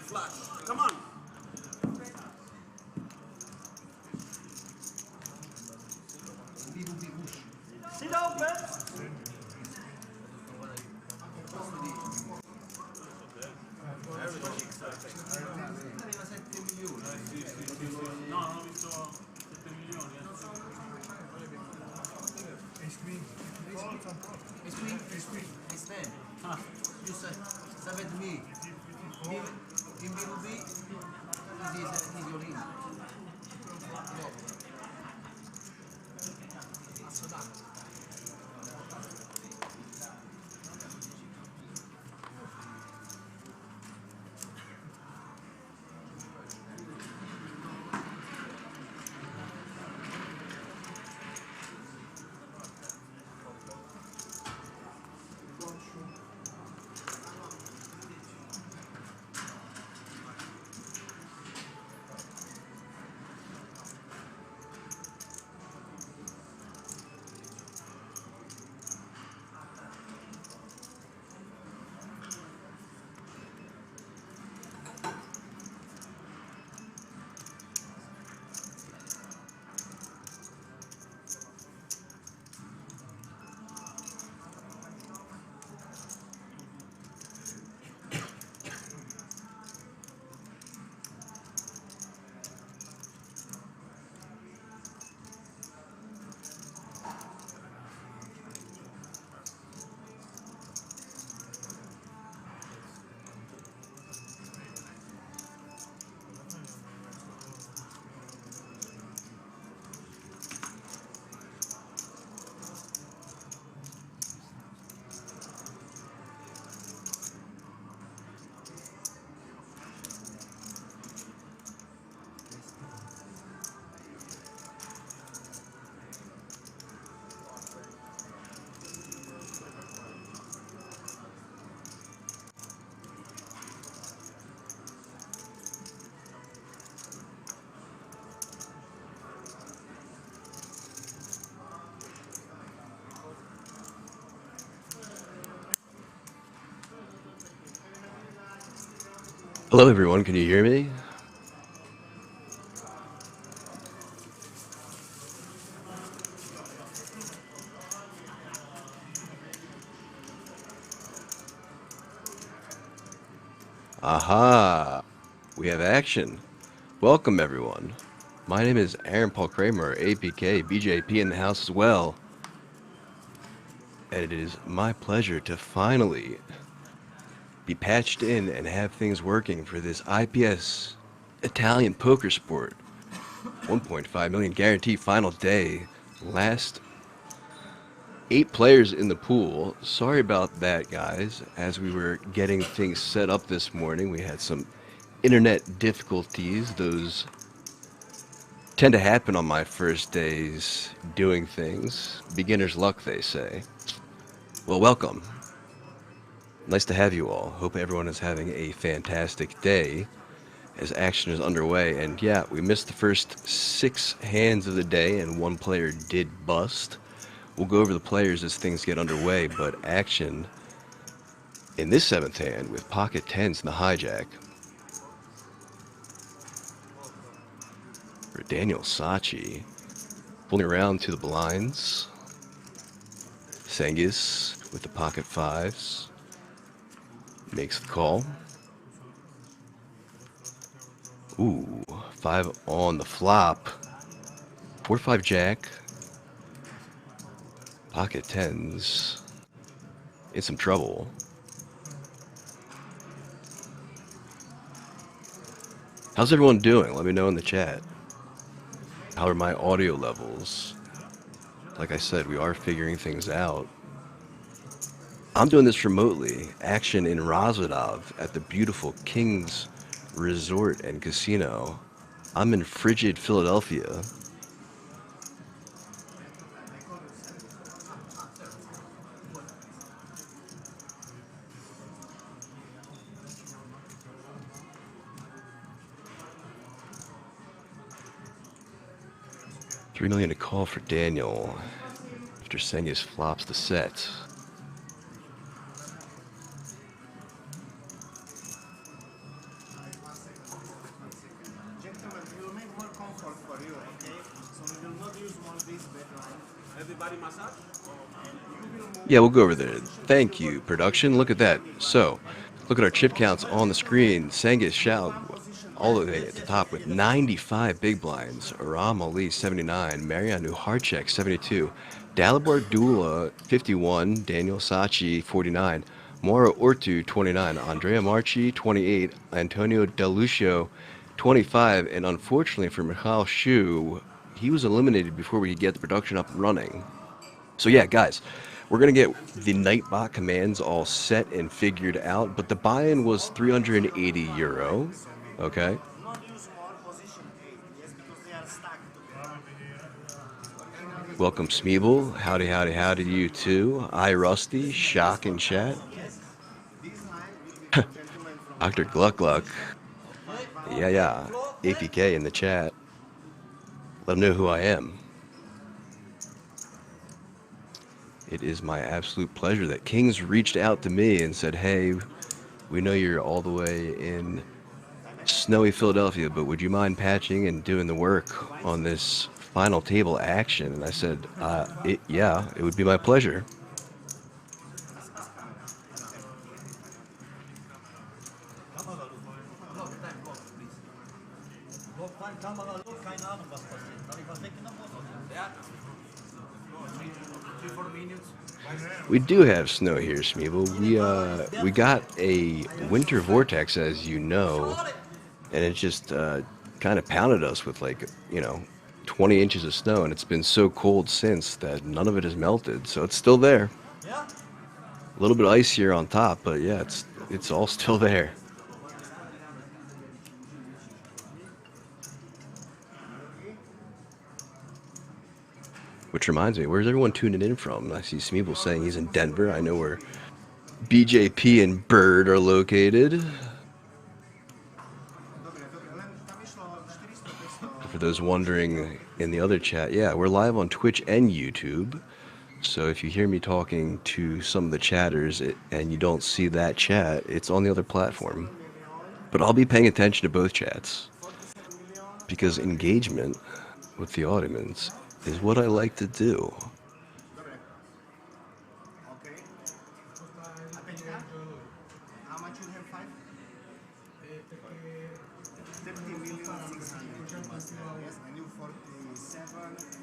Come on. Sit open. Arriva 7 milioni. No, non ho visto 7 milioni. It's qui. It's there. You said me. In BB, is your ring. Hello everyone, can you hear me? Aha! We have action. Welcome everyone. My name is Aaron Paul Kramer, APK, BJP in the house as well. And it is my pleasure to finally be patched in and have things working for this IPS Italian poker sport. 1.5 million guarantee final day. Last 8 players in the pool. Sorry about that, guys. As we were getting things set up this morning, we had some internet difficulties. Those tend to happen on my first days doing things. Beginner's luck, they say. Well, welcome. Nice to have you all. Hope everyone is having a fantastic day as action is underway. And yeah, we missed the first 6 hands of the day and 1 player did bust. We'll go over the players as things get underway, but action in this 7th hand with pocket 10s in the hijack for Daniel Sachi. Pulling around to the blinds. Sengis with the pocket 5s. Makes the call. Ooh, 5 on the flop. 4-5 jack. Pocket 10s. In some trouble. How's everyone doing? Let me know in the chat. How are my audio levels? Like I said, we are figuring things out. I'm doing this remotely. Action in Rozhadov at the beautiful King's Resort and Casino. I'm in frigid Philadelphia. $3 million to call for Daniel after Sengis flops the set. Yeah, we'll go over there. Thank you, production. Look at that. So, look at our chip counts on the screen. Sengis Shao all the way at the top with 95 big blinds. Aram Ali 79, Mariano Harchek 72, Dalibor Dula 51, Daniel Sachi 49, Mauro Ortu 29, Andrea Marchi 28, Antonio Delucio 25, and unfortunately for Mikhail Shu, he was eliminated before we could get the production up and running. So yeah, guys, we're going to get the Nightbot commands all set and figured out, but the buy-in was 380 euro, okay? Welcome, Smeeble. Howdy, howdy, howdy to you too. I Rusty, Shock in chat. Dr. Gluck Gluck. Yeah. APK in the chat. Let them know who I am. It is my absolute pleasure that Kings reached out to me and said, hey, we know you're all the way in snowy Philadelphia, but would you mind patching and doing the work on this final table action? And I said, yeah, it would be my pleasure. We do have snow here, Smeeble. We got a winter vortex, as you know, and it just kind of pounded us with 20 inches of snow, and it's been so cold since that none of it has melted, so it's still there. A little bit of ice here on top, but yeah, it's all still there. Which reminds me, where's everyone tuning in from? I see Smeeble saying he's in Denver. I know where BJP and Bird are located. For those wondering in the other chat, yeah, we're live on Twitch and YouTube. So if you hear me talking to some of the chatters and you don't see that chat, it's on the other platform. But I'll be paying attention to both chats because engagement with the audience is what I like to do.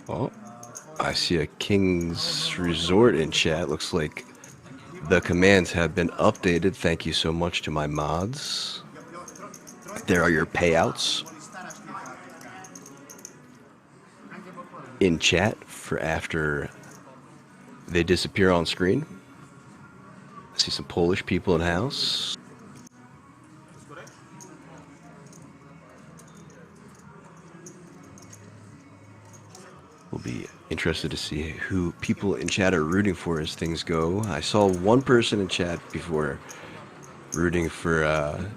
Oh, I see a King's Resort in chat. Looks like the commands have been updated. Thank you so much to my mods. There are your payouts in chat for after they disappear on screen. I see some Polish people in house. We'll be interested to see who people in chat are rooting for as things go. I saw one person in chat before rooting for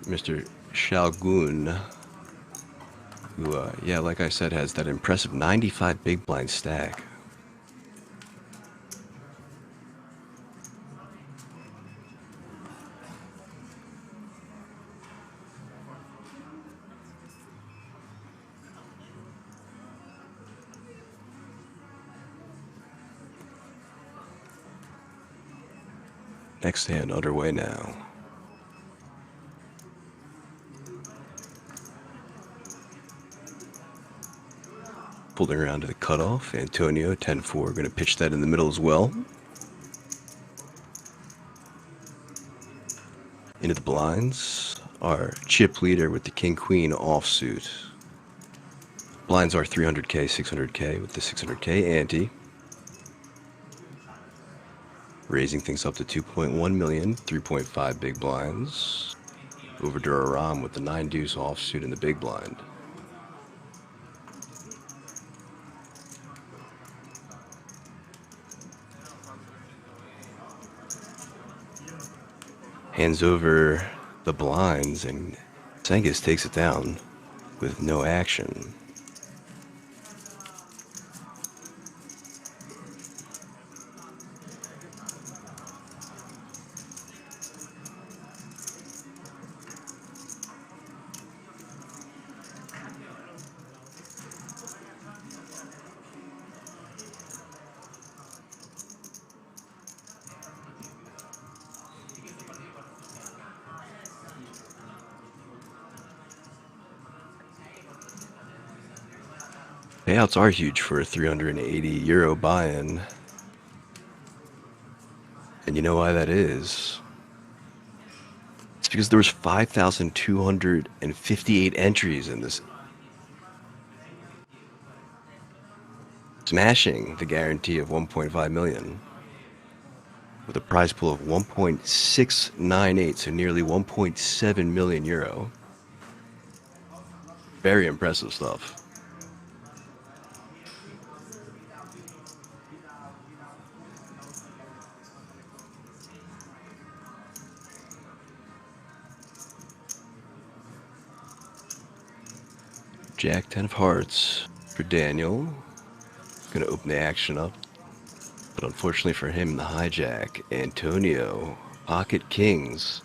Mr. Shalgun, who, yeah, like I said, has that impressive 95 big blind stack. Next hand underway now. Pulling around to the cutoff. Antonio, 10-4, going to pitch that in the middle as well. Into the blinds. Our chip leader with the King-Queen offsuit. Blinds are 300K, 600K with the 600K ante. Raising things up to 2.1 million, 3.5 big blinds. Over to Aram with the 9 deuce offsuit in the big blind. Hands over the blinds and Sengis takes it down with no action. Payouts are huge for a €380 buy-in. And you know why that is? It's because there was 5,258 entries in this, smashing the guarantee of 1.5 million with a prize pool of 1.698, so nearly 1.7 million euro. Very impressive stuff. Jack 10 of hearts for Daniel. Gonna open the action up. But unfortunately for him, the hijack, Antonio, pocket kings.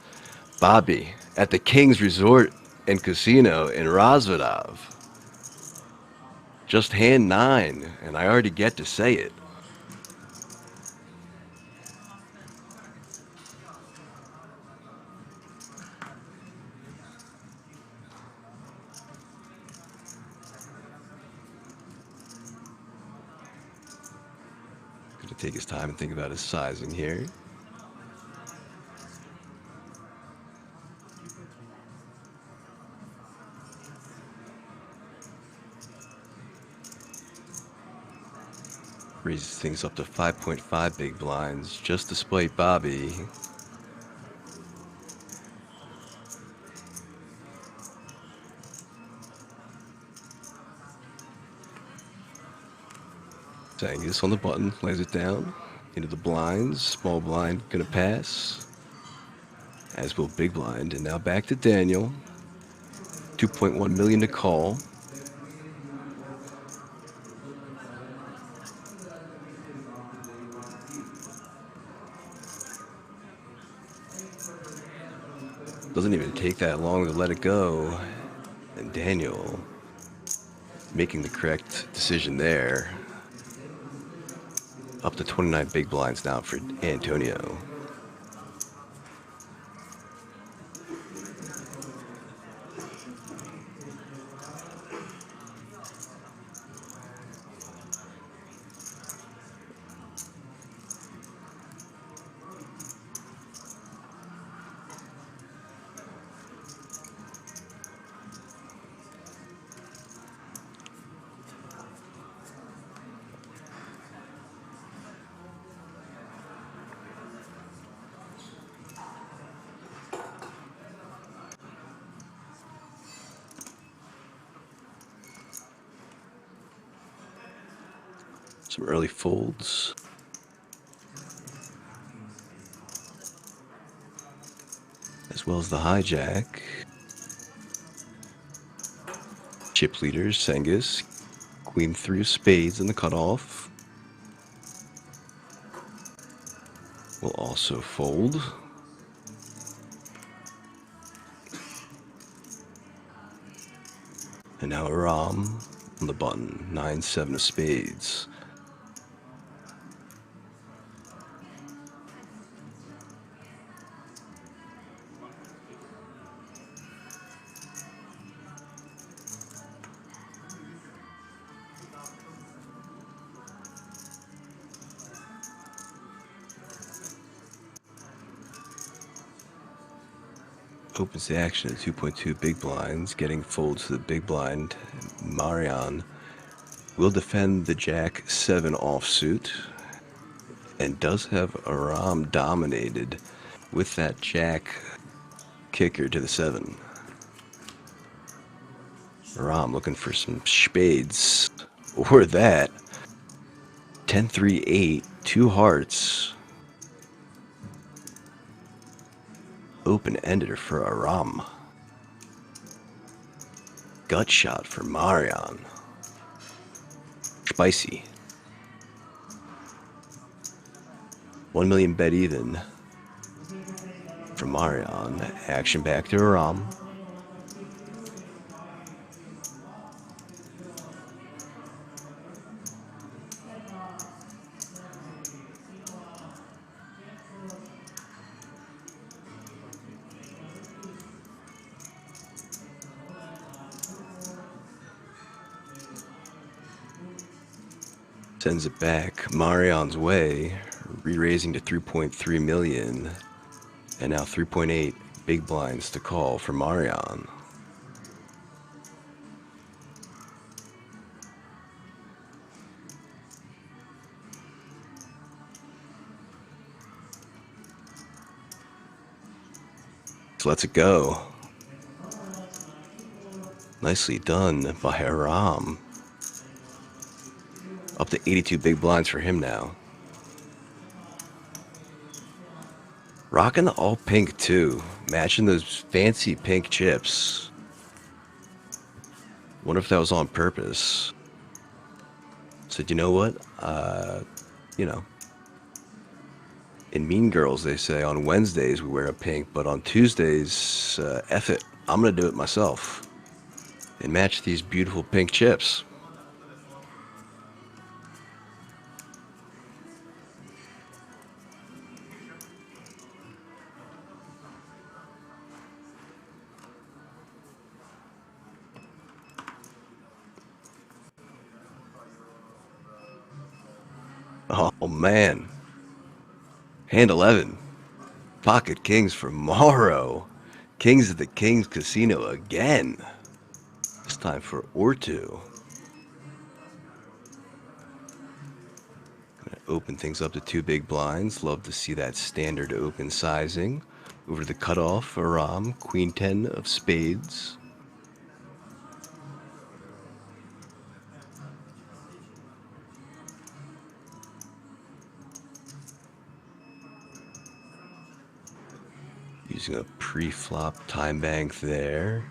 Bobby at the King's Resort and Casino in Razvodov. Just hand 9, and I already get to say it. Gonna take his time and think about his sizing here. Raises things up to 5.5 big blinds, just despite Bobby. Angus on the button, lays it down into the blinds. Small blind gonna pass, as will big blind. And now back to Daniel. 2.1 million to call. Doesn't even take that long to let it go. And Daniel making the correct decision there. Up to 29 big blinds now for Antonio. Some early folds. As well as the hijack. Chip leaders, Sengus. Queen 3 of spades in the cutoff. Will also fold. And now a Ram on the button. 9-7 of spades. Opens the action at 2.2 big blinds, getting folds to the big blind. Marion will defend the Jack 7 offsuit and does have Aram dominated with that Jack kicker to the 7. Aram looking for some spades or that. 10-3-8, 2 hearts. Open-ended for Aram. Gut shot for Marion. Spicy. 1 million bet even for Marion. Action back to Aram. Sends it back Marion's way, re-raising to 3.3 million. And now 3.8 big blinds to call for Marion. So lets it go. Nicely done by Haram. Up to 82 big blinds for him now. Rocking the all pink too. Matching those fancy pink chips. Wonder if that was on purpose. Said, you know what? You know, in Mean Girls, they say on Wednesdays we wear a pink, but on Tuesdays, F it. I'm going to do it myself. And match these beautiful pink chips. Oh man. Hand 11. Pocket Kings for Morrow. Kings at the Kings Casino again. This time for Ortu. Gonna open things up to 2 big blinds. Love to see that standard open sizing. Over the cutoff for Ram. Queen 10 of spades. Using a pre-flop time bank there.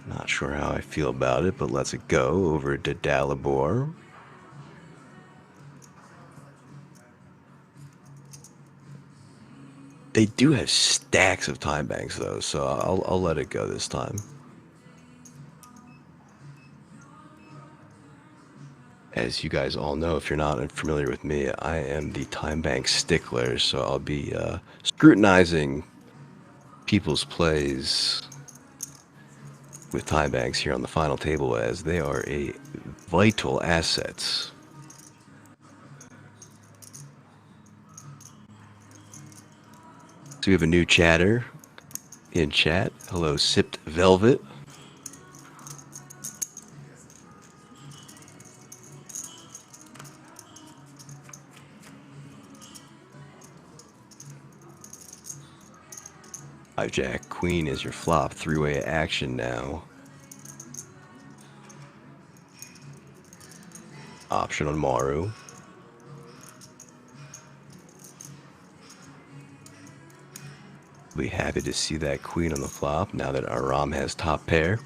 Not sure how I feel about it, but let's it go over to Dalibor. They do have stacks of time banks though, so I'll let it go this time. As you guys all know, if you're not familiar with me, I am the time bank stickler, so I'll be scrutinizing people's plays with time banks here on the final table, as they are a vital asset. So we have a new chatter in chat. Hello, Sipped Velvet. Jack Queen is your flop. 3-way action now. Option on Maru. Be happy to see that queen on the flop now that Aram has top pair.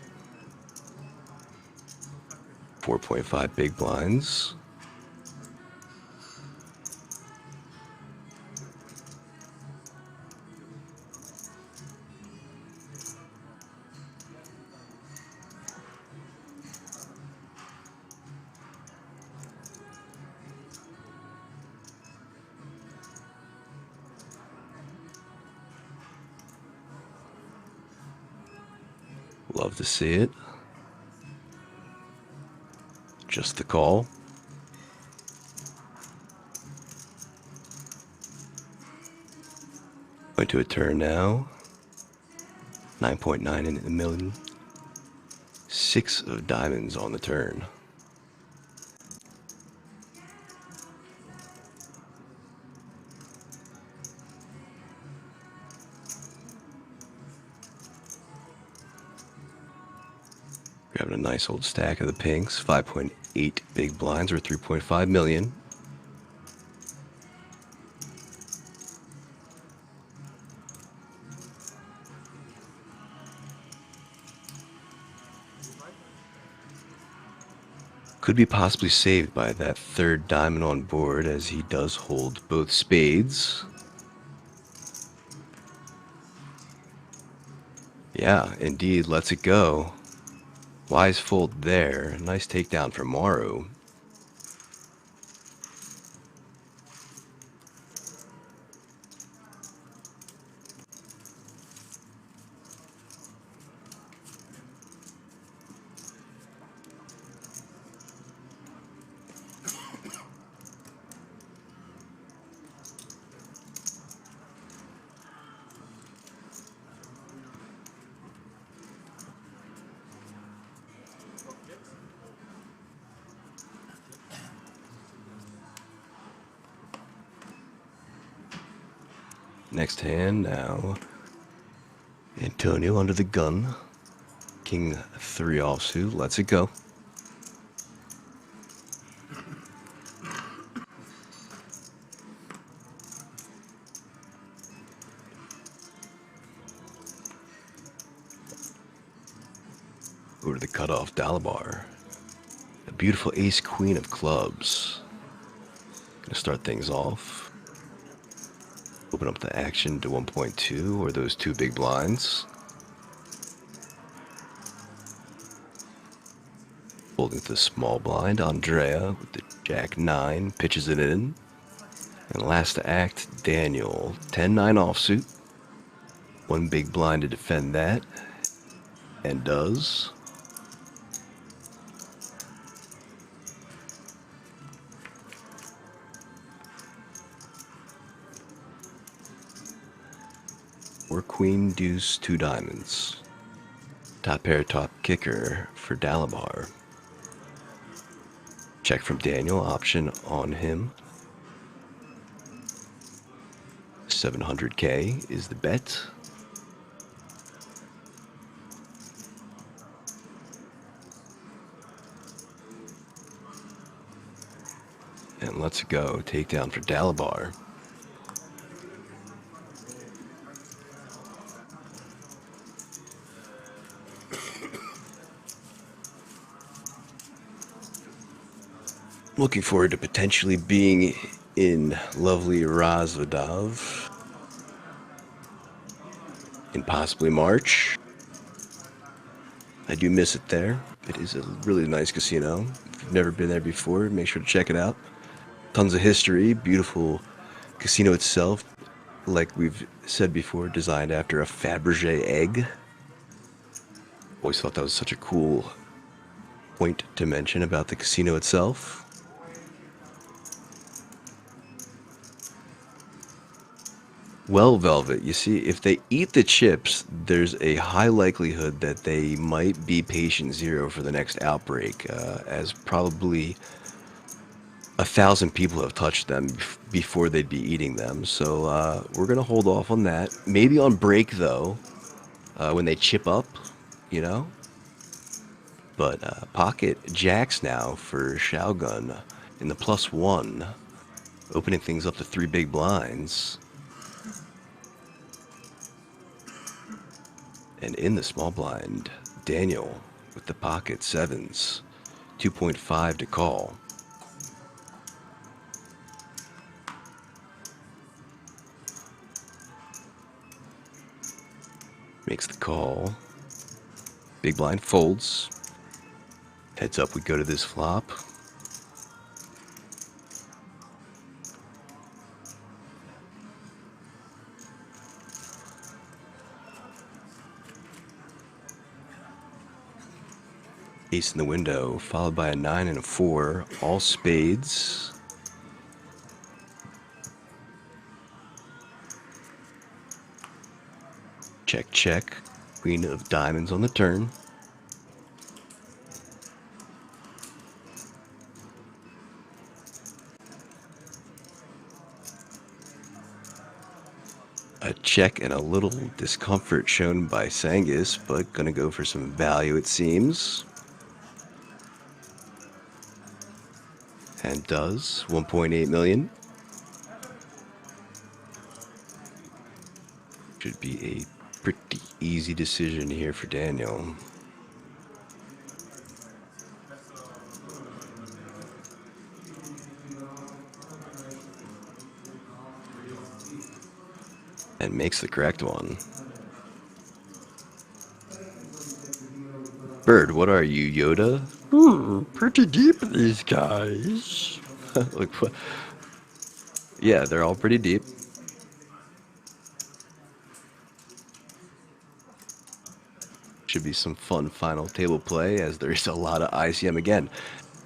4.5 big blinds. Love to see it. Just the call. Going to a turn now. 9.9 in a million. 6 of diamonds on the turn. Grabbing a nice old stack of the pinks. 5.8 big blinds or 3.5 million. Could be possibly saved by that third diamond on board, as he does hold both spades. Yeah, indeed, lets it go. Wise fold there. Nice takedown from Maru. Next hand now. Antonio under the gun. King 3 offsuit. Lets it go. Over to the cutoff Dalabar. A beautiful ace queen of clubs. Gonna start things off. Open up the action to 1.2 or those 2 big blinds. Folding to the small blind, Andrea with the Jack 9 pitches it in. And last to act, Daniel, 10-9 offsuit. 1 big blind to defend that. And does. Or queen, deuce, 2 diamonds. Top pair, top kicker for Dalabar. Check from Daniel, option on him. 700K is the bet. And let's go. Takedown for Dalabar. Looking forward to potentially being in lovely Razvodov in possibly March. I do miss it there. It is a really nice casino. If you've never been there before, make sure to check it out. Tons of history, beautiful casino itself. Like we've said before, designed after a Fabergé egg. Always thought that was such a cool point to mention about the casino itself. Well, Velvet, you see, if they eat the chips, there's a high likelihood that they might be patient zero for the next outbreak, as probably 1,000 people have touched them before they'd be eating them. So we're going to hold off on that. Maybe on break, though, when they chip up, you know. But pocket jacks now for Shogun in the +1, opening things up to 3 big blinds. And in the small blind, Daniel with the pocket 7s, 2.5 to call. Makes the call. Big blind folds. Heads up, we go to this flop. Ace in the window, followed by a 9 and a 4, all spades. Check, check. Queen of diamonds on the turn. A check and a little discomfort shown by Sangus, but gonna go for some value, it seems. And does. 1.8 million. Should be a pretty easy decision here for Daniel. And makes the correct one. Bird, what are you, Yoda? Pretty deep, these guys. Look, yeah, they're all pretty deep. Should be some fun final table play, as there's a lot of ICM again.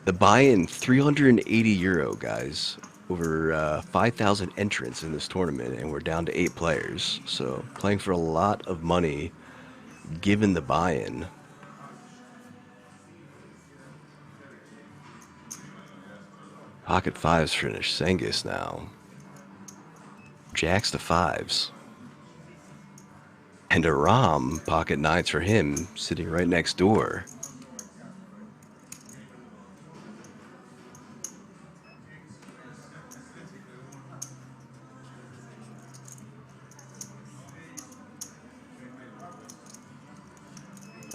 The buy-in, €380, guys. Over 5,000 entrants in this tournament, and we're down to 8 players. So playing for a lot of money, given the buy-in. Pocket 5s finish. Sangus now. Jacks to 5s. And a Rom, pocket nines for him, sitting right next door.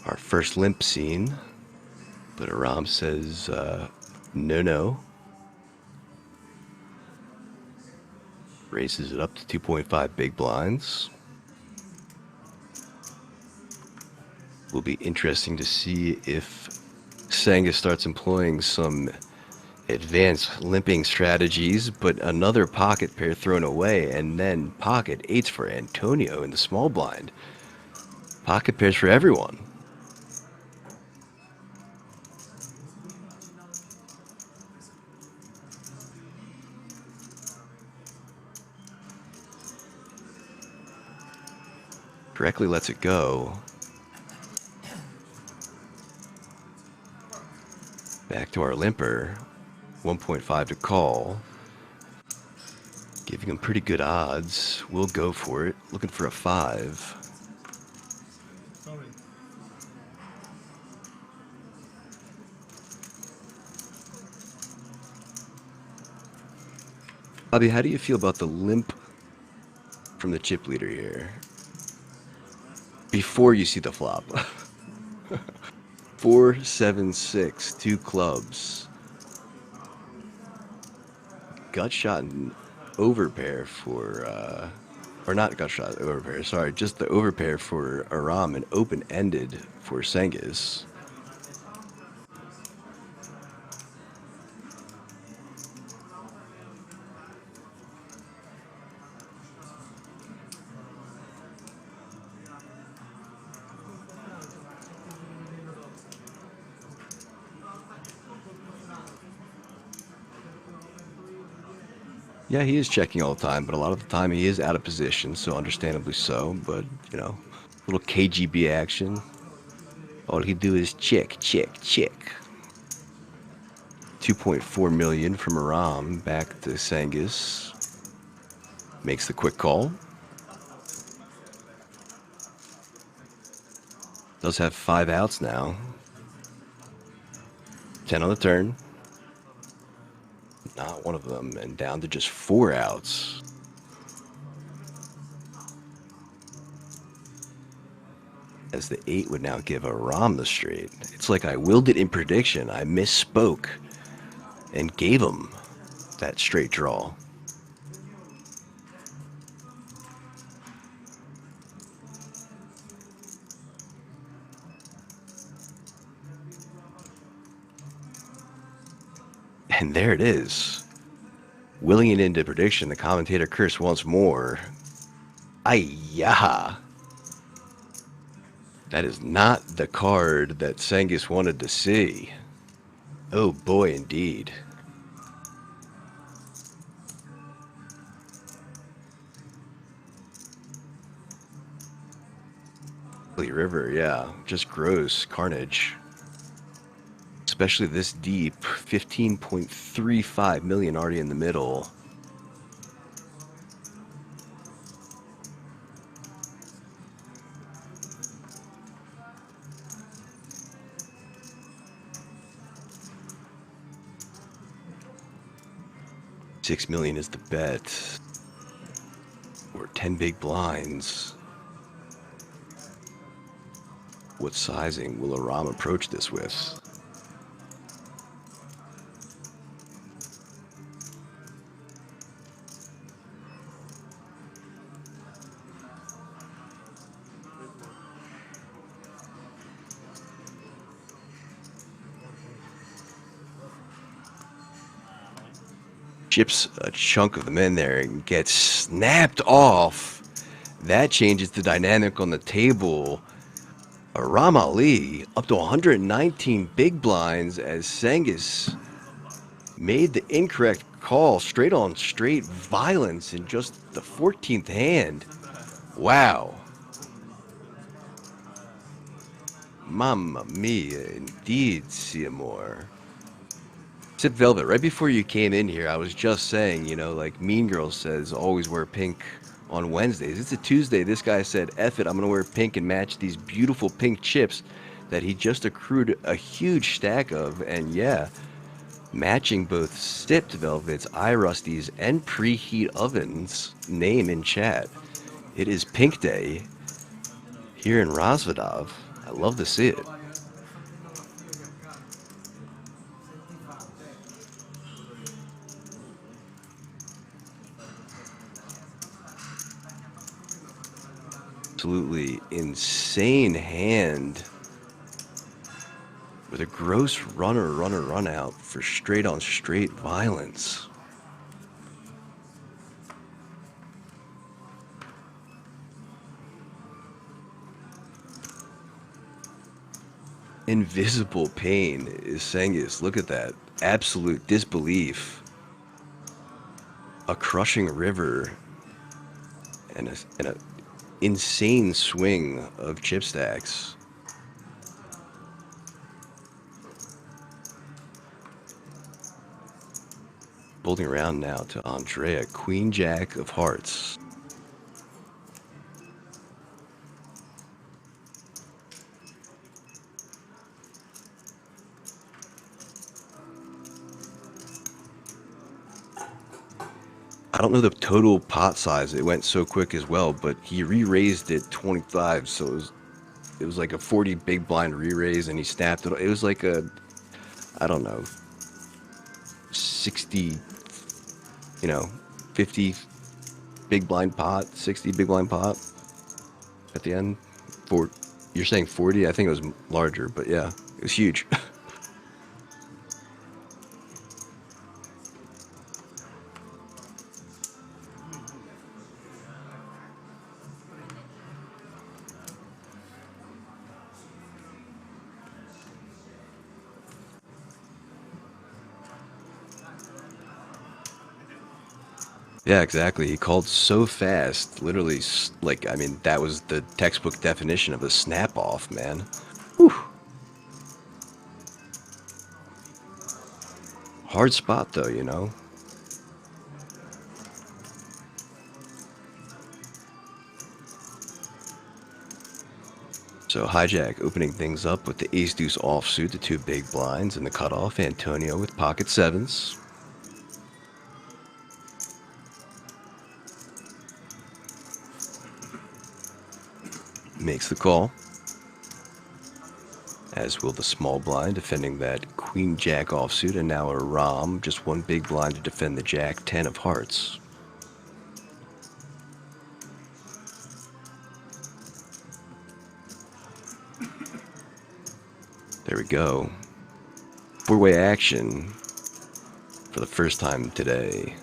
Our first limp scene, but a Rom says, no. Raises it up to 2.5 big blinds. Will be interesting to see if Senga starts employing some advanced limping strategies, but another pocket pair thrown away, and then pocket eights for Antonio in the small blind. Pocket pairs for everyone. Correctly lets it go. Back to our limper. 1.5 to call. Giving him pretty good odds. We'll go for it. Looking for a 5. Sorry. Bobby, how do you feel about the limp from the chip leader here? Before you see the flop. 4, 7, 6, 2 clubs. Gut shot and overpair for, or not gut shot, overpair, sorry, just the overpair for Aram and open-ended for Senghis. Yeah, he is checking all the time, but a lot of the time he is out of position, so understandably so. But, you know, little KGB action. All he do is check, check, check. 2.4 million from Aram back to Senghis. Makes the quick call. Does have 5 outs now. 10 on the turn. Not one of them, and down to just 4 outs. As the 8 would now give Aram the straight. It's like I willed it in prediction. I misspoke and gave him that straight draw. And there it is. Willing it into prediction, the commentator cursed once more. Ayah. That is not the card that Senghis wanted to see. Oh boy, indeed. River, yeah, just gross carnage. Especially this deep, 15.35 million already in the middle. $6 million is the bet. Or 10 big blinds. What sizing will Aram approach this with? Chips a chunk of them in there and gets snapped off. That changes the dynamic on the table. Aram Ali up to 119 big blinds as Senghis made the incorrect call. Straight on straight violence in just the 14th hand. Wow. Mamma mia, indeed, Seymour. Sip Velvet, right before you came in here, I was just saying, you know, like Mean Girl says, always wear pink on Wednesdays. It's a Tuesday. This guy said, F it, I'm going to wear pink and match these beautiful pink chips that he just accrued a huge stack of. And yeah, matching both sipped velvets, iRusties, and preheat ovens. Name in chat. It is Pink Day here in Rosvedov. I love to see it. Absolutely insane hand with a gross run out for straight on straight violence. Invisible pain is Senghis. Look at that. Absolute disbelief. A crushing river and a insane swing of chip stacks. Folding around now to Andrea, Queen Jack of Hearts. I don't know the total pot size. It went so quick as well, but he re-raised it 25, so it was like a 40 big blind re-raise, and he snapped it. It was like a, I don't know, 60, 50 big blind pot, 60 big blind pot at the end. You're saying 40? I think it was larger, but yeah, it was huge. Yeah, exactly. He called so fast, literally, like, I mean, that was the textbook definition of a snap-off, man. Whew. Hard spot, though, you know? So Hijack opening things up with the ace-deuce offsuit, the two big blinds, and the cutoff. Antonio with pocket sevens. Makes the call, as will the small blind, defending that Queen Jack offsuit, and now a Rom, just one big blind to defend the Jack 10 of hearts. There we go. Four-way action for the first time today.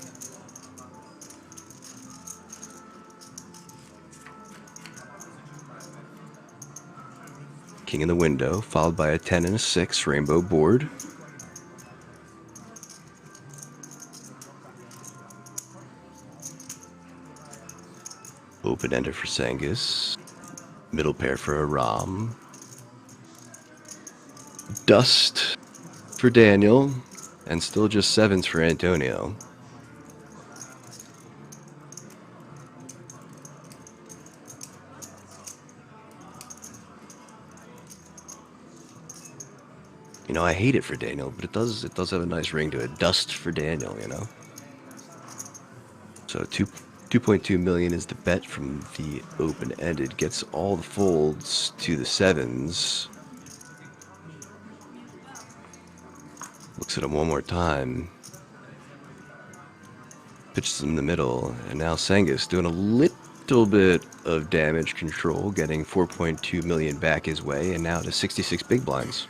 King in the window, followed by a 10 and a 6 rainbow board. Open-ender for Senghis. Middle pair for a Rom. Dust for Daniel. And still just sevens for Antonio. You know, I hate it for Daniel, but it does have a nice ring to it. Dust for Daniel, you know. So 2.2 million is the bet from the open-ended. Gets all the folds to the sevens. Looks at him one more time. Pitches him in the middle, and now Senghis doing a little bit of damage control, getting 4.2 million back his way, and now to 66 big blinds.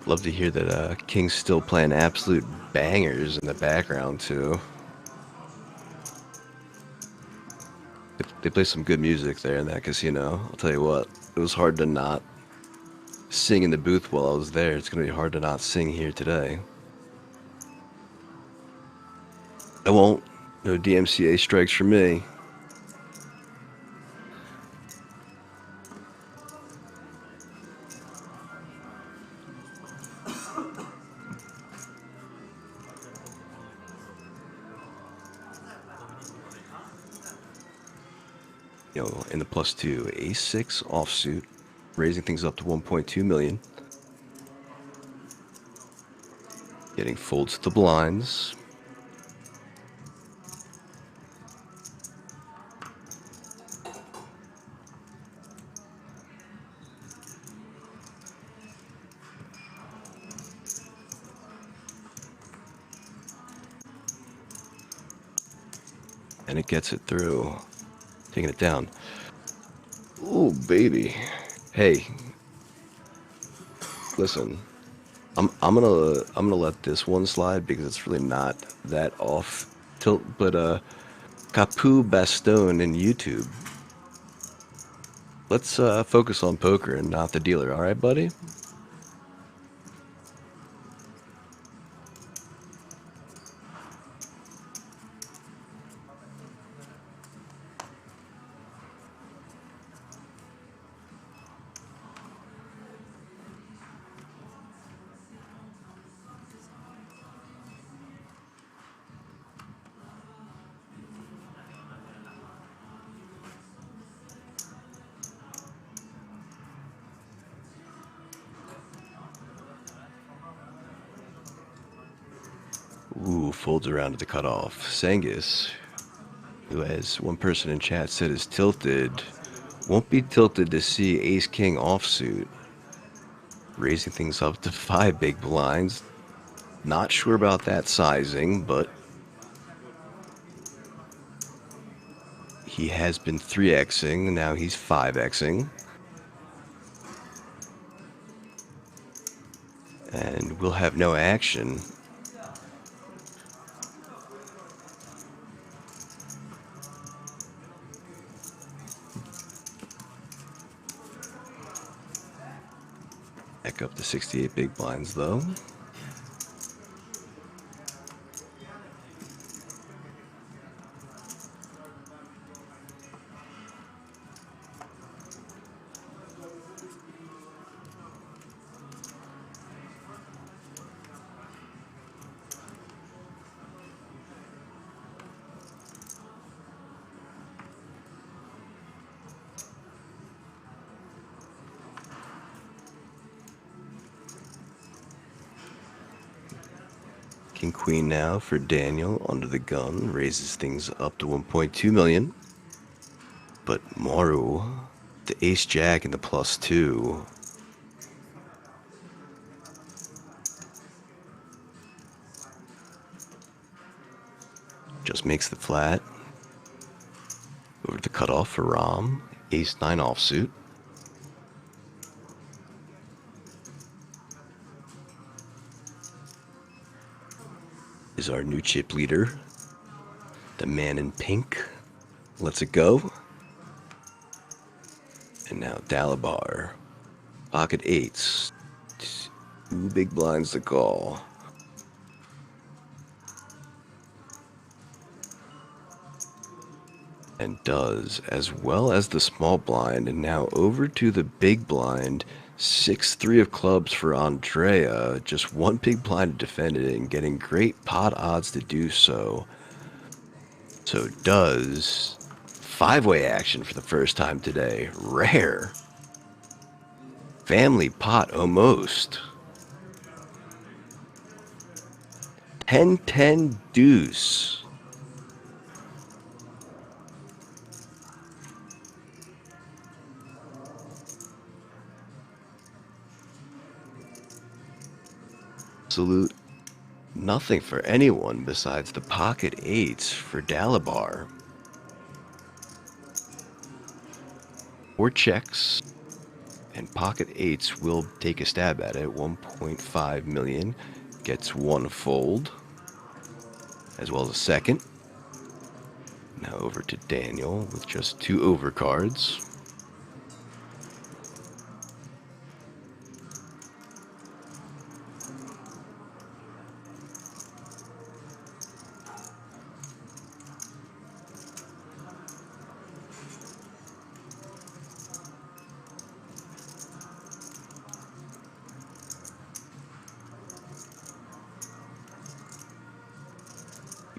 Love to hear that King's still playing absolute bangers in the background, too. They play some good music there in that casino. I'll tell you what, it was hard to not sing in the booth while I was there. It's going to be hard to not sing here today. I won't. No DMCA strikes for me. You know, in the +2, ace-6 offsuit, raising things up to 1.2 million. Getting folds to the blinds. And it gets it through. Taking it down. Ooh, baby. Hey, listen. I'm gonna let this one slide because it's really not that off tilt, but Capu Bastone in YouTube. Let's focus on poker and not the dealer, all right, buddy? Ooh, folds around to the cutoff. Sangus, who as one person in chat said is tilted, won't be tilted to see ace-king offsuit. Raising things up to 5 big blinds. Not sure about that sizing, but he has been 3xing, now he's 5xing. And we'll have no action. Back up to 68 big blinds, though. King Queen now for Daniel under the gun, raises things up to 1.2 million. But Maru, the ace jack and the +2. Just makes the flat. Over the cutoff for Ram, ace-9 offsuit. Is our new chip leader, the man in pink. Lets it go. And now Dalabar, pocket 8s, 2 big blinds to call. And does, as well as the small blind, and now over to the big blind. 6-3 of clubs for Andrea, just 1 big blind to defend it and getting great pot odds to do so. So does 5-way action for the first time today. Rare. Family pot almost. 10-10 deuce. Absolute nothing for anyone besides the pocket 8s for Dalabar. 4 checks and pocket 8s will take a stab at it. 1.5 million gets 1 fold as well as a second. Now over to Daniel with just 2 overcards.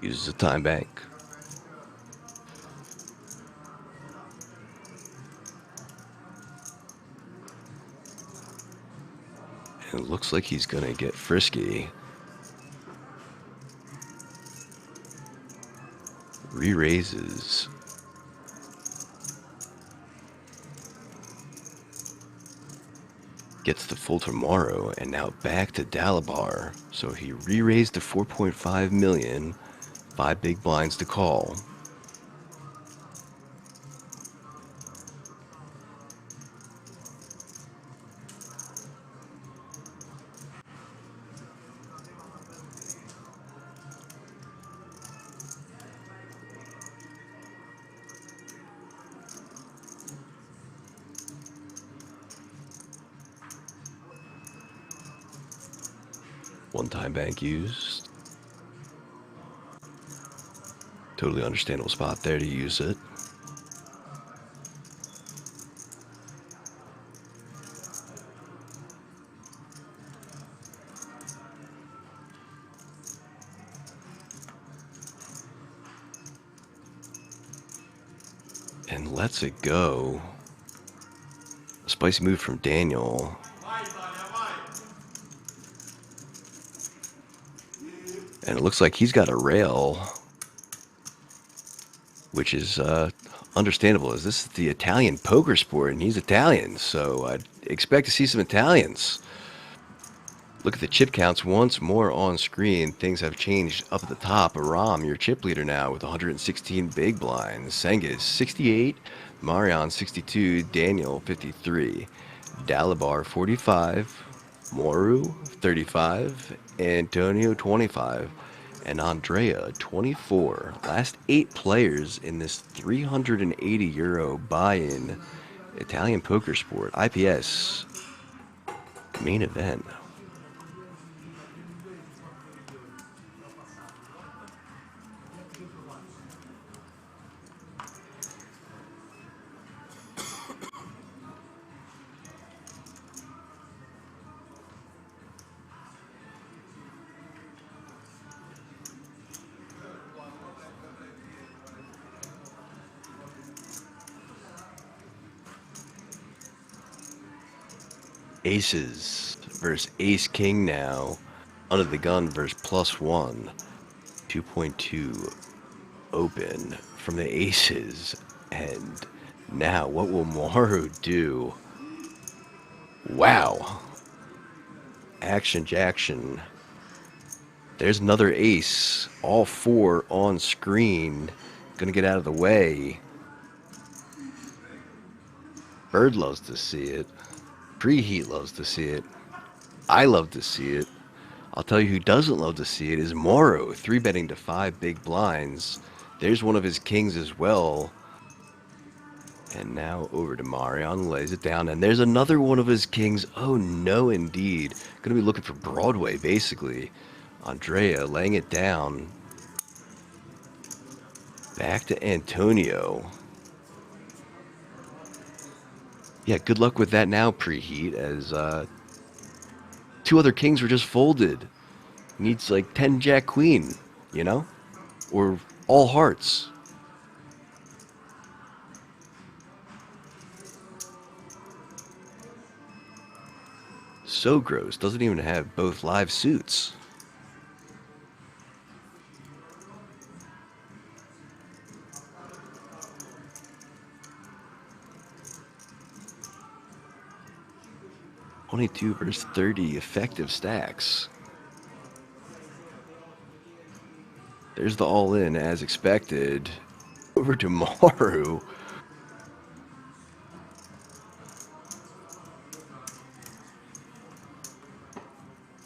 Uses a time bank. And it looks like he's gonna get frisky. Re-raises. Gets the full tomorrow, and now back to Dalabar. So he re-raised to 4.5 million. 5 big blinds to call. One-time bank used. Totally understandable spot there to use it. And lets it go. A spicy move from Daniel. And it looks like he's got a rail, which is understandable, as this is the Italian poker sport, and he's Italian, so I'd expect to see some Italians. Look at the chip counts once more on screen. Things have changed up at the top. Aram, your chip leader now with 116 big blinds. Sengiz, 68. Marion, 62. Daniel, 53. Dalabar, 45. Moru, 35. Antonio, 25. And Andrea, 24. Last 8 players in this €380 buy-in Italian poker sport. IPS main event. Aces versus Ace King now. Under the gun versus +1. 2.2 open from the aces. And now what will Moru do? Wow. Action Jackson. There's another ace. All 4 on screen. Gonna get out of the way. Bird loves to see it. Preheat loves to see it. I love to see it. I'll tell you who doesn't love to see it is Moro, 3-betting to 5 big blinds. There's one of his kings as well. And now over to Marion, lays it down, and there's another one of his kings. Oh no, indeed. Gonna be looking for Broadway, basically. Andrea laying it down. Back to Antonio. Yeah, good luck with that now, Preheat, as 2 other kings were just folded. Needs like 10 Jack Queen, you know? Or all hearts. So gross, doesn't even have both live suits. (22 versus 30 effective stacks. There's the all-in as expected. Over to Maru.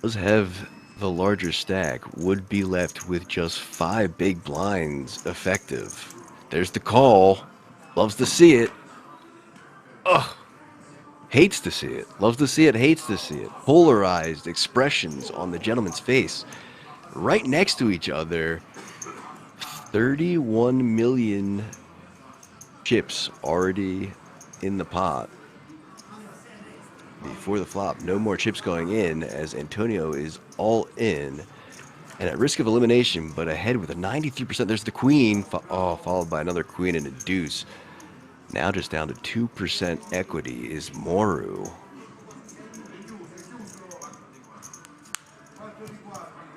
Does have the larger stack. Would be left with just 5 big blinds effective. There's the call. Loves to see it. Ugh. Hates to see it. Loves to see it, hates to see it. Polarized expressions on the gentleman's face. Right next to each other. 31 million chips already in the pot. Before the flop, no more chips going in as Antonio is all in. And at risk of elimination, but ahead with a 93%, there's the queen, followed by another queen and a deuce. Now just down to 2% equity is Moru.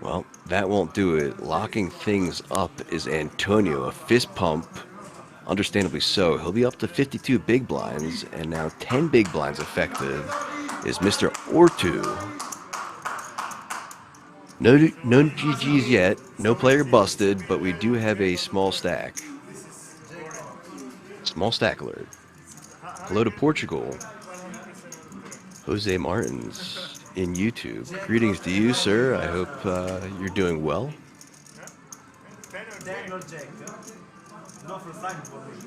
Well, that won't do it. Locking things up is Antonio, a fist pump. Understandably so. He'll be up to 52 big blinds, and now 10 big blinds effective is Mr. Ortu. No GGs yet, no player busted, but we do have a small stack. Small stack alert. Hello to Portugal. Jose Martins in YouTube. Greetings to you, sir. I hope you're doing well. No for me.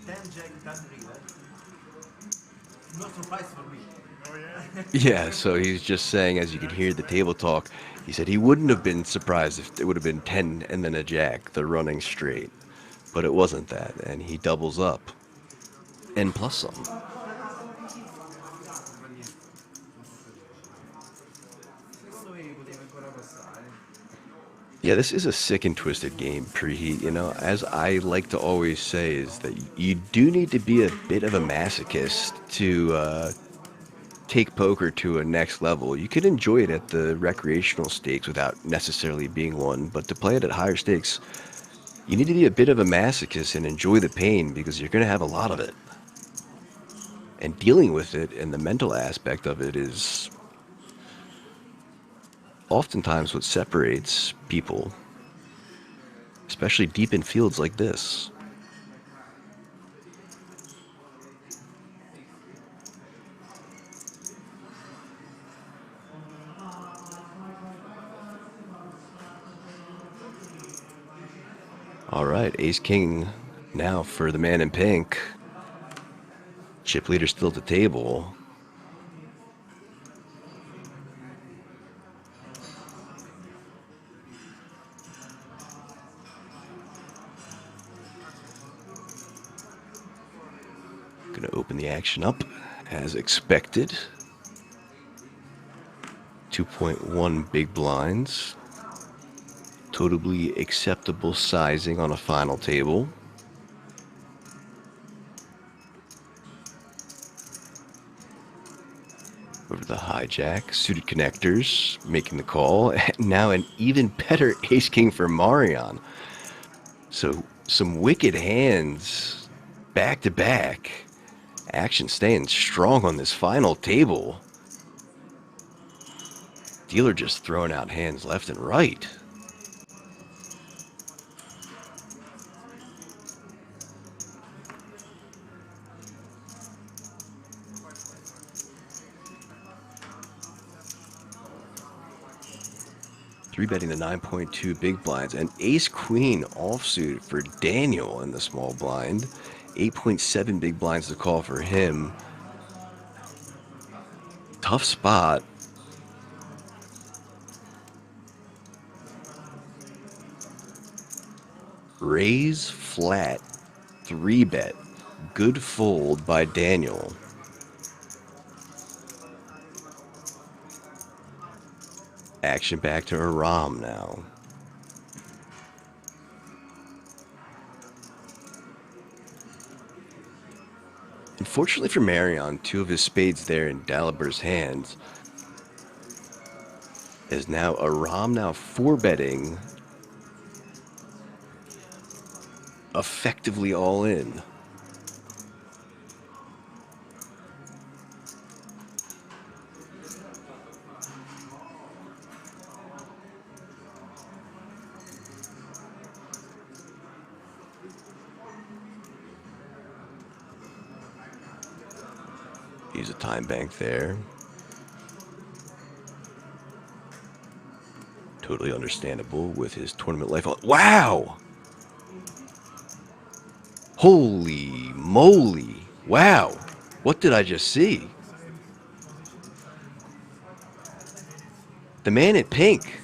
10 Jack doesn't read it. No surprise for me. Oh yeah? Yeah, so he's just saying, as you can hear the table talk, he said he wouldn't have been surprised if it would have been 10 and then a jack, the running straight. But it wasn't that, and he doubles up. And plus some. Yeah, this is a sick and twisted game, preheat. You know, as I like to always say, is that you do need to be a bit of a masochist to take poker to a next level. You can enjoy it at the recreational stakes without necessarily being one, but to play it at higher stakes, you need to be a bit of a masochist and enjoy the pain, because you're going to have a lot of it. And dealing with it and the mental aspect of it is oftentimes what separates people, especially deep in fields like this. All right, ace king now for the man in pink. Chip leader still at the table. Gonna open the action up as expected. 2.1 big blinds. Totally acceptable sizing on a final table. Over to the hijack, suited connectors, making the call. And now an even better ace-king for Marion. So some wicked hands back to back. Action staying strong on this final table. Dealer just throwing out hands left and right. Three betting the 9.2 big blinds. An ace queen offsuit for Daniel in the small blind. 8.7 big blinds to call for him. Tough spot. Raise flat. 3-bet. Good fold by Daniel. Action back to Aram now. Unfortunately for Marion, two of his spades there in Daliber's hands. Is now Aram now 4-betting. Effectively all in. Use a time bank there. Totally understandable with his tournament life. Wow! Holy moly! Wow! What did I just see? The man in pink.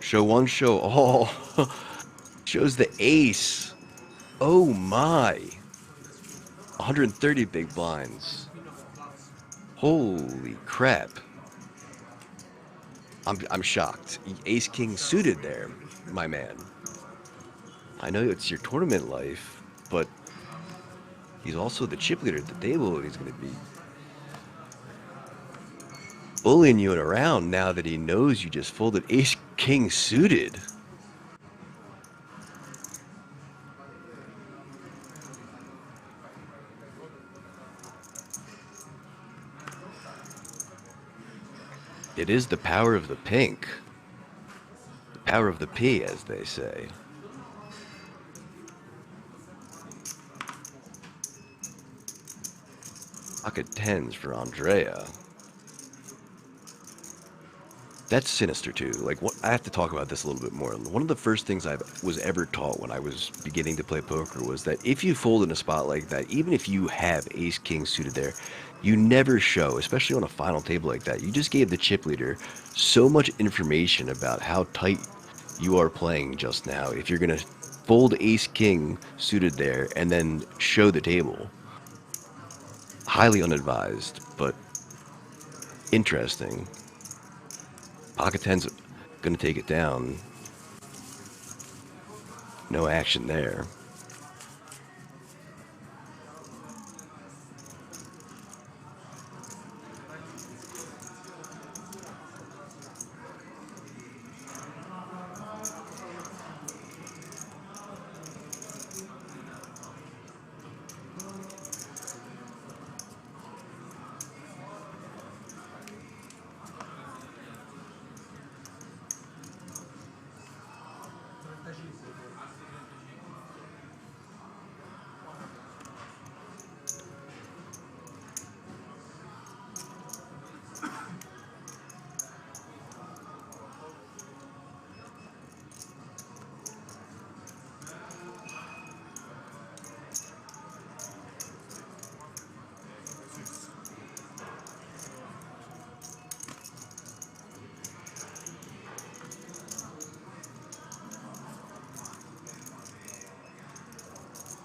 Show one, show all. Shows the ace. Oh my. 130 big blinds. Holy crap. I'm shocked. Ace King suited there, my man. I know it's your tournament life, but he's also the chip leader at the table, and he's going to be bullying you around now that he knows you just folded Ace King suited. It is the power of the pink. The power of the P, as they say. Pocket tens for Andrea. That's sinister too. Like, what, I have to talk about this a little bit more. One of the first things I was ever taught when I was beginning to play poker was that if you fold in a spot like that, even if you have Ace King suited there, you never show, especially on a final table like that. You just gave the chip leader so much information about how tight you are playing just now. If you're gonna fold Ace King suited there and then show the table, highly unadvised, but interesting. Pocket 10's going to take it down. No action there.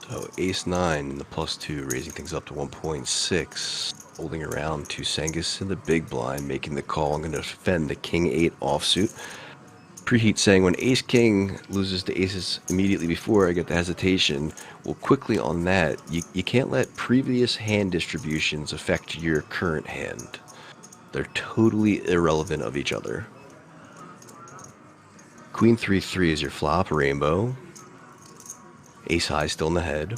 So ace 9 in the +2, raising things up to 1.6. Holding around to Sengus in the big blind, making the call. I'm going to defend the king 8 offsuit. Preheat saying when ace king loses to aces immediately before I get the hesitation. Well, quickly on that, you can't let previous hand distributions affect your current hand. They're totally irrelevant of each other. Queen 3-3 is your flop, rainbow. Ace high still in the head.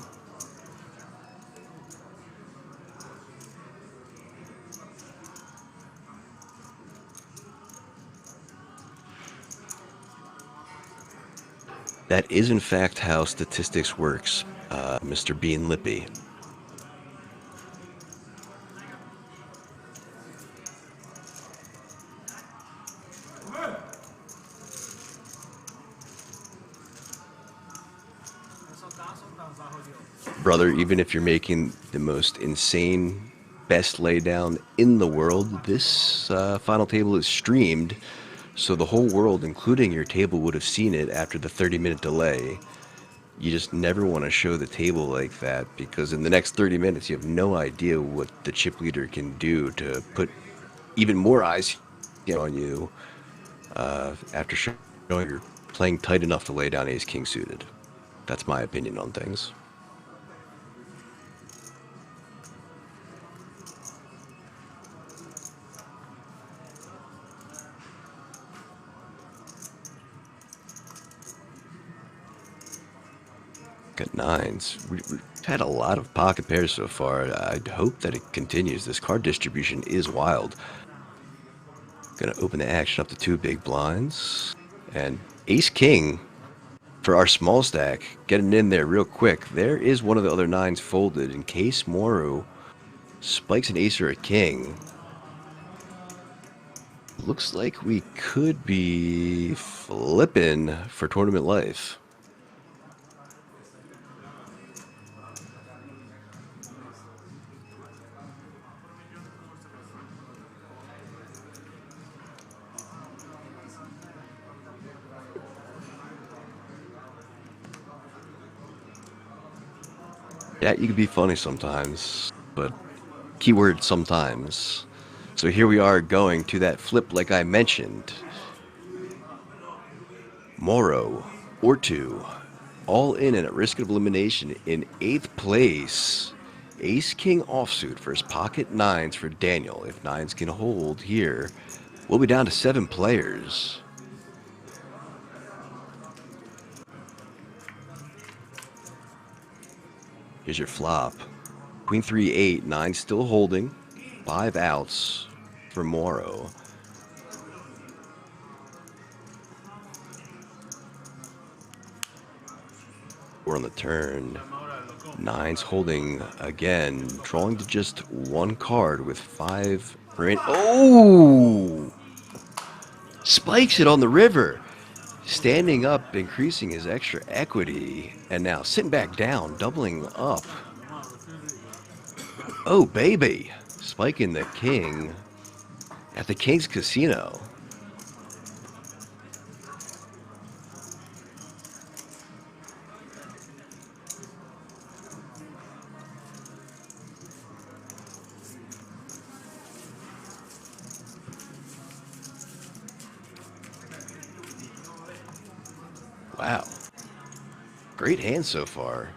That is in fact how statistics works, Mr. Bean Lippy. Brother, even if you're making the most insane best laydown in the world, this final table is streamed, so the whole world, including your table, would have seen it after the 30-minute delay. You just never want to show the table like that, because in the next 30 minutes you have no idea what the chip leader can do to put even more eyes on you after showing you're playing tight enough to lay down ace king suited. That's my opinion on things. Got nines. We've had a lot of pocket pairs so far. I'd hope that it continues. This card distribution is wild. Gonna open the action up to 2 big blinds. And ace king for our small stack, getting in there real quick. There is one of the other nines folded in case Moru spikes an ace or a king. Looks like we could be flipping for tournament life. Yeah, you can be funny sometimes, but keyword sometimes. So here we are going to that flip like I mentioned. Moro, or two, all in and at risk of elimination in 8th place. Ace King offsuit versus pocket nines for Daniel. If nines can hold here, we'll be down to 7 players. Here's your flop. Queen 3, 8, 9 still holding. 5 outs for Moro. We're on the turn. Nines holding again, drawing to just 1 card with 5 in. Oh! Spikes it on the river. Standing up, increasing his extra equity. And now sitting back down, doubling up. Oh, baby. Spiking the king at the King's Casino. Wow. Great hand so far.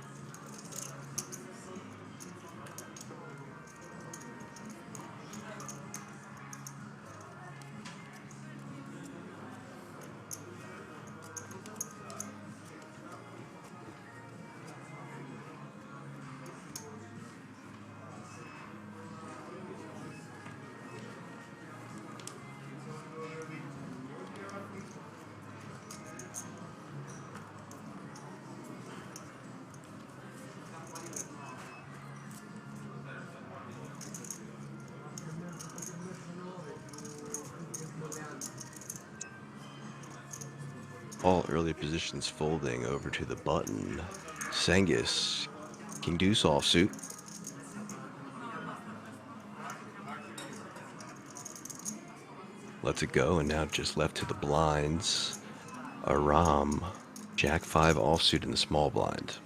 All early positions folding over to the button. Sengus, King Deuce offsuit. Lets it go, and now just left to the blinds. Aram, Jack 5 offsuit in the small blind.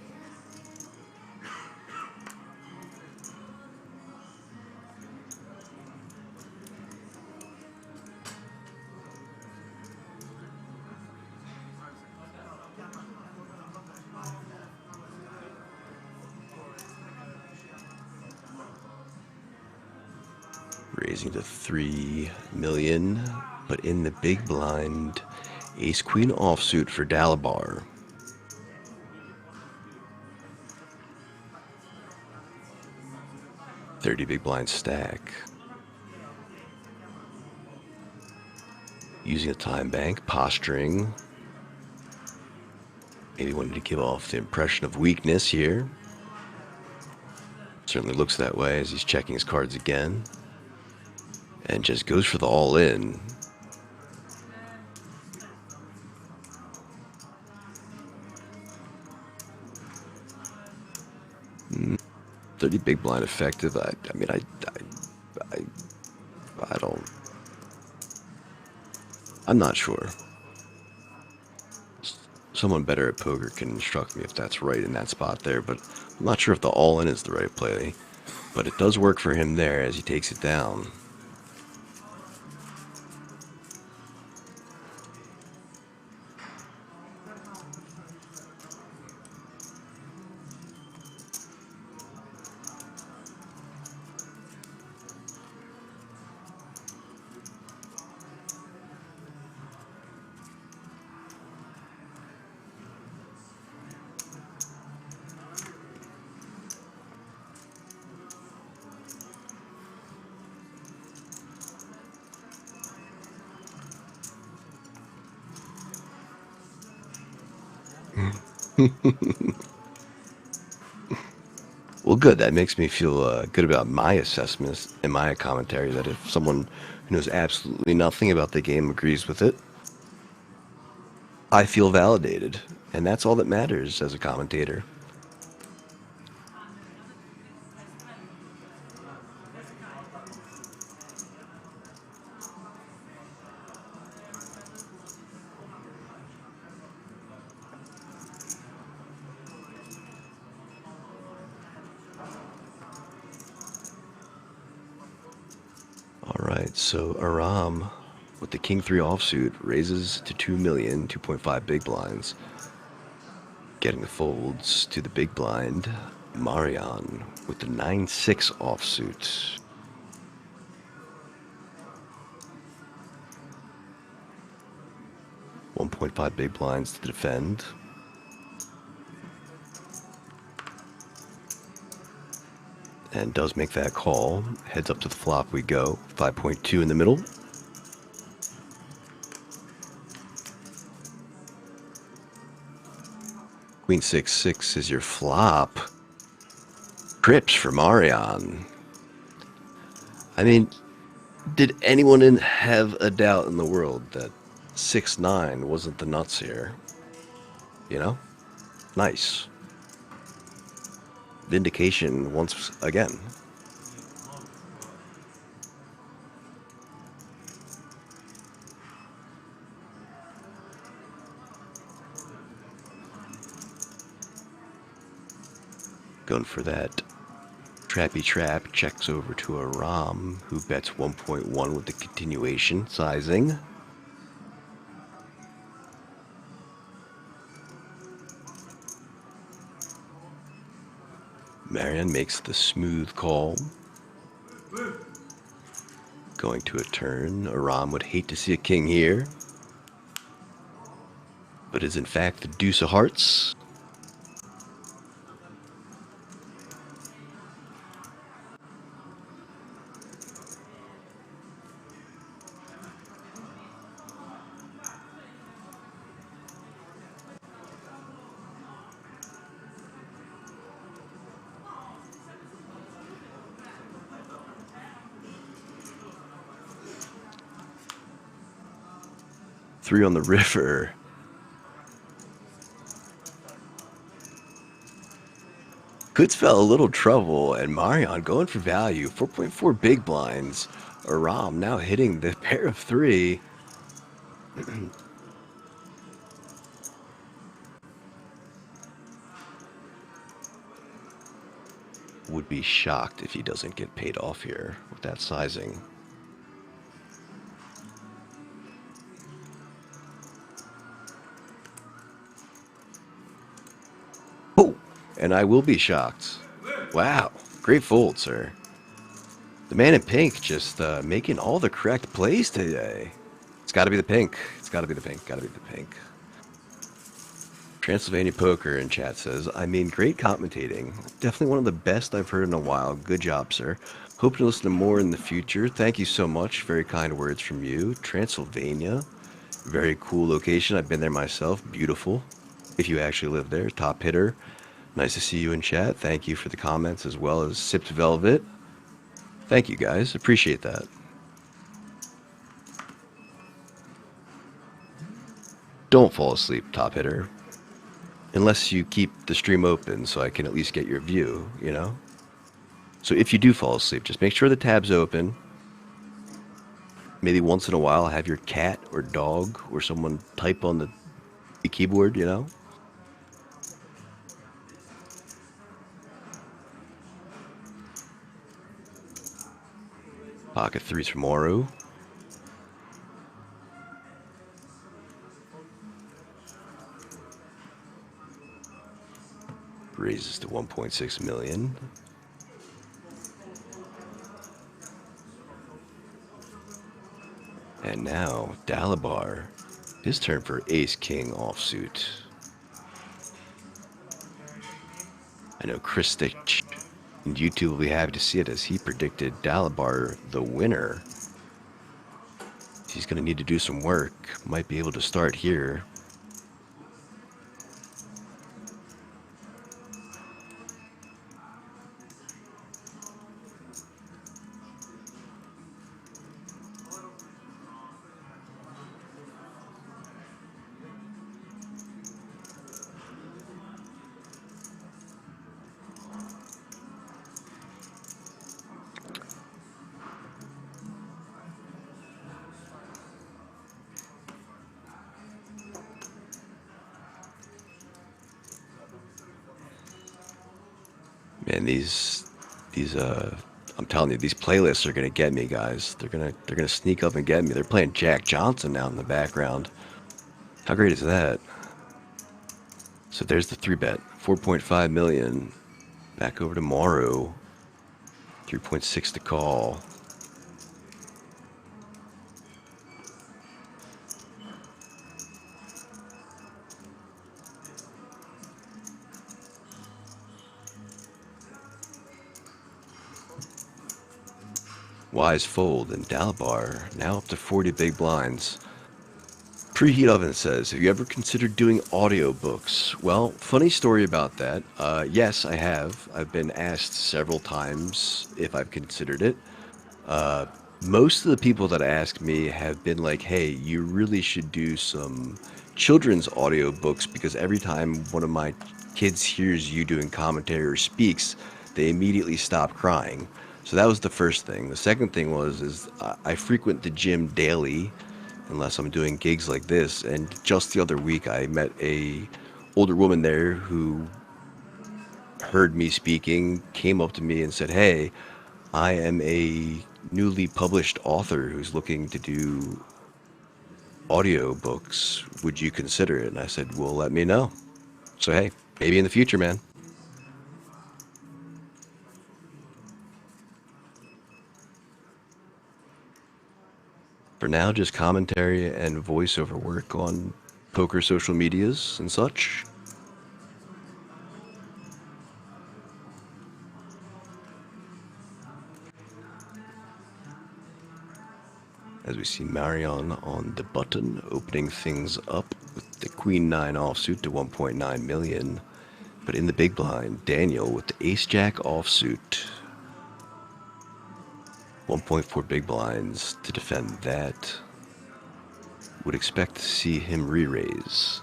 Raising to 3 million, but in the big blind, Ace Queen offsuit for Dalabar. $30 big blind stack. Using a time bank, posturing. Maybe wanted to give off the impression of weakness here. Certainly looks that way as he's checking his cards again. And just goes for the all-in. $30 big blind effective. I don't. I'm not sure. Someone better at poker can instruct me if that's right in that spot there, but I'm not sure if the all-in is the right play. But it does work for him there as he takes it down. Well, good. That makes me feel good about my assessments and my commentary, that if someone who knows absolutely nothing about the game agrees with it, I feel validated. And that's all that matters as a commentator. Alright, so Aram with the King 3 offsuit raises to 2 million, 2.5 big blinds. Getting the folds to the big blind. Marion with the 9-6 offsuit. $1.5 big blinds to defend. And does make that call. Heads up to the flop we go. 5.2 in the middle. Queen 6-6 is your flop. Trips for Marion. I mean, did anyone have a doubt in the world that 6-9 wasn't the nuts here? You know? Nice. Vindication once again. Going for that trappy trap, checks over to a Ram, who bets 1.1 with the continuation sizing. Marion makes the smooth call. Going to a turn. Aram would hate to see a king here, but is in fact the deuce of hearts. Three on the river. Could spell a little trouble, and Marion going for value. 4.4 big blinds. Aram now hitting the pair of three. Would be shocked if he doesn't get paid off here with that sizing. Oh, and I will be shocked. Wow, great fold, sir. The man in pink just making all the correct plays today. It's got to be the pink. It's got to be the pink. Got to be the pink. Transylvania Poker in chat says, I mean, great commentating. Definitely one of the best I've heard in a while. Good job, sir. Hope to listen to more in the future. Thank you so much. Very kind words from you. Transylvania. Very cool location. I've been there myself. Beautiful. If you actually live there. Top hitter. Nice to see you in chat. Thank you for the comments as well as Sipped Velvet. Thank you, guys. Appreciate that. Don't fall asleep, top hitter. Unless you keep the stream open so I can at least get your view, you know? So if you do fall asleep, just make sure the tab's open. Maybe once in a while have your cat or dog or someone type on the keyboard, you know? Pocket threes from Oru. Raises to 1.6 million. And now Dalabar, his turn for Ace King offsuit. I know Chris Stitch and YouTube will be happy to see it as he predicted Dalabar the winner. He's going to need to do some work. Might be able to start here. Man, these I'm telling you, these playlists are gonna get me, guys. They're gonna sneak up and get me. They're playing Jack Johnson now in the background. How great is that? So there's the 3-bet, 4.5 million. Back over to Morrow, 3.6 to call. Wise fold and Dalabar now up to 40 big blinds. Preheat Oven says, have you ever considered doing audiobooks? Well, funny story about that. Yes, I have. I've been asked several times if I've considered it. Most of the people that ask me have been like, hey, you really should do some children's audiobooks, because every time one of my kids hears you doing commentary or speaks, they immediately stop crying. So that was the first thing. The second thing is I frequent the gym daily, unless I'm doing gigs like this. And just the other week, I met a older woman there who heard me speaking, came up to me and said, hey, I am a newly published author who's looking to do audiobooks. Would you consider it? And I said, well, let me know. So, hey, maybe in the future, man. For now, just commentary and voiceover work on poker social medias and such. As we see Marion on the button, opening things up with the Queen-9 offsuit to 1.9 million. But in the big blind, Daniel with the Ace-Jack offsuit. 1.4 big blinds to defend that. Would expect to see him re-raise.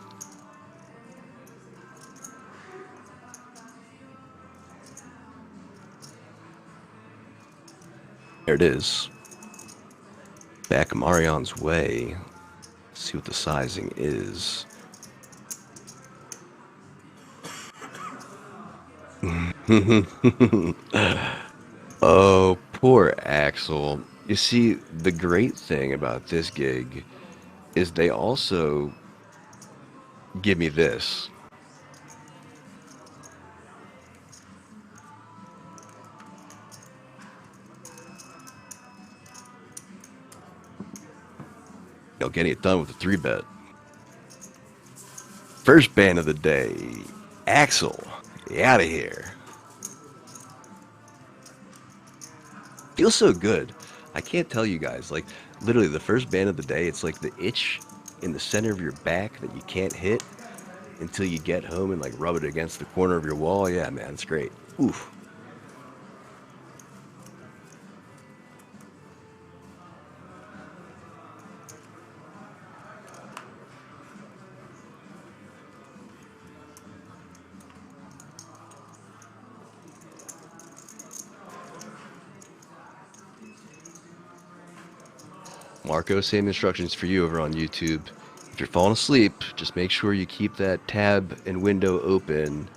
There it is. Back Marion's way. Let's see what the sizing is. Oh, poor Axel. You see, the great thing about this gig is they also give me this. Getting it done with a 3-bet. First ban of the day. Axel, get out of here. Feels so good. I can't tell you guys, like, literally the first ban of the day, it's like the itch in the center of your back that you can't hit until you get home and, like, rub it against the corner of your wall. Yeah, man, it's great. Oof. Marco, same instructions for you over on YouTube. If you're falling asleep, just make sure you keep that tab and window open.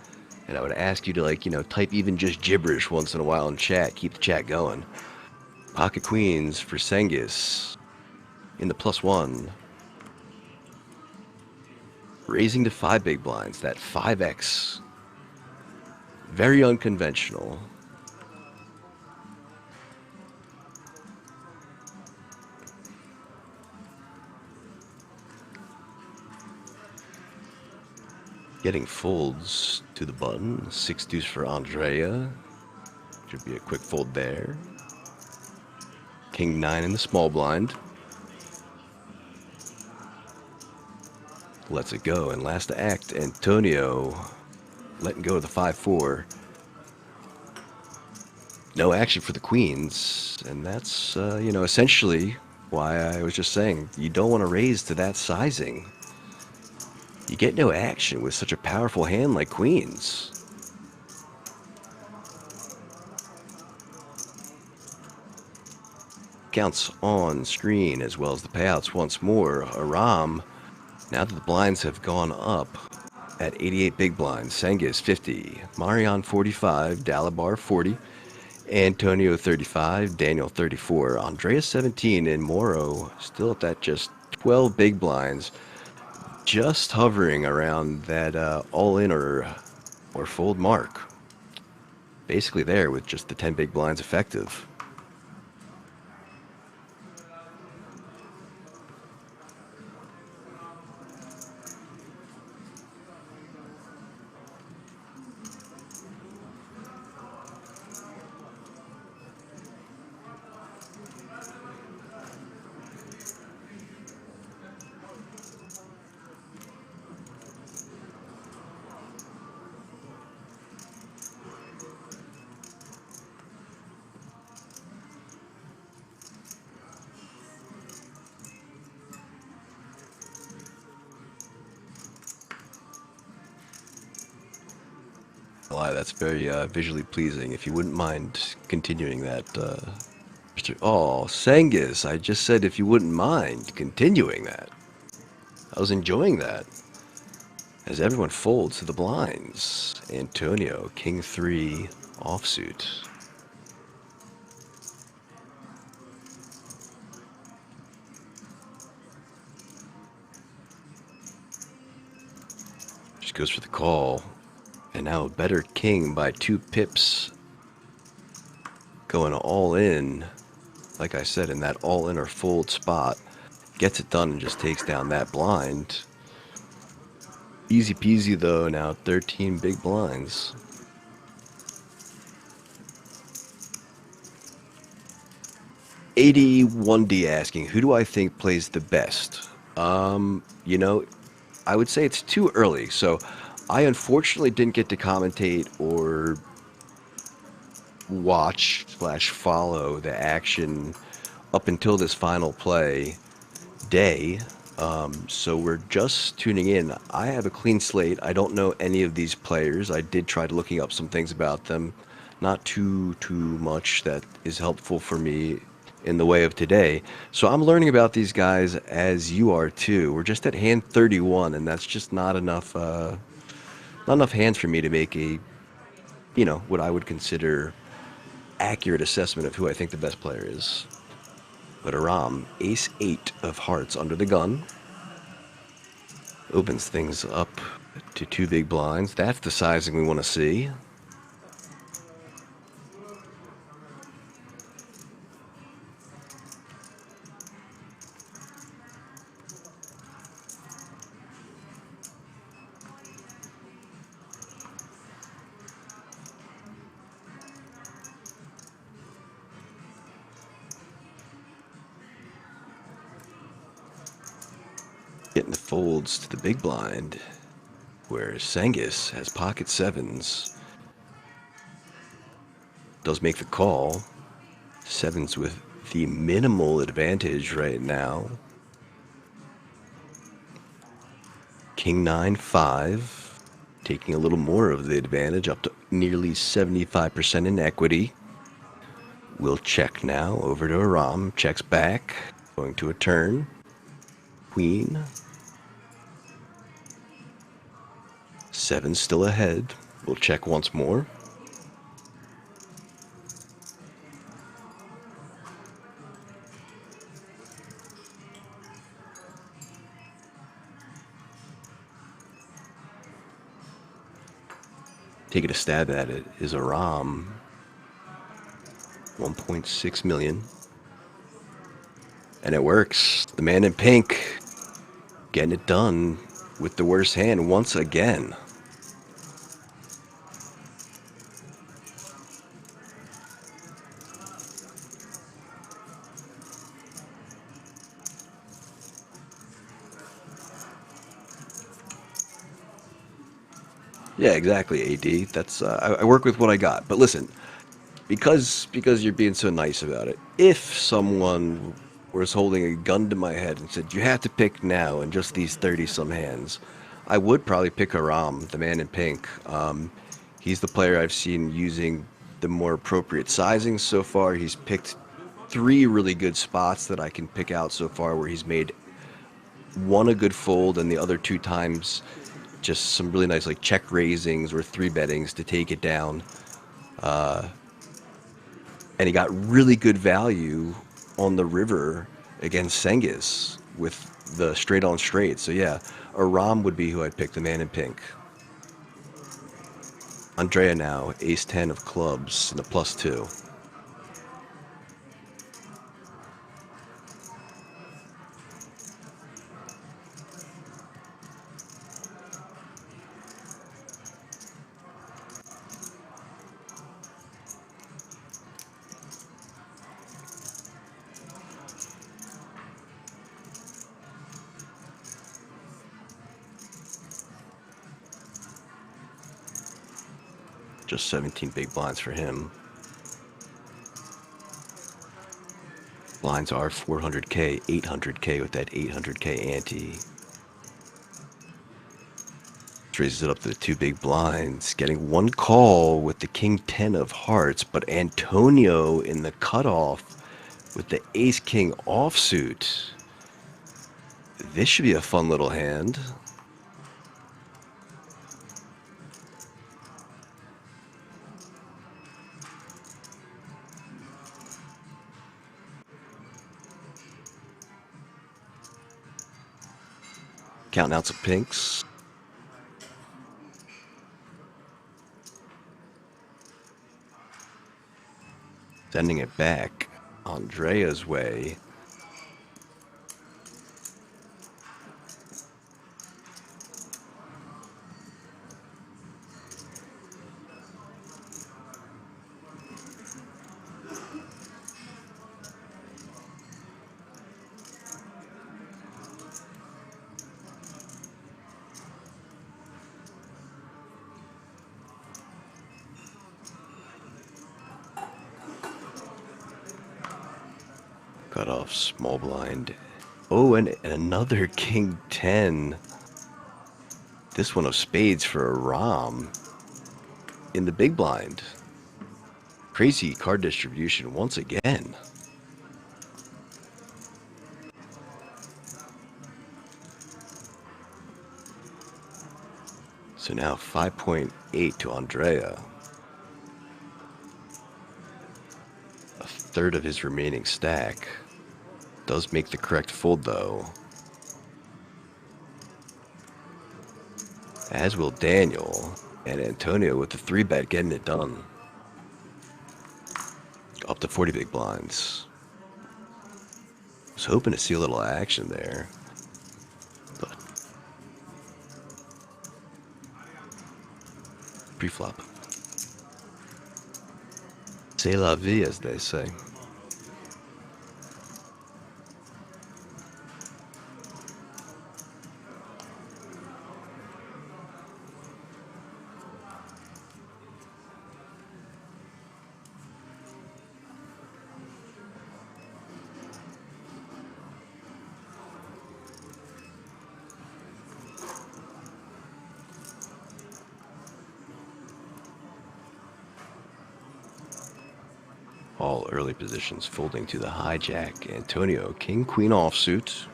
And I would ask you to, like, type even just gibberish once in a while in chat. Keep the chat going. Pocket Queens for Sengis in the +1. Raising to 5 big blinds. That 5x. Very unconventional. Getting folds to the button. 6 deuce for Andrea. Should be a quick fold there. King-9 in the small blind. Lets it go. And last act, Antonio letting go of the 5-4. No action for the queens. And that's, essentially why I was just saying, you don't want to raise to that sizing. You get no action with such a powerful hand like queens. Counts on screen as well as the payouts once more. Aram, now that the blinds have gone up at 88 big blinds. Sengis 50, Marion 45, Dalabar 40, Antonio 35, Daniel 34, Andreas 17, and Moro still at that just 12 big blinds, just hovering around that all-in or fold mark. Basically there with just the 10 big blinds effective. That's very visually pleasing. If you wouldn't mind continuing that, Mr. Oh, Sengis, I just said if you wouldn't mind continuing that. I was enjoying that. As everyone folds to the blinds. Antonio, King 3, offsuit. Just goes for the call. And now a better king by 2 pips. Going all in, like I said, in that all in or fold spot. Gets it done and just takes down that blind. Easy peasy though, now 13 big blinds. $81D asking, who do I think plays the best? You know, I would say it's too early, so I unfortunately didn't get to commentate or watch / follow the action up until this final play day. So we're just tuning in. I have a clean slate. I don't know any of these players. I did try looking up some things about them. Not too much that is helpful for me in the way of today. So I'm learning about these guys as you are too. We're just at hand 31, and that's just not enough hands for me to make a, you know, what I would consider accurate assessment of who I think the best player is. But Aram, ace 8 of hearts under the gun. Opens things up to 2 big blinds. That's the sizing we want to see. Getting the folds to the big blind, where Sengis has pocket 7s. Does make the call. 7s with the minimal advantage right now. King 9, 5. Taking a little more of the advantage, up to nearly 75% in equity. We'll check now, over to Aram. Checks back, going to a turn. Queen. 7 still ahead. We'll check once more. Taking a stab at it is Aram. 1.6 million. And it works. The man in pink getting it done with the worst hand once again. Yeah, exactly, AD. That's I work with what I got. But listen, because you're being so nice about it, if someone was holding a gun to my head and said, you have to pick now in just these 30-some hands, I would probably pick Aram, the man in pink. He's the player I've seen using the more appropriate sizing so far. He's picked 3 really good spots that I can pick out so far where he's made one a good fold and the other 2 times just some really nice like check raisings or 3 bettings to take it down. And he got really good value on the river against Senghis with the straight on straight. So yeah, Aram would be who I'd pick, the man in pink. Andrea now, ace 10 of clubs and a +2. Just 17 big blinds for him. Blinds are 400K, 800K with that 800K ante. Raises it up to the 2 big blinds, getting 1 call with the king 10 of hearts, but Antonio in the cutoff with the ace king offsuit. This should be a fun little hand. Counting out some pinks. Sending it back Andrea's way. Cut off small blind. Oh, and another king 10. This one of spades for a Ram in the big blind. Crazy card distribution once again. So now 5.8 to Andrea. A third of his remaining stack. Does make the correct fold though. As will Daniel and Antonio with the 3-bet getting it done. Up to 40 big blinds. Was hoping to see a little action there. But pre-flop. C'est la vie, as they say. All early positions folding to the hijack. Antonio, king, queen offsuit.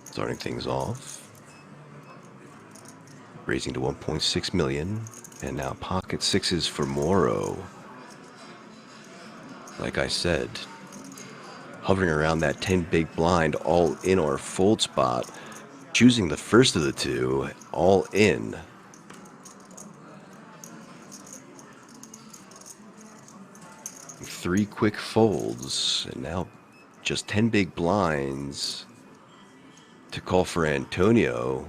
Starting things off. Raising to 1.6 million. And now pocket sixes for Moro. Like I said, hovering around that 10 big blind, all in or fold spot. Choosing the first of the two, all in. Three quick folds, and now just 10 big blinds to call for Antonio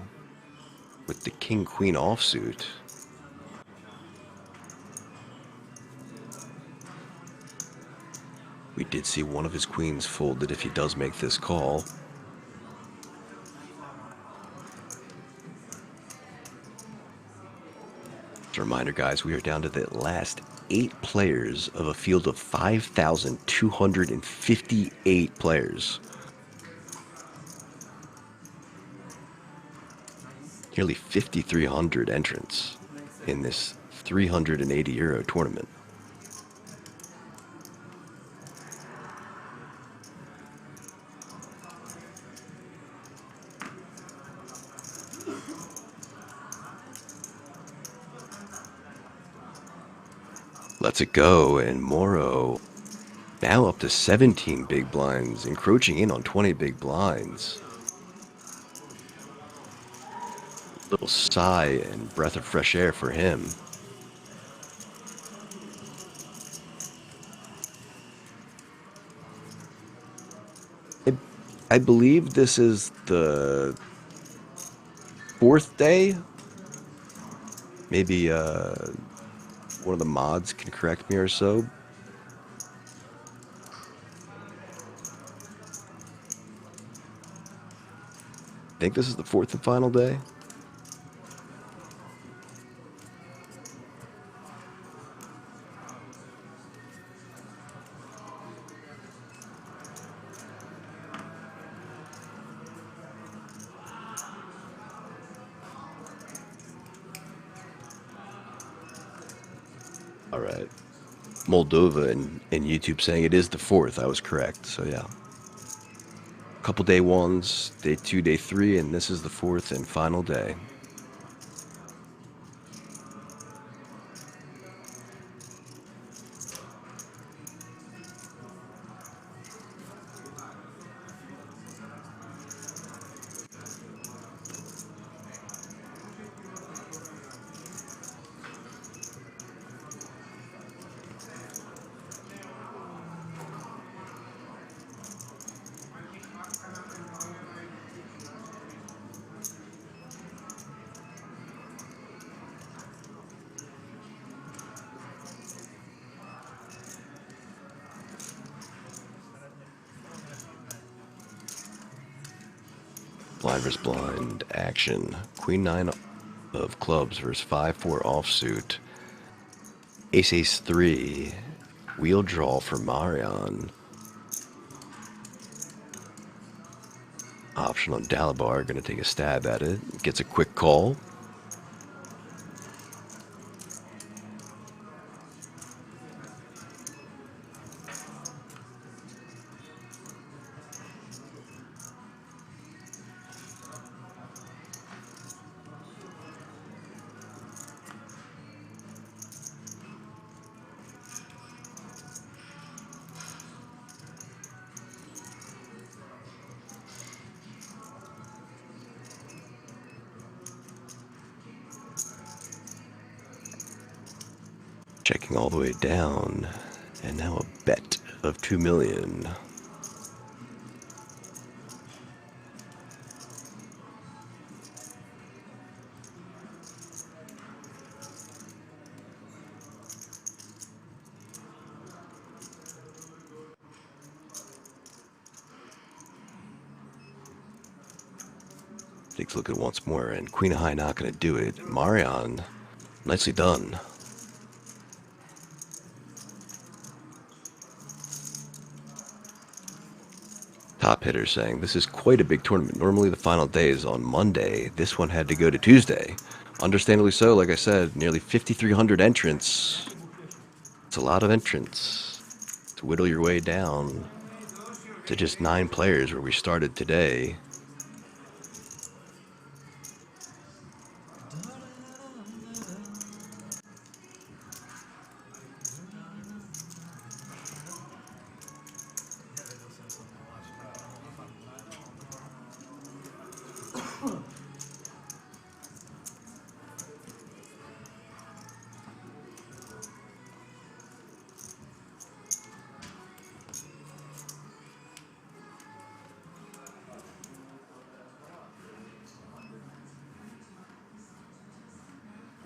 with the king-queen offsuit. We did see one of his queens folded if he does make this call. Just a reminder, guys, we are down to the last 8 players of a field of 5,258 players. Nearly 5,300 entrants in this 380 euro tournament. lets it go, and Morrow now up to 17 big blinds, encroaching in on 20 big blinds. Little sigh and breath of fresh air for him. I believe this is the 4th day. Maybe one of the mods can correct me or so. I think this is the 4th and final day. All right. Moldova and YouTube saying it is the 4th. I was correct. So yeah. Couple day ones, day 2, day 3, and this is the 4th and final day. Blind versus blind action. Queen 9 of clubs versus 5-4 offsuit. Ace Ace 3. Wheel draw for Marion. Option on Dalabar. Gonna take a stab at it. Gets a quick call. Checking all the way down, and now a bet of 2 million. Takes a look at it once more, and Queen of High not going to do it. Marion, nicely done. Top hitter saying, this is quite a big tournament. Normally the final day is on Monday. This one had to go to Tuesday. Understandably so, like I said, nearly 5,300 entrants. It's a lot of entrants to whittle your way down to just 9 players where we started today.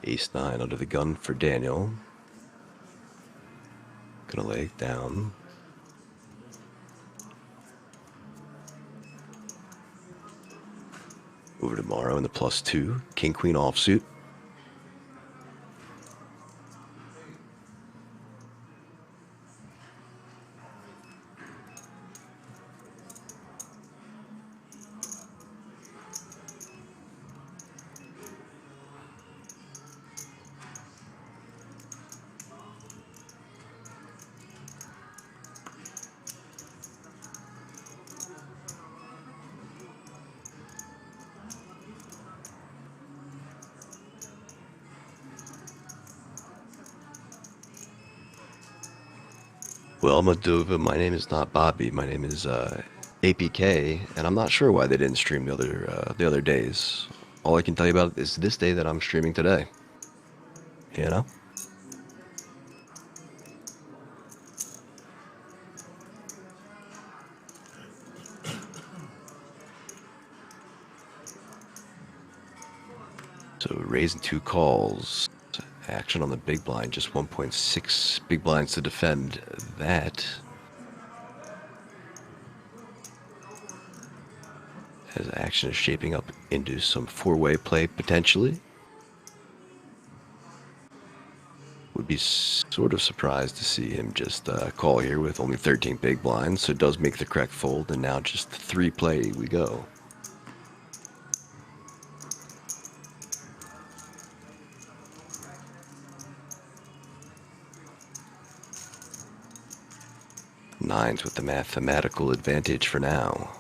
Ace 9 under the gun for Daniel. Gonna lay it down. Over to Morrow in the +2. King Queen offsuit. Well, Moldova, my name is not Bobby. My name is APK, and I'm not sure why they didn't stream the other days. All I can tell you about is this day that I'm streaming today. You know? So raising 2 calls. Action on the big blind, just 1.6 big blinds to defend that. As action is shaping up into some 4-way play potentially. Would be sort of surprised to see him just call here with only 13 big blinds, so it does make the correct fold, and now just 3 play we go. Nines with the mathematical advantage for now.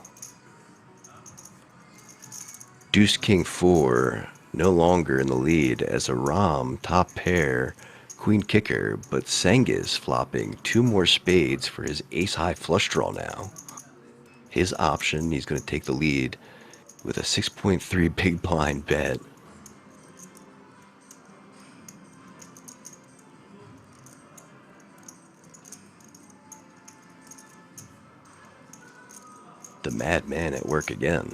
Deuce King 4 no longer in the lead as a Ram top pair queen kicker, but Sengis flopping 2 more spades for his ace high flush draw now. His option, he's going to take the lead with a 6.3 big blind bet. The madman at work again.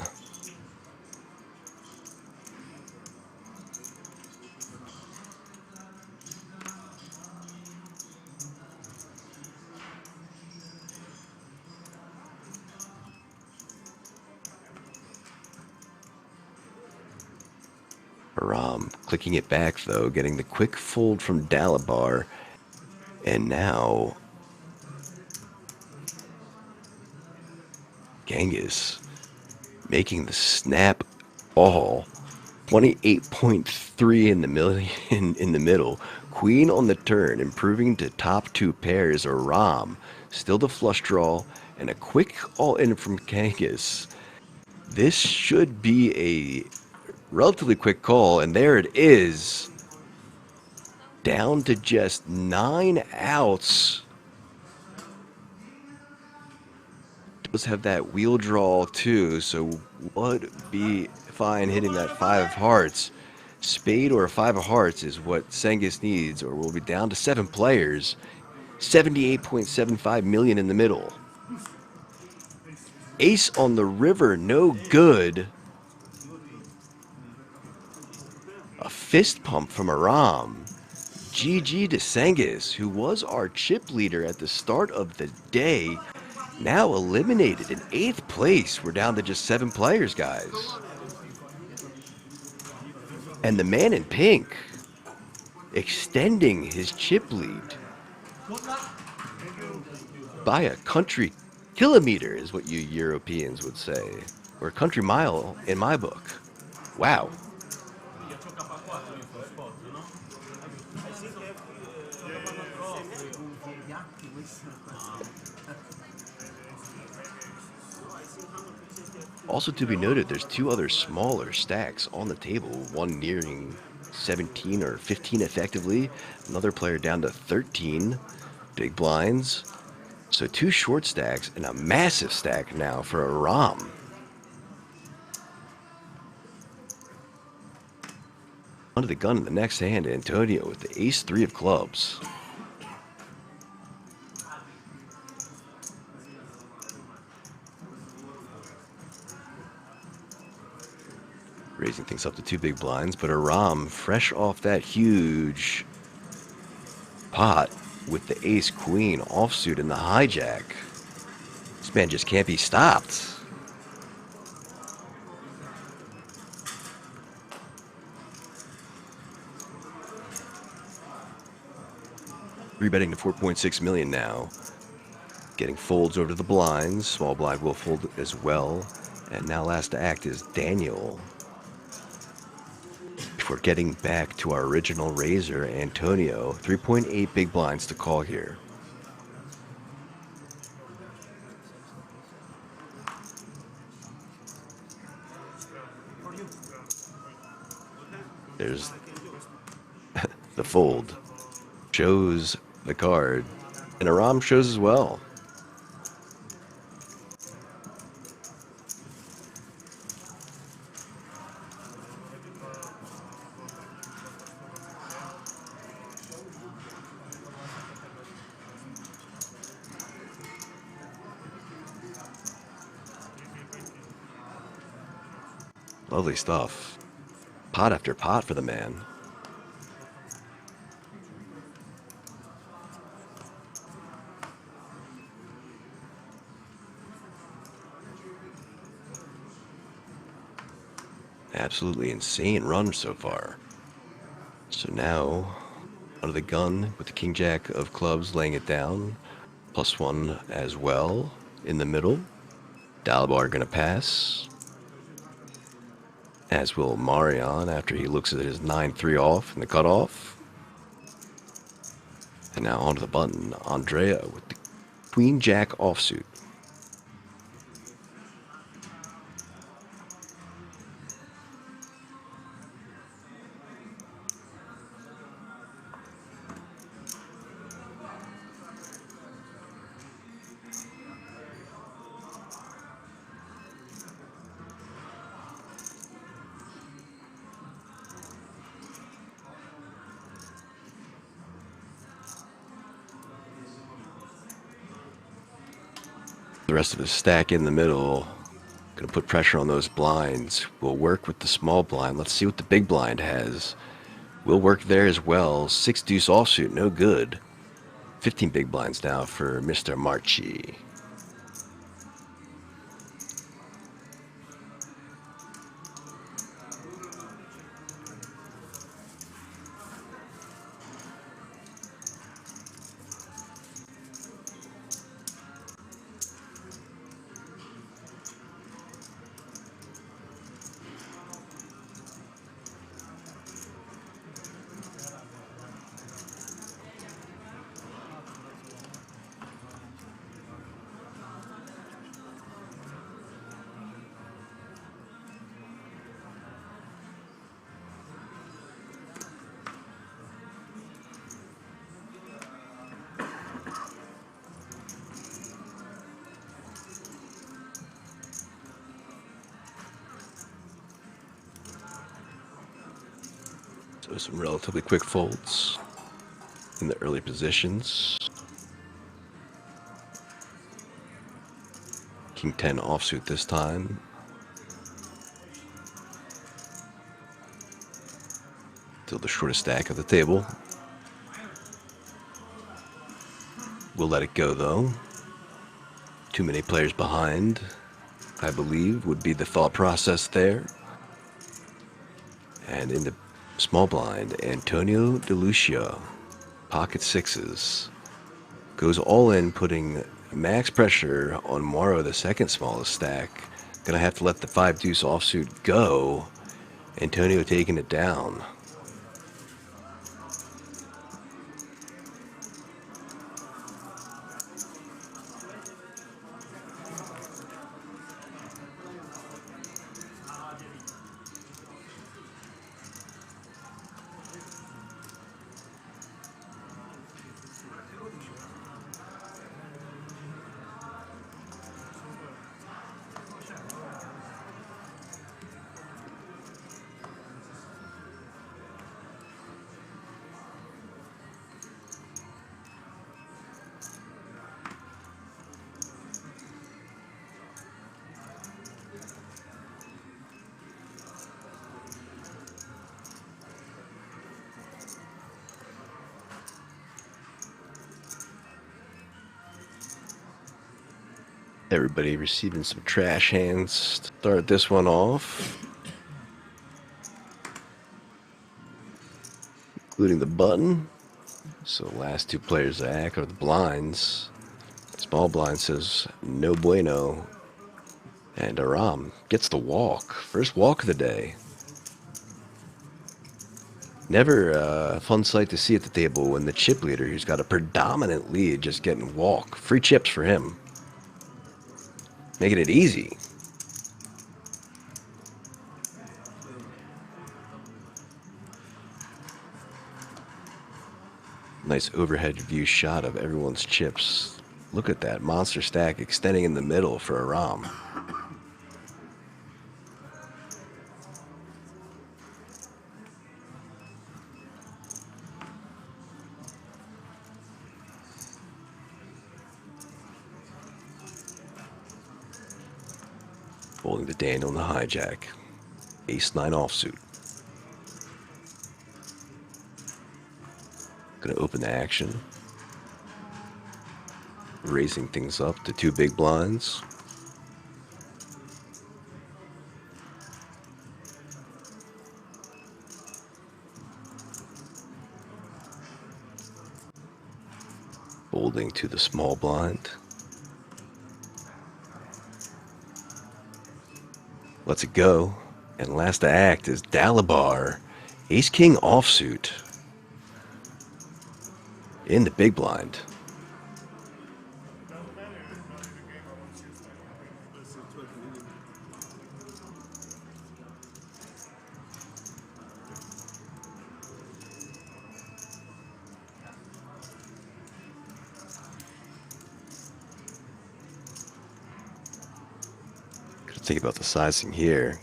Ram clicking it back though, getting the quick fold from Dalabar, and now Genghis making the snap all. 28.3 in the middle. Queen on the turn, improving to top 2 pairs. Or Ram, still the flush draw, and a quick all-in from Genghis. This should be a relatively quick call, and there it is. Down to just 9 outs. Does have that wheel draw too, so would be fine hitting that 5 of hearts. Spade or 5 of hearts is what Sengis needs, or we'll be down to 7 players. 78.75 million in the middle. Ace on the river, no good. A fist pump from Aram. GG to Sengis, who was our chip leader at the start of the day. Now eliminated in 8th place. We're down to just 7 players, guys. And the man in pink extending his chip lead by a country kilometer is what you Europeans would say. Or a country mile in my book. Wow. Also to be noted, there's 2 other smaller stacks on the table, one nearing 17 or 15 effectively, another player down to 13 big blinds. So 2 short stacks and a massive stack now for a Ram. Under the gun in the next hand, Antonio with the ace-3 of clubs. Raising things up to 2 big blinds, but Aram fresh off that huge pot with the ace-queen offsuit and the hijack. This man just can't be stopped. Rebetting to 4.6 million now. Getting folds over to the blinds. Small blind will fold as well. And now last to act is Daniel. Before getting back to our original raiser, Antonio. 3.8 big blinds to call here. There's the fold. Shows the card. And Aram shows as well. Lovely stuff. Pot after pot for the man. Absolutely insane run so far. So now, under the gun with the king jack of clubs laying it down. +1 as well in the middle. Dalbar gonna pass. As will Marion after he looks at his 9-3 off in the cutoff. And now onto the button. Andrea with the queen jack offsuit. The rest of his stack in the middle. Gonna put pressure on those blinds. We'll work with the small blind. Let's see what the big blind has. We'll work there as well. 6 deuce offsuit, no good. 15 big blinds now for Mr. Marchi. So some relatively quick folds in the early positions. King 10 offsuit this time. Still the shortest stack of the table. We'll let it go though. Too many players behind, I believe, would be the thought process there. And in the small blind, Antonio DeLucia, pocket sixes, goes all in, putting max pressure on Morrow, the second smallest stack. Gonna have to let the 5 deuce offsuit go. Antonio taking it down. Everybody receiving some trash hands. Start this one off. Including the button. So the last 2 players to act are the blinds. Small blind says no bueno. And Aram gets the walk. First walk of the day. Never a fun sight to see at the table when the chip leader, who's got a predominant lead, just getting walk. Free chips for him. Making it easy. Nice overhead view shot of everyone's chips. Look at that monster stack extending in the middle for a ROM. Folding to Daniel in the hijack. Ace-9 offsuit. Gonna open the action. Raising things up to 2 big blinds. Folding to the small blind. Lets it go. And last to act is Dalabar. Ace-King offsuit. In the big blind. Gotta think about the sizing here.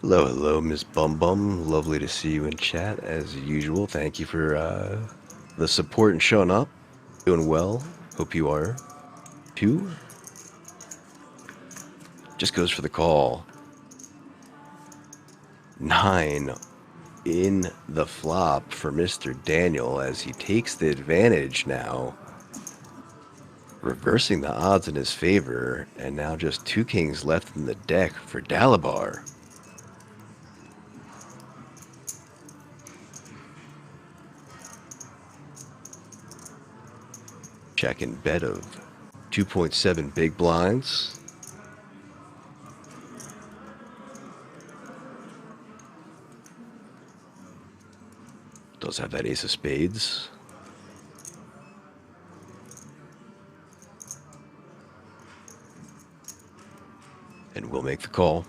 Hello, hello, Miss Bum Bum. Lovely to see you in chat as usual. Thank you for the support and showing up. Doing well. Hope you are too. Just goes for the call. 9 in the flop for Mr. Daniel as he takes the advantage now. Reversing the odds in his favor. And now just 2 kings left in the deck for Dalabar. Check-in bet of 2.7 big blinds. Does have that ace of spades. And we'll make the call.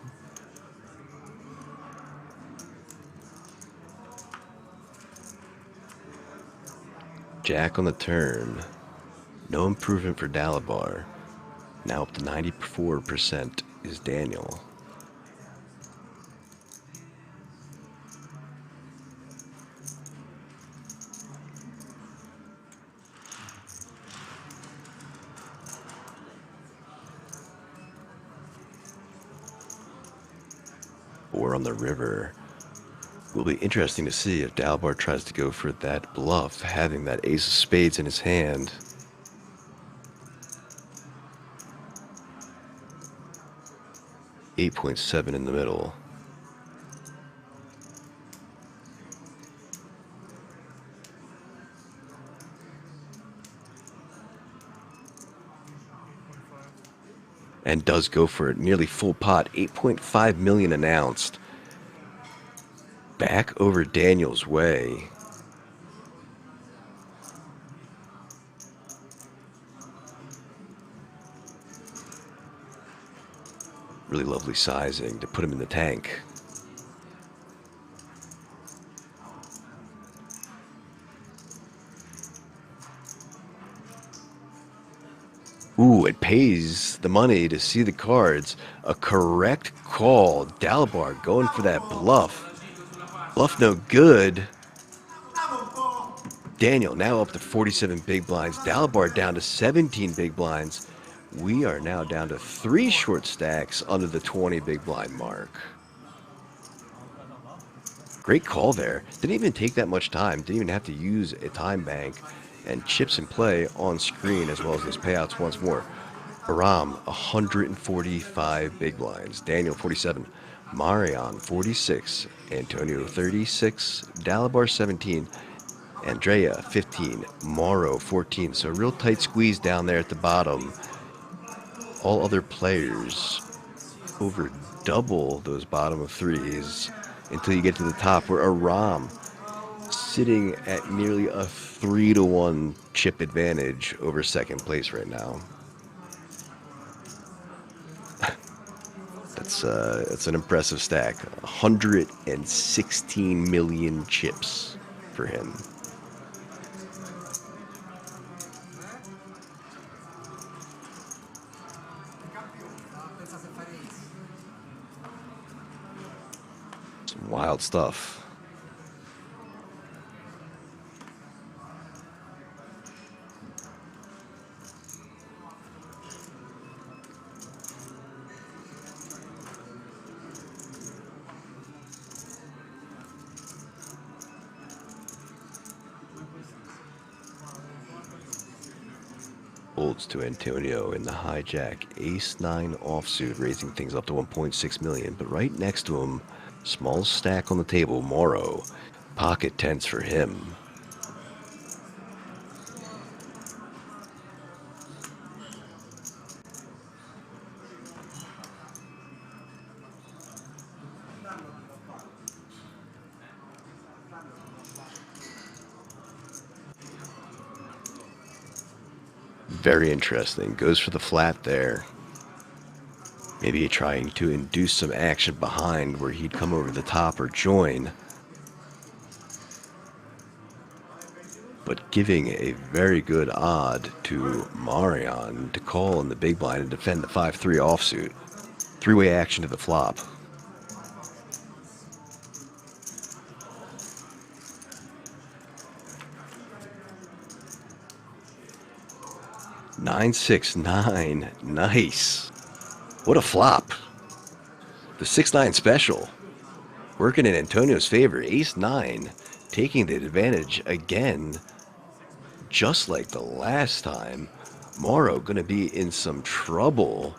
Jack on the turn. No improvement for Dalabar. Now up to 94% is Daniel. Or on the river. Will be interesting to see if Dalabar tries to go for that bluff, having that ace of spades in his hand. $8.7 in the middle. And does go for it. Nearly full pot. 8.5 million announced. Back over Daniel's way. Really lovely sizing to put him in the tank. Ooh, it pays the money to see the cards. A correct call. Dalabar going for that bluff. Bluff no good. Daniel now up to 47 big blinds. Dalabar down to 17 big blinds. We are now down to 3 short stacks under the 20 big blind mark. Great call there. Didn't even take that much time. Didn't even have to use a time bank. And chips in play on screen as well as those payouts once more. Aram, 145 big blinds. Daniel, 47. Marion, 46. Antonio, 36. Dalabar, 17. Andrea, 15. Morrow, 14. So a real tight squeeze down there at the bottom. All other players over double those bottom of threes until you get to the top where Aram sitting at nearly a 3-1 chip advantage over second place right now. That's It's an impressive stack. 116 million chips for him. Some wild stuff. Folds to Antonio in the hijack. Ace-9 offsuit, raising things up to 1.6 million. But right next to him, small stack on the table, Morrow. Pocket tens for him. Very interesting. Goes for the flat there. Maybe trying to induce some action behind where he'd come over the top or join. But giving a very good odd to Marion to call in the big blind and defend the 5-3 offsuit. Three-way action to the flop. Nine, 6-9. Nice. What a flop. The 6-9 special. Working in Antonio's favor. Ace-9 taking the advantage again. Just like the last time. Morrow going to be in some trouble.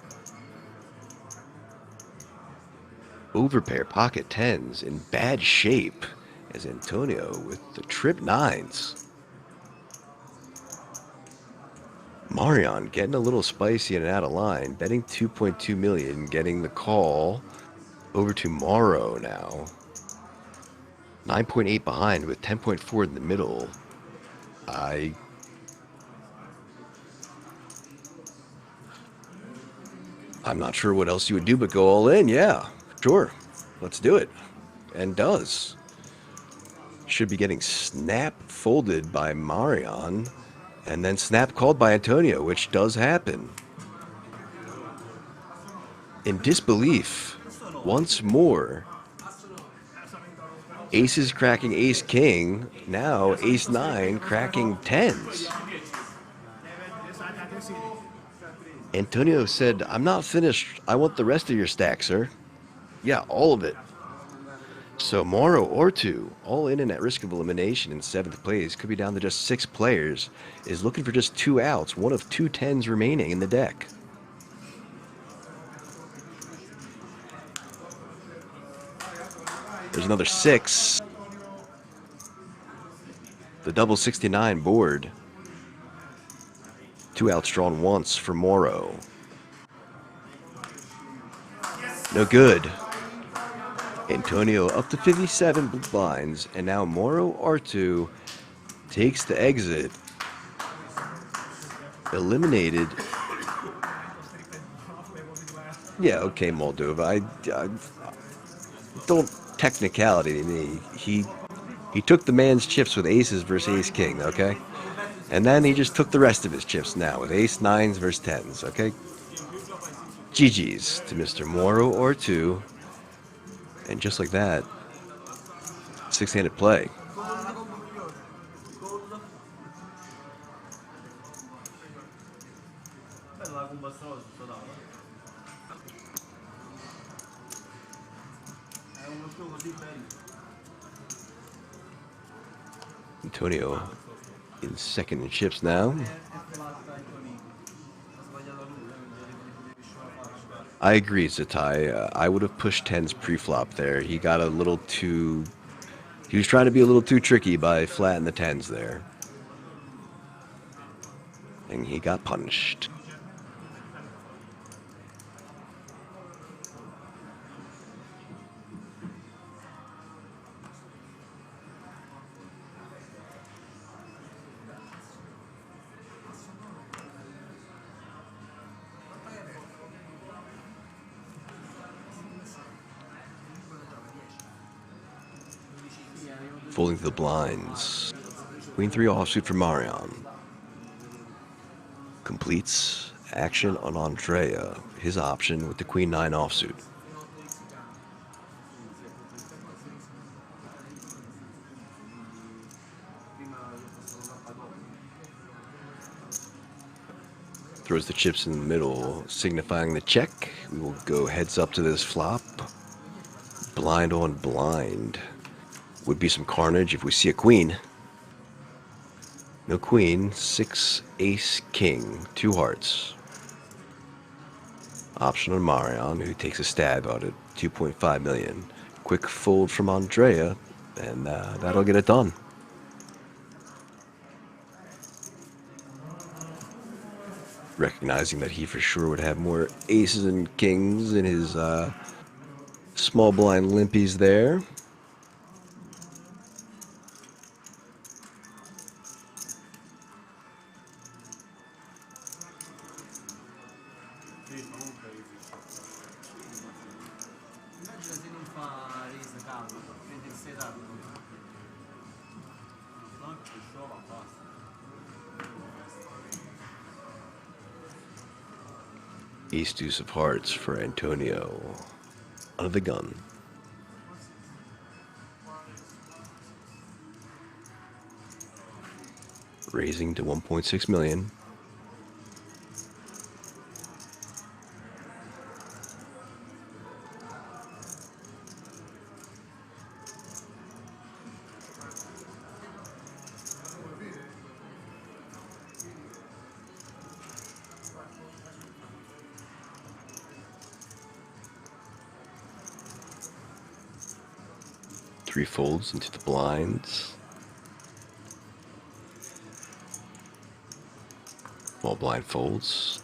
Overpair pocket tens in bad shape as Antonio with the trip nines. Marion getting a little spicy and out of line, betting 2.2 million, getting the call over to Morrow now. 9.8 behind with 10.4 in the middle. I'm not sure what else you would do but go all in. Yeah, sure. Let's do it. And does. Should be getting snap folded by Marion. And then snap called by Antonio, which does happen. In disbelief, once more, aces cracking ace-king, now ace-9 cracking tens. Antonio said, I'm not finished. I want the rest of your stack, sir. Yeah, all of it. So Morrow or two, all in and at risk of elimination in 7th place, could be down to just 6 players, is looking for just 2 outs, one of 2 tens remaining in the deck. There's another 6. The double 69 board. 2 outs drawn once for Morrow. No good. Antonio up to 57 blinds, and now Morrow R2 takes the exit. Eliminated. Yeah, okay, Moldova. I don't technicality to me. He took the man's chips with aces versus ace-king, okay? And then he just took the rest of his chips now with ace-9s versus 10s, okay? GG's to Mr. Morrow R2. And just like that, 6-handed play. Antonio in second in chips now. I agree, Zatai. I would have pushed tens pre-flop there. He got a little too... He was trying to be a little too tricky by flatting the tens there. And he got punished. folding to the blinds. Queen 3 offsuit for Marion. Completes action on Andrea, his option with the Queen 9 offsuit. Throws the chips in the middle, signifying the check. We will go heads up to this flop. Blind on blind. Would be some carnage if we see a queen. No queen. 6, ace, king. 2 hearts. Option on Marion, who takes a stab out at 2.5 million. Quick fold from Andrea, and that'll get it done. Recognizing that he for sure would have more aces and kings in his small blind limpies there. Immagina se non fa raise cavolo, prende il setup. Ace deuce of hearts for Antonio. Under the gun. Raising to 1.6 million. Three folds into the blinds. Small blind folds.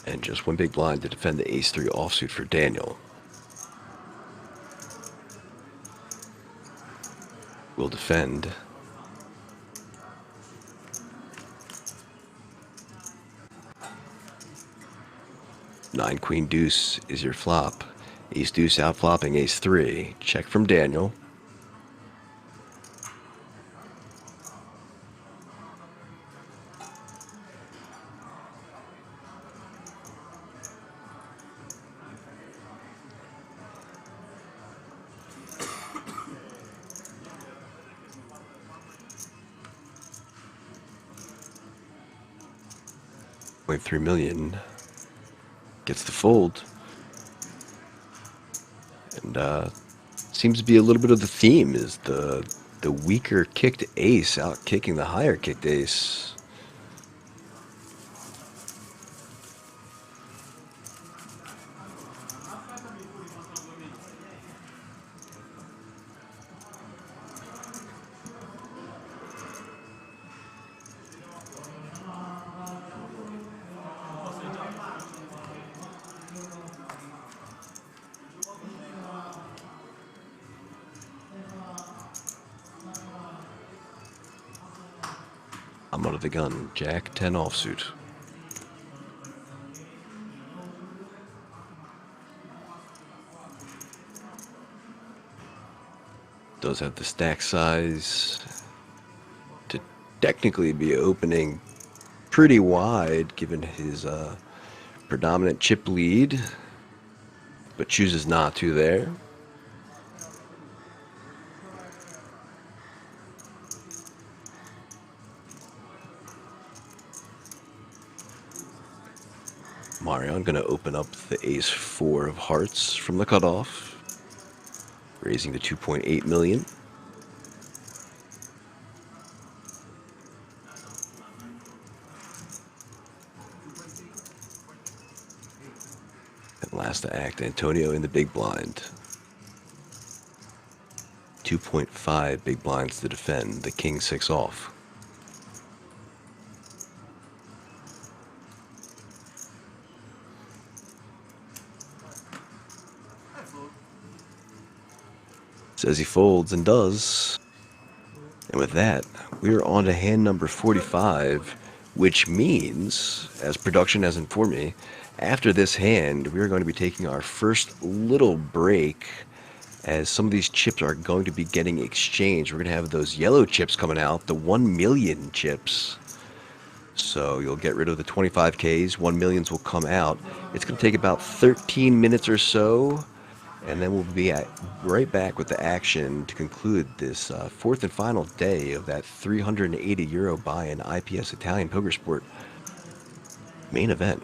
And just one big blind to defend the ace 3 offsuit for Daniel. Will defend. Nine queen deuce is your flop. Ace deuce out flopping ace 3. Check from Daniel. $0.3 million. Gets the fold. And seems to be a little bit of the theme is the weaker kicked ace out kicking the higher kicked ace. I'm out of the gun. Jack 10 offsuit. Does have the stack size to technically be opening pretty wide given his predominant chip lead, but chooses not to there. Marion going to open up the ace 4 of hearts from the cutoff, raising to 2.8 million. And last to act, Antonio in the big blind. 2.5 big blinds to defend, the king 6 off. Says he folds and does. And with that, we are on to hand number 45, which means, as production has informed me, after this hand, we are going to be taking our first little break as some of these chips are going to be getting exchanged. We're going to have those yellow chips coming out, the 1 million chips. So you'll get rid of the 25Ks, 1 millions will come out. It's going to take about 13 minutes or so, and then we'll be right back with the action to conclude this fourth and final day of that €380 buy-in IPS Italian Poker Sport main event.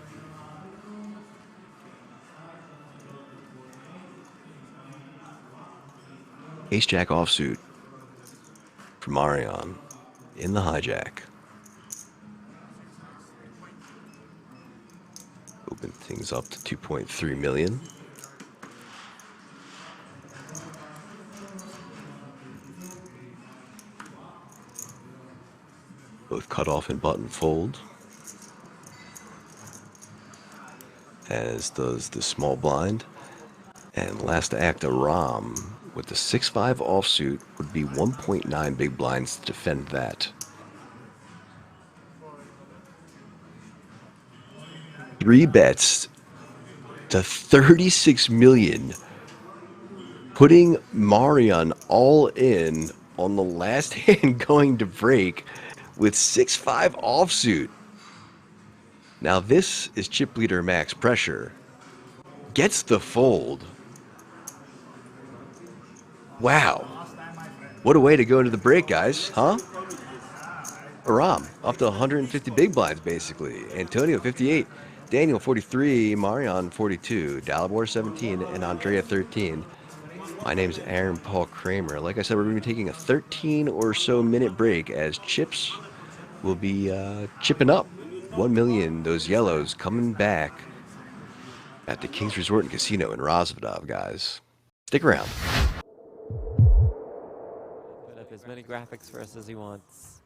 Ace-Jack offsuit for Marion in the hijack. Open things up to 2.3 million. Both cut off and button fold, as does the small blind. And last to act, a Rom with the 6-5 offsuit would be 1.9 big blinds to defend that. 3 bets to 36 million, putting Marion all in on the last hand going to break with 6-5 offsuit. Now this is chip leader max pressure. Gets the fold. Wow. What a way to go into the break, guys, huh? Aram up to 150 big blinds, basically. Antonio 58, Daniel 43, Marion 42, Dalibor 17, and Andrea 13. My name's Aaron Paul Kramer. Like I said, we're going to be taking a 13 or so minute break as chips will be chipping up. 1 million, those yellows coming back at the King's Resort and Casino in Rosvedov, guys. Stick around. Put up as many graphics for us as he wants.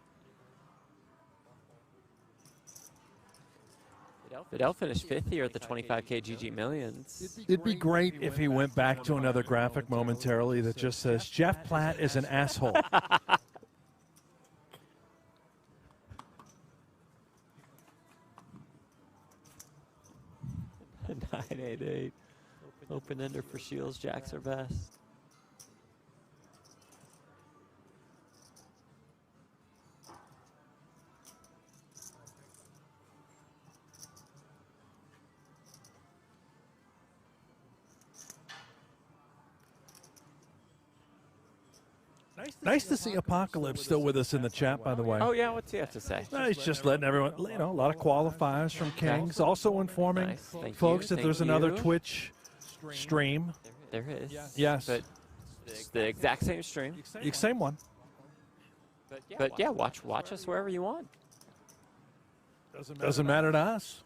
Fidel finished 5th here at the 25K GG Millions. It'd be great if he went back to another graphic momentarily that just says, Jeff Platt is an asshole. 988. Open ender for Shields. Jacks are best. Nice to see Apocalypse still with us in the chat, by the way. Oh, yeah, what's he have to say? He's just letting everyone, a lot of qualifiers from Kings. Also informing folks that there's another Twitch stream. There is. Yes. But it's the exact same stream. Same one. But yeah, watch us wherever you want. Doesn't matter to us.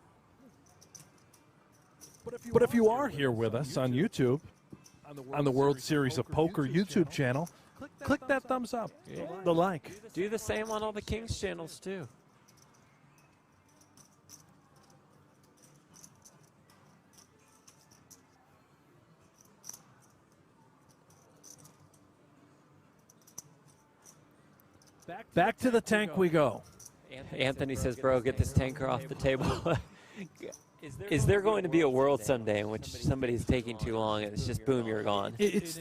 But if you are here with us on YouTube, on the World Series of Poker YouTube channel, click that thumbs up, the like. Do the same on all the Kings channels, too. Back to the tank we go. Anthony says, bro, get this tanker off the table. Is there going to be a world someday in which somebody's taking too long and it's just boom, you're gone? It's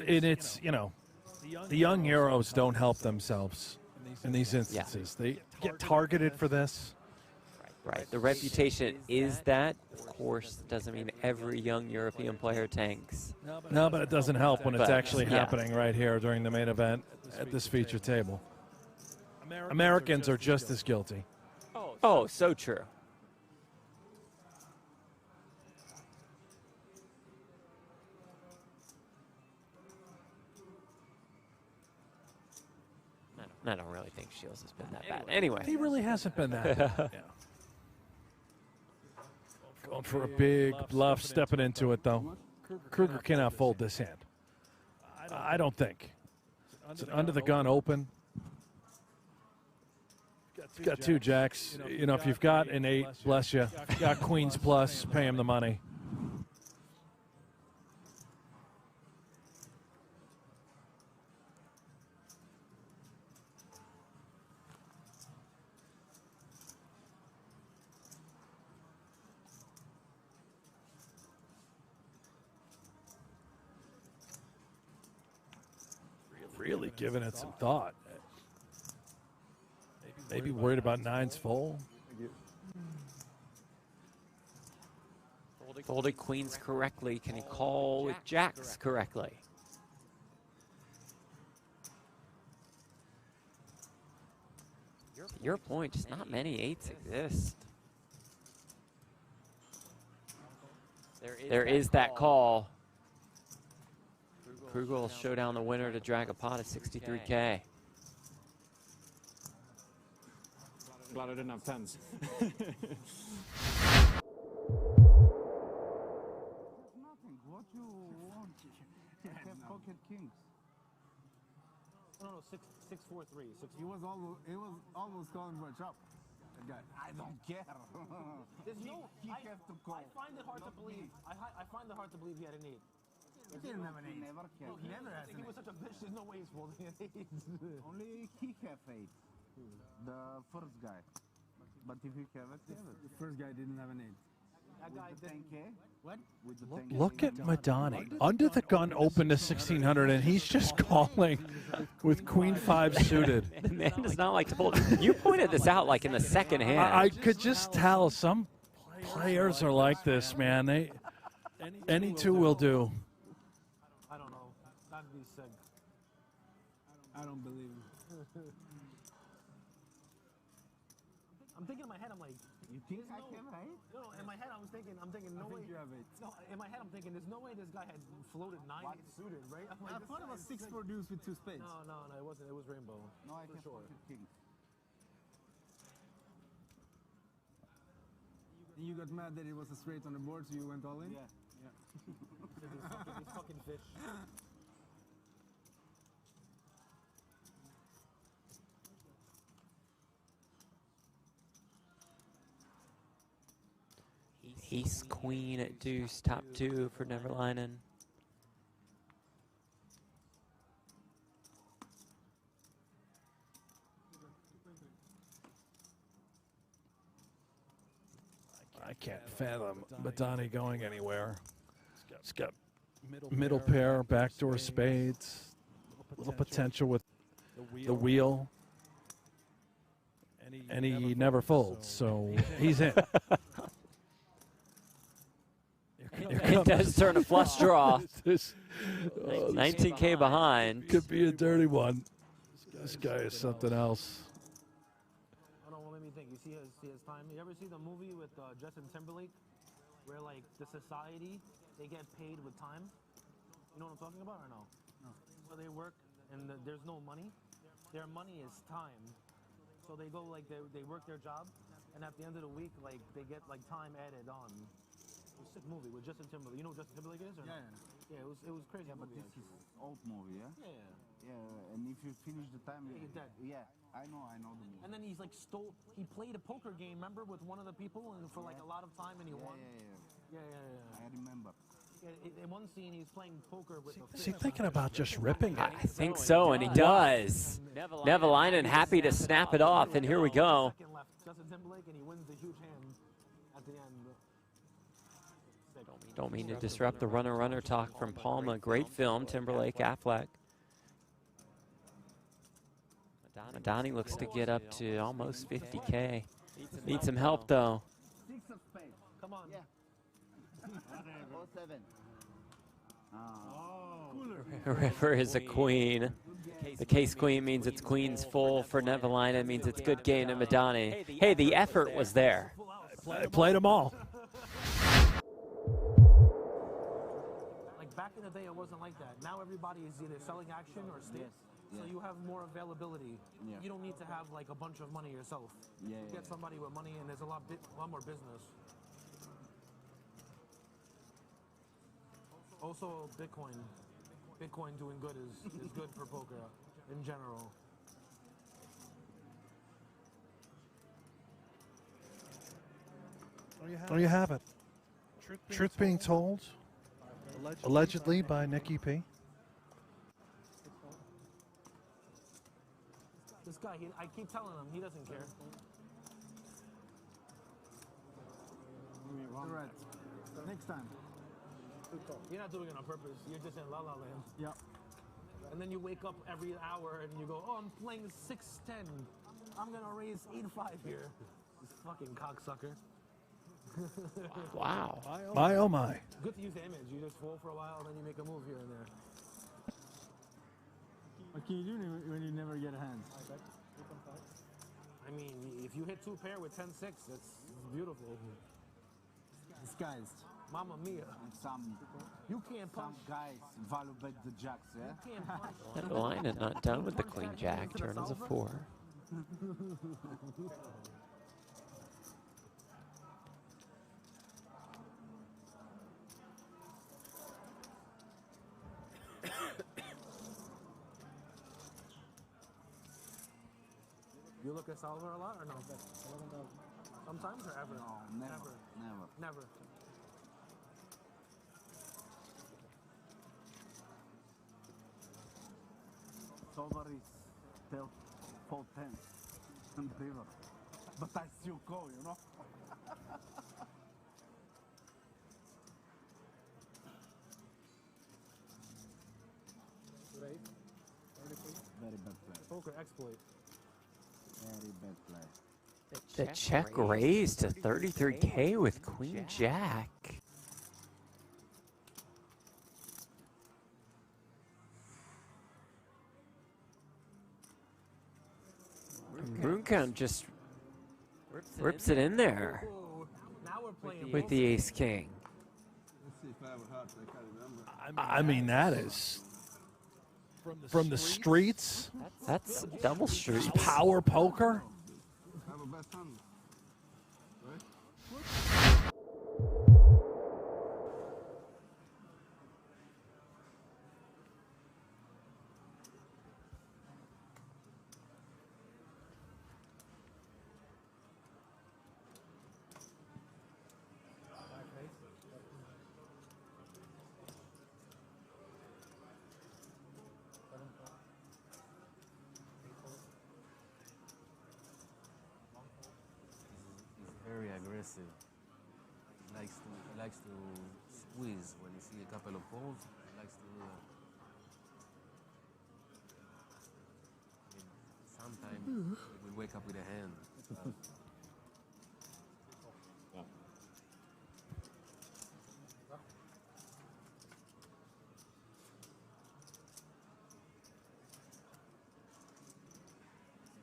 the young heroes don't help themselves in these instances. They get targeted for this. Right. The reputation is that. Of course, it doesn't mean every young European player tanks. No, but it doesn't help when it's actually happening right here during the main event at this feature table. Americans are just as guilty. Oh, so true. I don't really think Shields has been that bad. Anyway. He really hasn't been that bad. Yeah. Going for a big bluff, stepping into it, though. Kruger cannot fold this hand. I don't think. It's an under-the-gun open. He's got 2 jacks. If you've got an 8, bless you. If you've got queens plus, pay him the money. really giving it some thought. Maybe worried about nines full. Folded queens correctly. Can he call with jacks correctly? To your point, just not many eights exist. There is that call. Kruger will show down the winner to drag a pot of 63K. Glad I didn't have tens. Nothing. What you want? You have pocket kings. No, 6-4-3. He was almost calling for a chop. That guy. I don't care. There's no. He have to call. I find it hard to believe. I find it hard to believe he had an 8. He didn't have an 8. He never can. No, he never has an 8. He was such a bitch. There's no way he's folding an 8. Only he have 8. The first guy. But if you have it, you have it. The first guy didn't have an 8. That guy With the 10K? What? With the 10K? Look at Madani. Under the gun open to 1600, and he's just calling with queen 5 suited. The man does not like to fold. You pointed this out like in the second hand. I could just tell some players are like this, man. Any two will do. I don't know. That'd be sick. I don't believe him. I'm thinking in my head, I'm like, You think I can, right? no, in my head I'm thinking, no way. You have 8. No, in my head I'm thinking, there's no way this guy had floated 9 suited, right? I'm like, I thought it was 6-4 deuce with 2 spades. No, it wasn't. It was rainbow. No, I for have sure. pocket kings. You got mad that it was a straight on the board, so you went all in? Yeah. These fucking fish. Ace, queen at deuce, top 2 for Neverlinen. I can't fathom Madani going anywhere. He's got middle pair, backdoor spades, little potential with the wheel, and he never folds, so he's in. It does turn a flush draw. This, 19K behind. could be a dirty one. This guy is something else. I don't know what made me think. You see his time. You ever see the movie with Justin Timberlake, where like the society they get paid with time? You know what I'm talking about or no? No. So they work and there's no money. Their money is time. So they go like they work their job, and at the end of the week like they get like time added on. It was a sick movie with Justin Timberlake. You know who Justin Timberlake is or no? Yeah, it was crazy. Yeah, but movie, this actually. is old movie, yeah? Yeah. Yeah, and if you finish the time, Yeah, you're dead. Yeah, I know the movie. And then he's like he played a poker game, remember, with one of the people and for like a lot of time and he won. Yeah. I remember. In one scene, he's playing poker with the Is he thinking about just ripping I it? think so, and he does. Nevalainen happy to snap it off, and here we go. Second left, Justin Timberlake, and he wins the huge hand at the end. Don't mean to disrupt the runner talk from Palma. Great film, Timberlake, Affleck. Madani looks to get up to almost 50K. Needs some help, though. 6 of spades. Come on. Yeah. 07. River is a queen. The case queen means it's queen's full for Nevalainen. Means it's good game to Madani. Hey, the effort was there. I played them all. Like back in the day, it wasn't like that. Now everybody is either selling action or stakes. So you have more availability. Yeah. You don't need to have like a bunch of money yourself. Yeah, You get somebody with money, and there's a lot more business. Also, Bitcoin doing good is good for poker in general. There you have it. Truth being told, allegedly by Nicky P. This guy, I keep telling him, he doesn't care. You're right. Next time. You're not doing it on purpose. You're just in la la land. Yeah. And then you wake up every hour and you go, oh, I'm playing 6-10. I'm going to raise 8-5 here. This fucking cocksucker. Wow. My oh my. Good to use the image. You just fold for a while, then you make a move here and there. What can you do when you never get a hand? I mean, if you hit 2 pair with 10-6, that's beautiful. Disguised. Mamma mia. And some You can't punch. guys value bet the jacks, yeah? You can't punch. That line is not done with the queen jack. Turn is a 4. You look at solver a lot or no? Sometimes or ever? No, never. Never. Solver is till 4-10 on the river. But I still go, you know? Right? Very bad play. Poker exploit. Very bad play. The check raised to 33K with queen jack. Mooncount just rips it in there Ooh, now we're playing with the ace king. I mean, that is from the streets. That's double streets. Power poker. Very aggressive. He likes to squeeze when you see a couple of folds. He likes to do that. I mean, sometimes we wake up with a hand.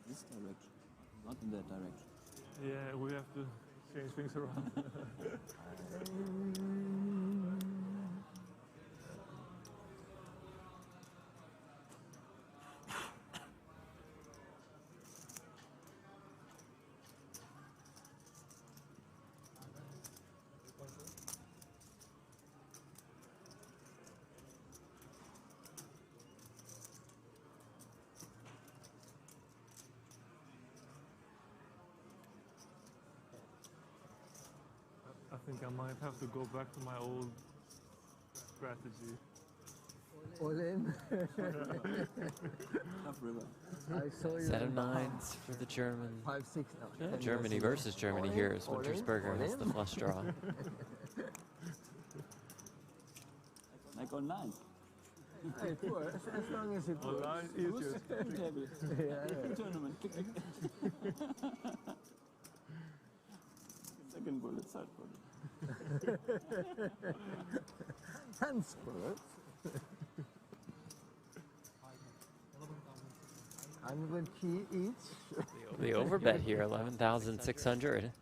This direction, not in that direction. Yeah, we have to change things around. I think I might have to go back to my old strategy. All in. Tough river. I saw you. Set of 9s for the German. 5-6 now. Yeah, Germany versus Germany here is Wintersberger has the flush draw. Like on 9. Hey, poor, as long as it works. Online easier. Yeah. Tournament. Second bullet, third bullet. Hands bullets. 100 key each. The overbet here, 11,600.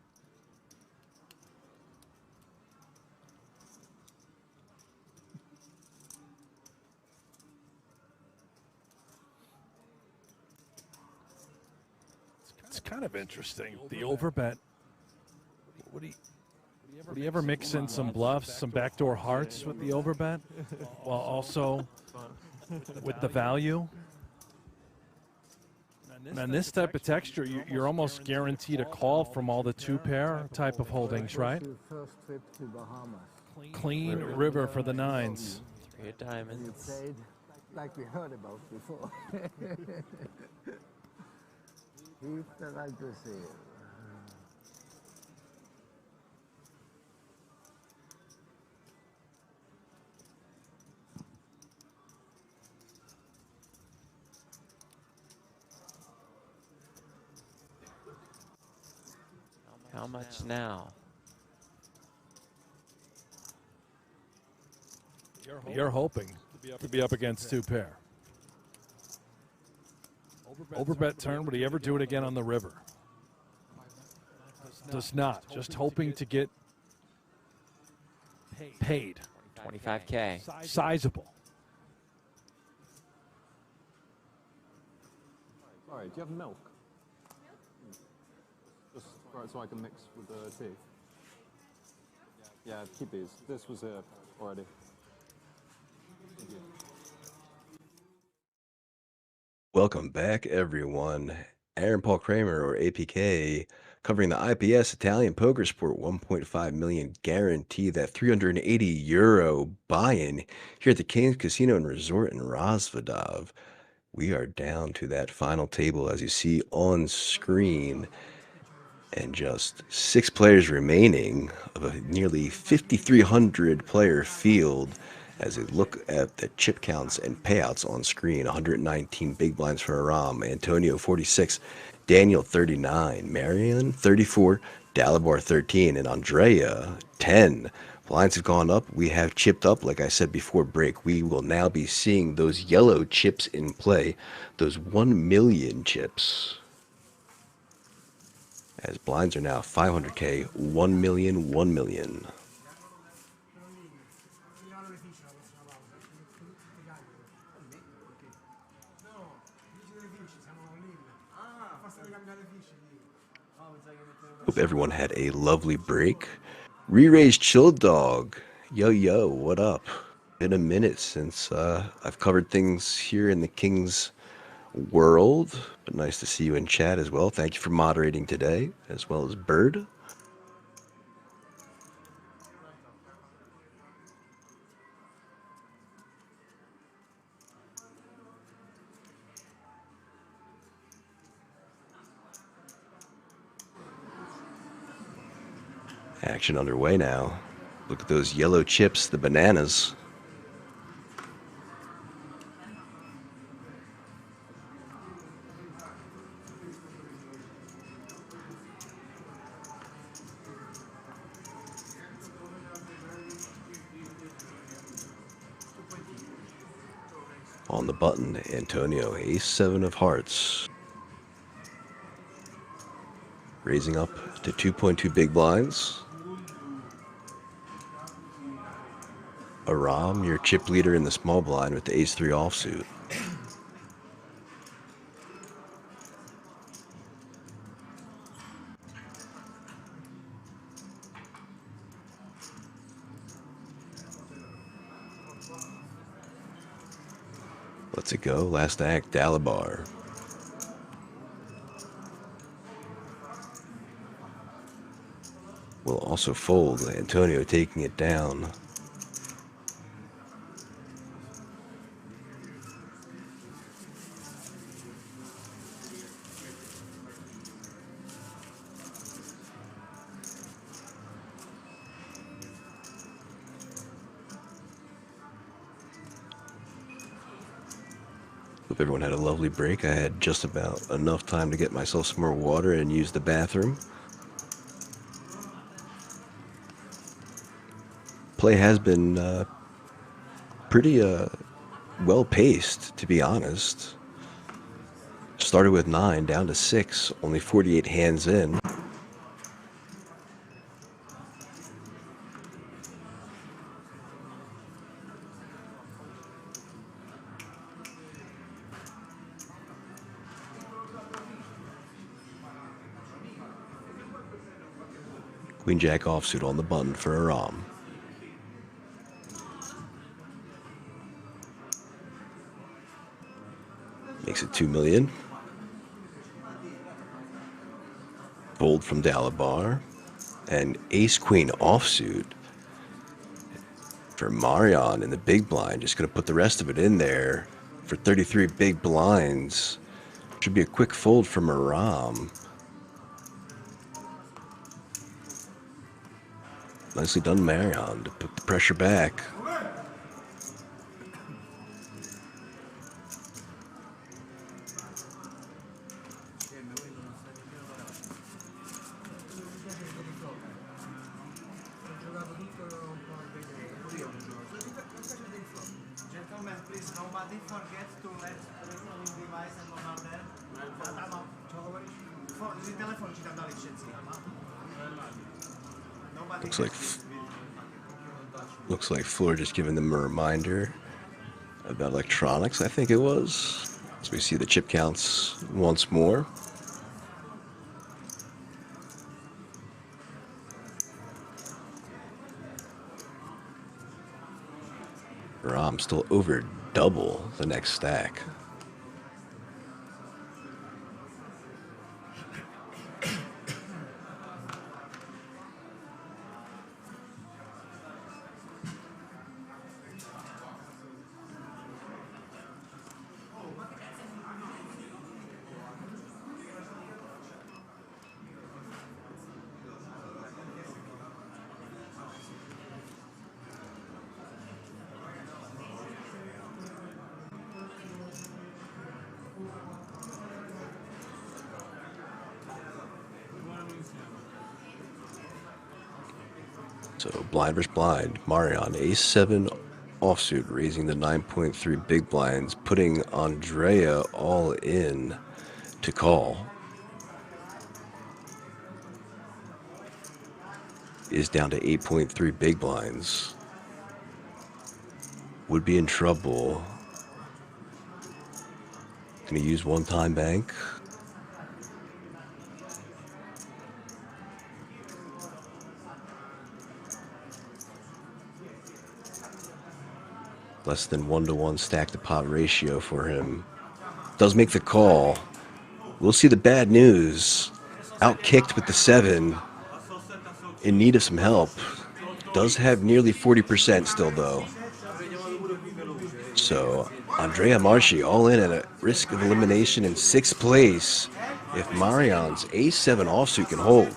It's kind of interesting. The overbet. Would he ever mix in some bluffs, some backdoor hearts with the overbet, while also with the value? And on this type of texture, you're almost guaranteed a call from all the 2-pair type of holdings, right? First trip to Bahamas. Clean river for the 9s. 3 of You diamonds. played like we heard about before. Keep the aggressive. How much now? You're hoping to be up against 2 pair. Overbet turn. Would he ever do it again on the river? Does not. Just hoping to get paid. 25K. Sizable. Sorry, do you have milk? Just right so I can mix with the tea. Yeah, keep these. This was here already. Thank you. Welcome back, everyone. Aaron Paul Kramer, or APK, covering the IPS Italian Poker Sport 1.5 million guarantee, that €380 buy-in here at the King's Casino and Resort in Rosvadov. We are down to that final table, as you see on screen, and just 6 players remaining of a nearly 5,300 player field. As we look at the chip counts and payouts on screen, 119 big blinds for Aram, Antonio 46, Daniel 39, Marion 34, Dalabar 13, and Andrea 10. Blinds have gone up. We have chipped up, like I said before break. We will now be seeing those yellow chips in play, those 1 million chips. As blinds are now 500K, 1 million, 1 million. Hope everyone had a lovely break. Re-raised Chill Dog. Yo, yo, what up? Been a minute since I've covered things here in the King's world, but nice to see you in chat as well. Thank you for moderating today, as well as Bird. Action underway now. Look at those yellow chips, the bananas. On the button, Antonio, ace-7 of hearts. Raising up to 2.2 big blinds. Aram, your chip leader in the small blind with the ace-3 offsuit. Let's it go. Last act, Dalabar. Will also fold, Antonio taking it down. Hope everyone had a lovely break. I had just about enough time to get myself some more water and use the bathroom. Play has been pretty well paced, to be honest. Started with 9, down to 6, only 48 hands in. Queen Jack offsuit on the button for Aram. Makes it 2 million. Fold from Dalabar. And ace queen offsuit for Marion in the big blind. Just going to put the rest of it in there for 33 big blinds. Should be a quick fold from Aram. Nicely done, Marion, to put the pressure back. Please, nobody forget to let recording device and mobile there. Áno, čo hovoríš? Telefón ti tam dali všetci. Looks like Floor just giving them a reminder about electronics, I think it was. As we see the chip counts once more. Ram still over double the next stack. So blind versus blind. Marion, ace-7 offsuit, raising the 9.3 big blinds, putting Andrea all in to call. Is down to 8.3 big blinds. Would be in trouble. Gonna use one-time bank. Less than 1-to-1 stack to pot ratio for him. Does make the call. We'll see the bad news. Outkicked with the 7. In need of some help. Does have nearly 40% still though. So Andrea Marschi all in at a risk of elimination in 6th place if Marion's ace-7 offsuit can hold.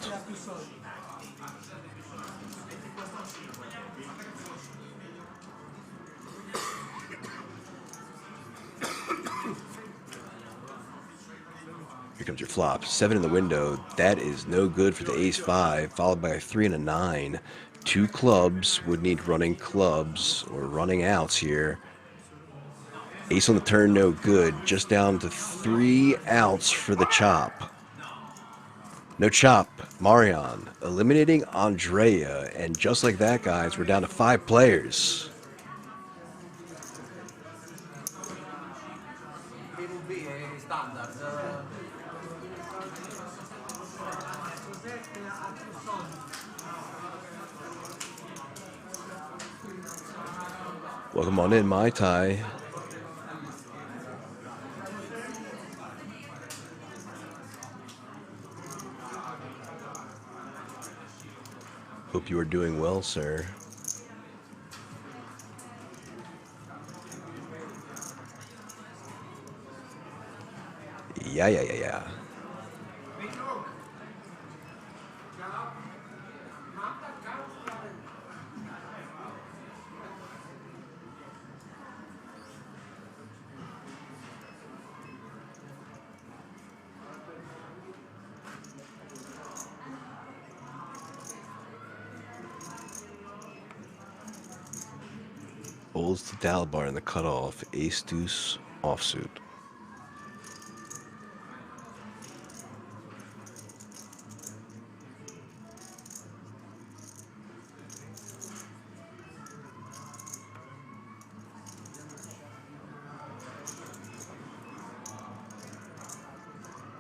Here comes your flop. 7 in the window. That is no good for the ace-5, followed by a 3 and a 9. 2 clubs would need running clubs or running outs here. Ace on the turn, no good. Just down to 3 outs for the chop. No chop. Marion eliminating Andrea. And just like that, guys, we're down to 5 players. Welcome on in, Mai Tai. Hope you are doing well, sir. Yeah. Folds to Dalbar in the cutoff. Ace-deuce offsuit.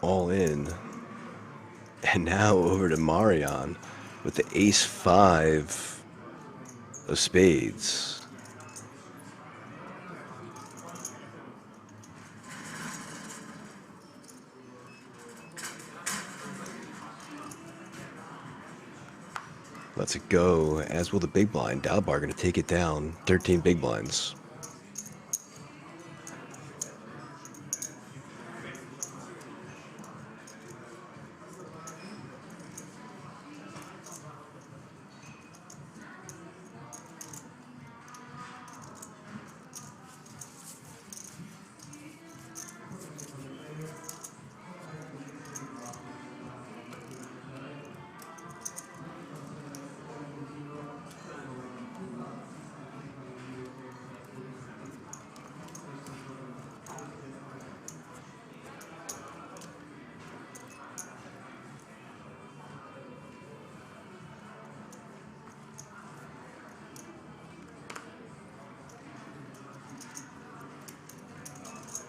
All in. And now over to Marion with the ace-5 of spades. Lets it go, as will the big blind. Dalbar going to take it down. 13 big blinds.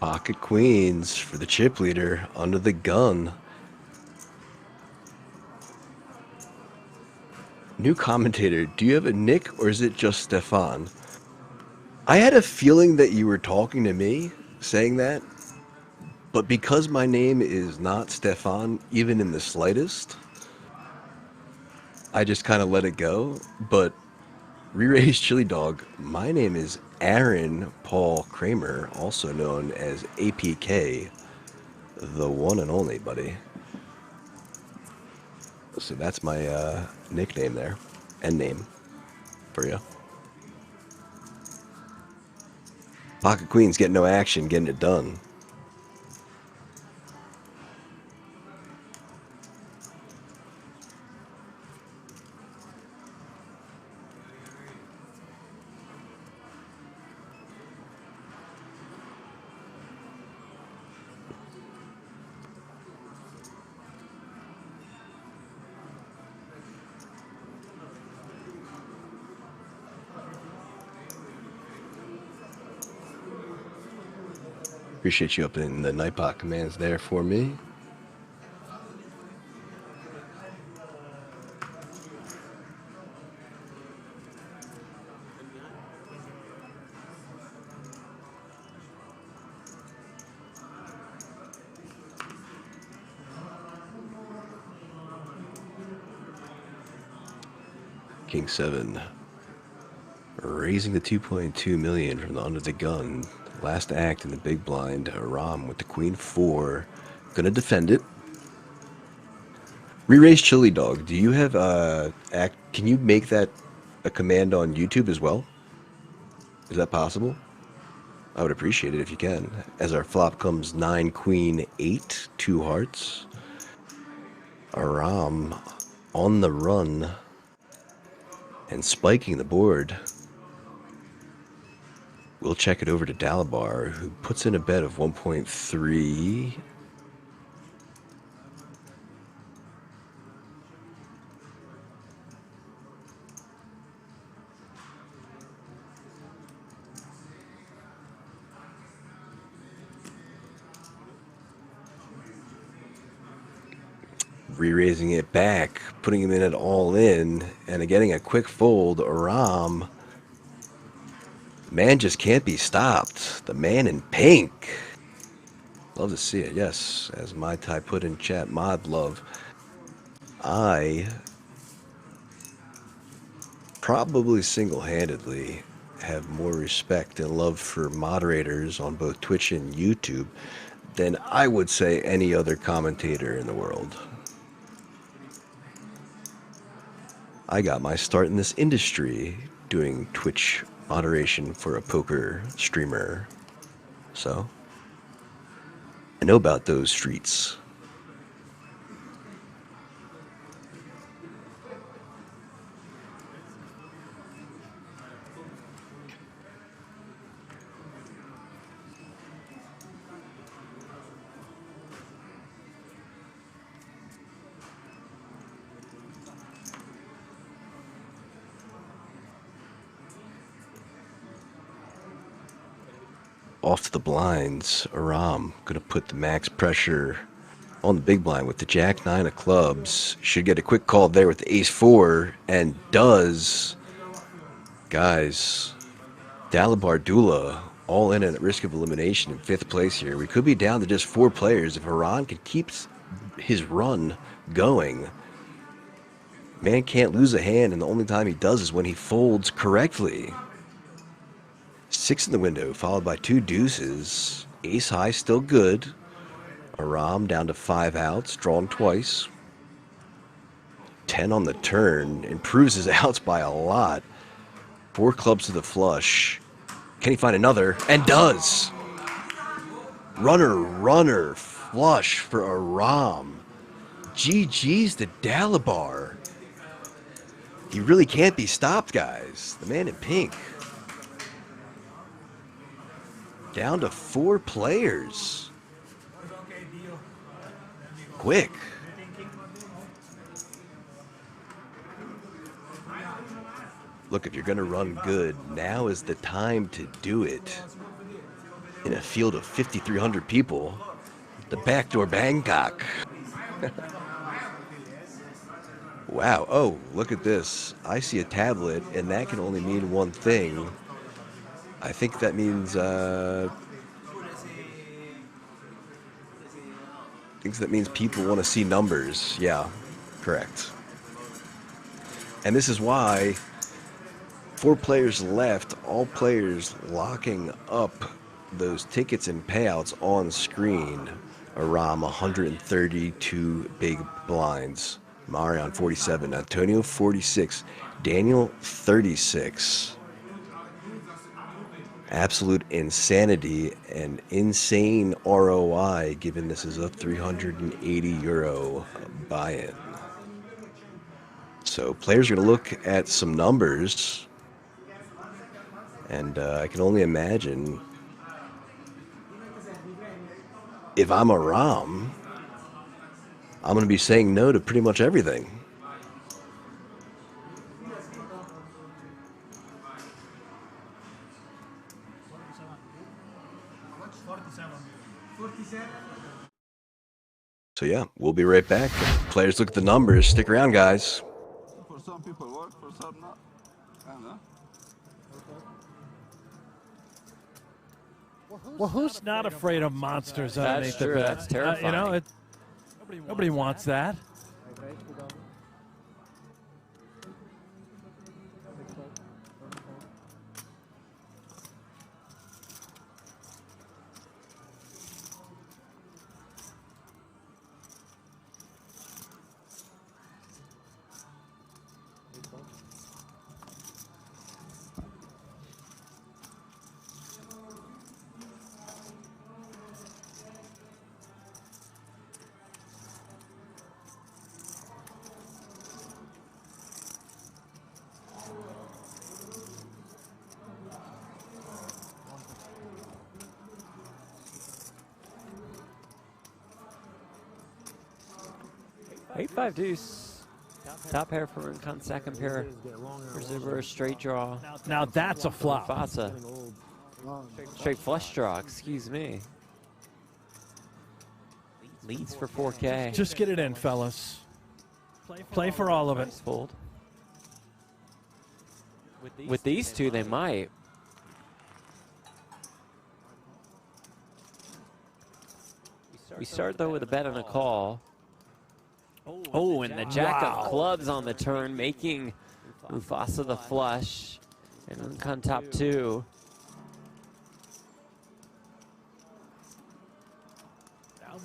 Pocket queens for the chip leader under the gun. New commentator, do you have a nick or is it just Stefan? I had a feeling that you were talking to me saying that, but because my name is not Stefan, even in the slightest, I just kind of let it go. But Re-Raised Chili Dog, my name is Aaron Paul Kramer, also known as APK, the one and only, buddy. So that's my nickname there, and name for you. Pocket Queen's getting no action, getting it done. Appreciate you opening the Nightbot commands there for me. King 7 raising the 2.2 million from the under the gun. Last act in the big blind. Aram with the Queen 4. Gonna defend it. Re-Raised Chili Dog, do you have can you make that a command on YouTube as well? Is that possible? I would appreciate it if you can. As our flop comes 9 Queen 8, 2 hearts. Aram on the run and spiking the board. We'll check it over to Dalabar, who puts in a bet of 1.3. Re-raising it back, putting him in at all in, and getting a quick fold. Aram, man just can't be stopped. The man in pink. Love to see it, yes. As Mai Tai put in chat, mod love. I probably single-handedly have more respect and love for moderators on both Twitch and YouTube than I would say any other commentator in the world. I got my start in this industry doing Twitch moderation for a poker streamer. So, I know about those streets. Off to the blinds. Aram gonna put the max pressure on the big blind with the Jack 9 of clubs. Should get a quick call there with the Ace 4, and does. Guys, Dalabar Dula all in at risk of elimination in 5th place here. We could be down to just 4 players if Haran can keep his run going. Man can't lose a hand, and the only time he does is when he folds correctly. 6 in the window, followed by 2 deuces. Ace high, still good. Aram down to 5 outs, drawn twice. 10 on the turn, improves his outs by a lot. 4 clubs to the flush. Can he find another? And does! Runner, flush for Aram. GG's to Dalabar. He really can't be stopped, guys. The man in pink. Down to 4 players. Quick. Look, if you're going to run good, now is the time to do it. in a field of 5,300 people. The backdoor Bangkok. Wow. Oh, look at this. I see a tablet, and that can only mean one thing. I think that means, people want to see numbers. Yeah, correct. And this is why 4 players left, all players locking up those tickets and payouts on screen. Aram 132 big blinds. Marion 47, Antonio 46, Daniel 36. Absolute insanity and insane ROI given this is a 380 euro buy-in. So players are going to look at some numbers, and I can only imagine if I'm a Ram, I'm going to be saying no to pretty much everything. So yeah, we'll be right back. Players look at the numbers. Stick around, guys. For some people work, for some not. I don't know. Well, who's not afraid of monsters underneath the bed? That's terrifying. You know, nobody wants that. Eight-five deuce. Top pair for Rincon, second pair for Zuber, straight draw. Now that's a flop. Fasa. Straight flush draw, excuse me. Leads for 4K. Just get it in, fellas. Play for all of it. Nice fold. With these two, they might. We start, though, with a bet and a call. Oh, and the jack of clubs on the turn, making Mufasa the flush. And Rincon top 2.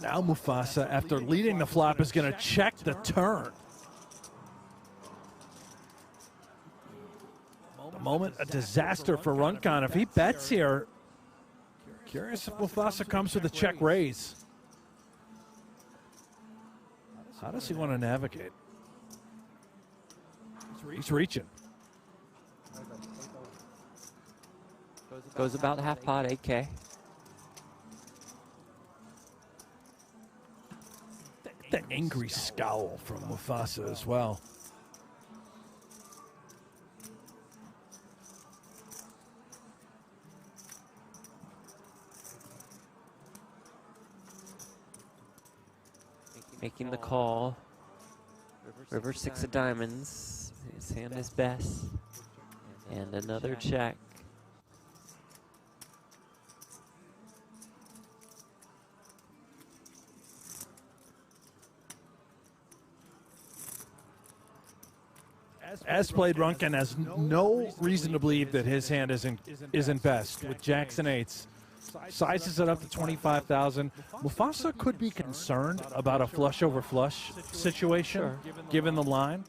Now Mufasa, after leading the flop, is going to check the turn. The moment, a disaster for Rincon. If he bets here, curious if Mufasa comes with a check raise. How does he want to navigate? He's reaching. Goes about half pot, 8K. The angry scowl from Mufasa as well. Making the call. River 6 of diamonds. His hand is best. And another check. As played, Rincon has no reason to believe that his hand isn't best. With jacks and eights, sizes it up to 25,000. Mufasa could be concerned about a flush over flush situation, given the line.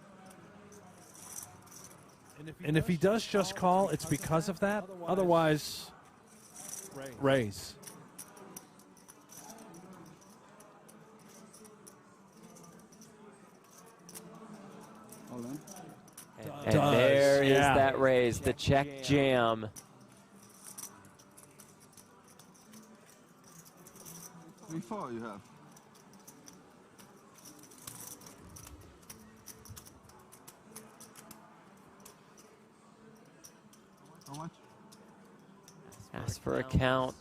And if he does just call, it's because of that. Otherwise, raise. And there is that raise, the check jam. Before you have. How much? Ask for a count.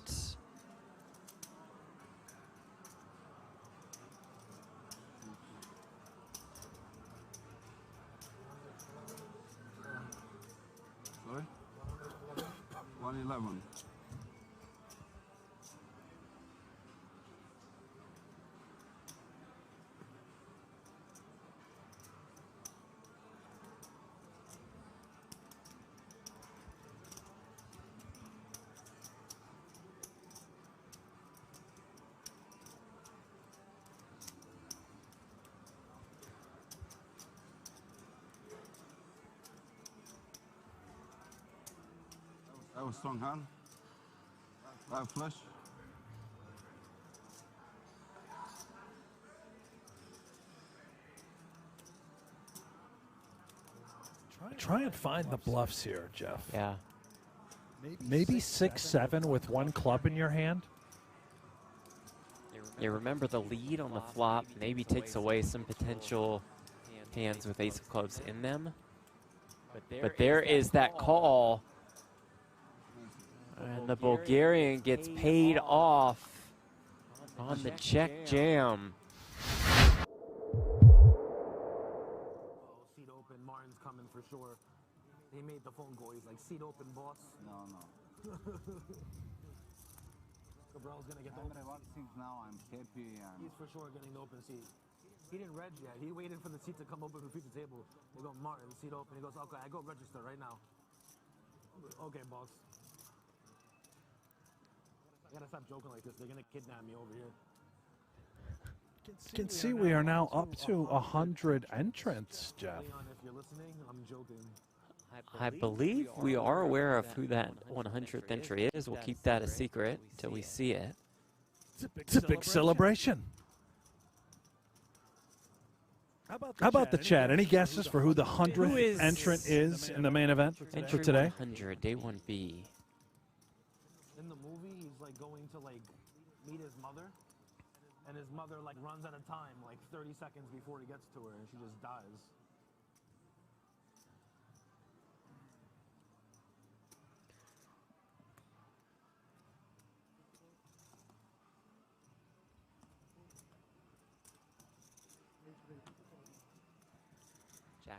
have a strong hand. I have flush. Try and find the bluffs here, Jeff. Yeah. Maybe 6-7 with one club in your hand. You remember the lead on the flop maybe takes away some potential hands with ace of clubs in them. But there is that call. And the Bulgarian gets paid off on the check jam. Seat open, Martin's coming for sure. He made the phone call. He's like, seat open, boss. No. Cabril's gonna get the open Andre, what seems now I'm happy and He's for sure getting the open seat. He didn't reg yet. He waited for the seat to come open between the table. They go, Martin, seat open. He goes, okay, I go register right now. Okay, boss. I gotta stop joking like this. They're gonna kidnap me over here. You can see we are now up to 100 entrants, Jeff. Leon, if you're listening, I'm joking. I believe we are aware of who that 100th entry is. We'll keep that a secret till we see it. It's a big celebration. How about the chat? Any guesses for who the 100th entrant is in the main event for today? 100, day 1B. In the movie, he's like going to like meet his mother, and his mother like runs out of time like 30 seconds before he gets to her, and she just dies.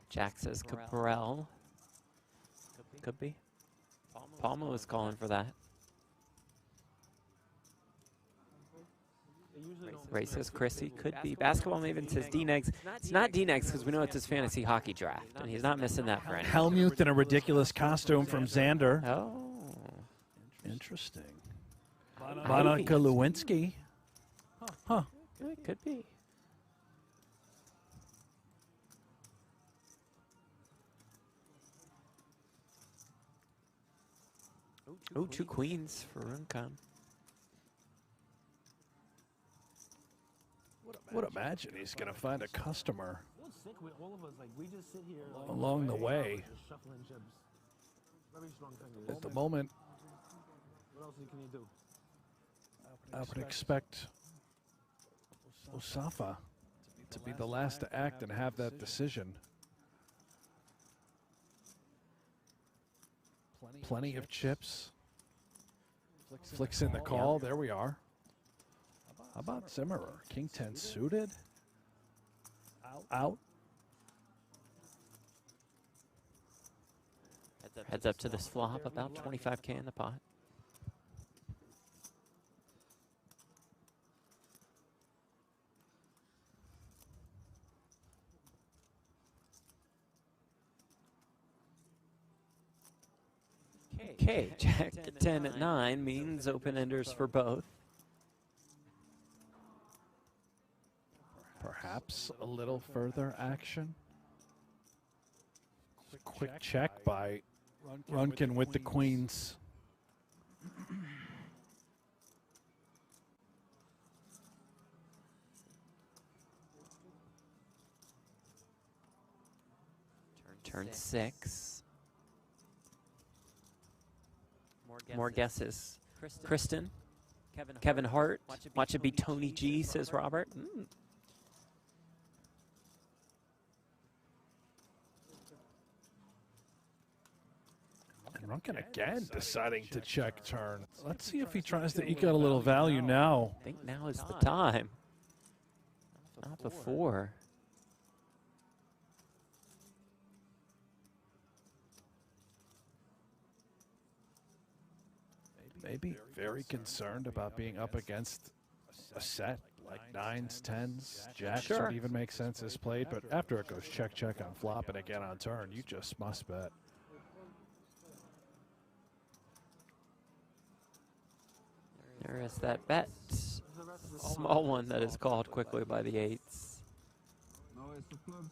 Jack says Caprell. Could be. Palma was calling for that. Ray says Chrissy. Could be. Basketball Maven says D-Negs. It's not D-Negs because we know it's his fantasy hockey draft, and he's not missing that for anything. Helmuth in a ridiculous costume from Xander. Oh. Interesting. Monica Lewinsky. Huh. Could be. Oh, two queens for Runcan. Would imagine he's going to find a customer What's sick with all of us? Like we just sit here like, along the way. just shuffling chips. Very strong fingers. At the moment, What else can you do? I would expect Osafa to be the last to act and have that decision. Plenty of chips. Flicks in the call. There we are. How about Zimmerer? King 10 suited. Out. Heads up to this flop, about 25K in the pot. Okay, Jack to 10 at 9 means open-enders for both. Perhaps a little further action. Quick check by Runcan with the queens. Turn 6. More guesses. Kristen. Kevin Hart. Watch it be Tony G, says Robert. And Runcan again deciding to check turn. Let's see if he tries to eke out a little value now. I think now is the time. Not before. Maybe very concerned about being up against a set like 9s, 10s, jacks would even make sense as played, but after it goes check, check on flop and again on turn, you just must bet. There is that bet. Small one that is called quickly by the 8s. no ace of clubs.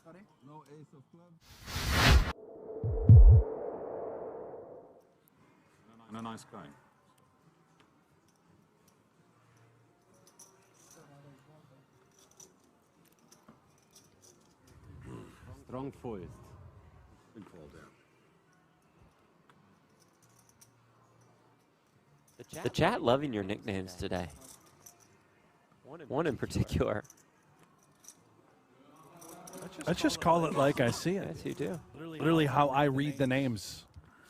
Sorry? No ace of clubs. And a nice guy. Strong foist. Big fall down. The chat loving your nicknames today. One in particular. Let's just call it like I see it. Yes, you do. Literally how I read the names.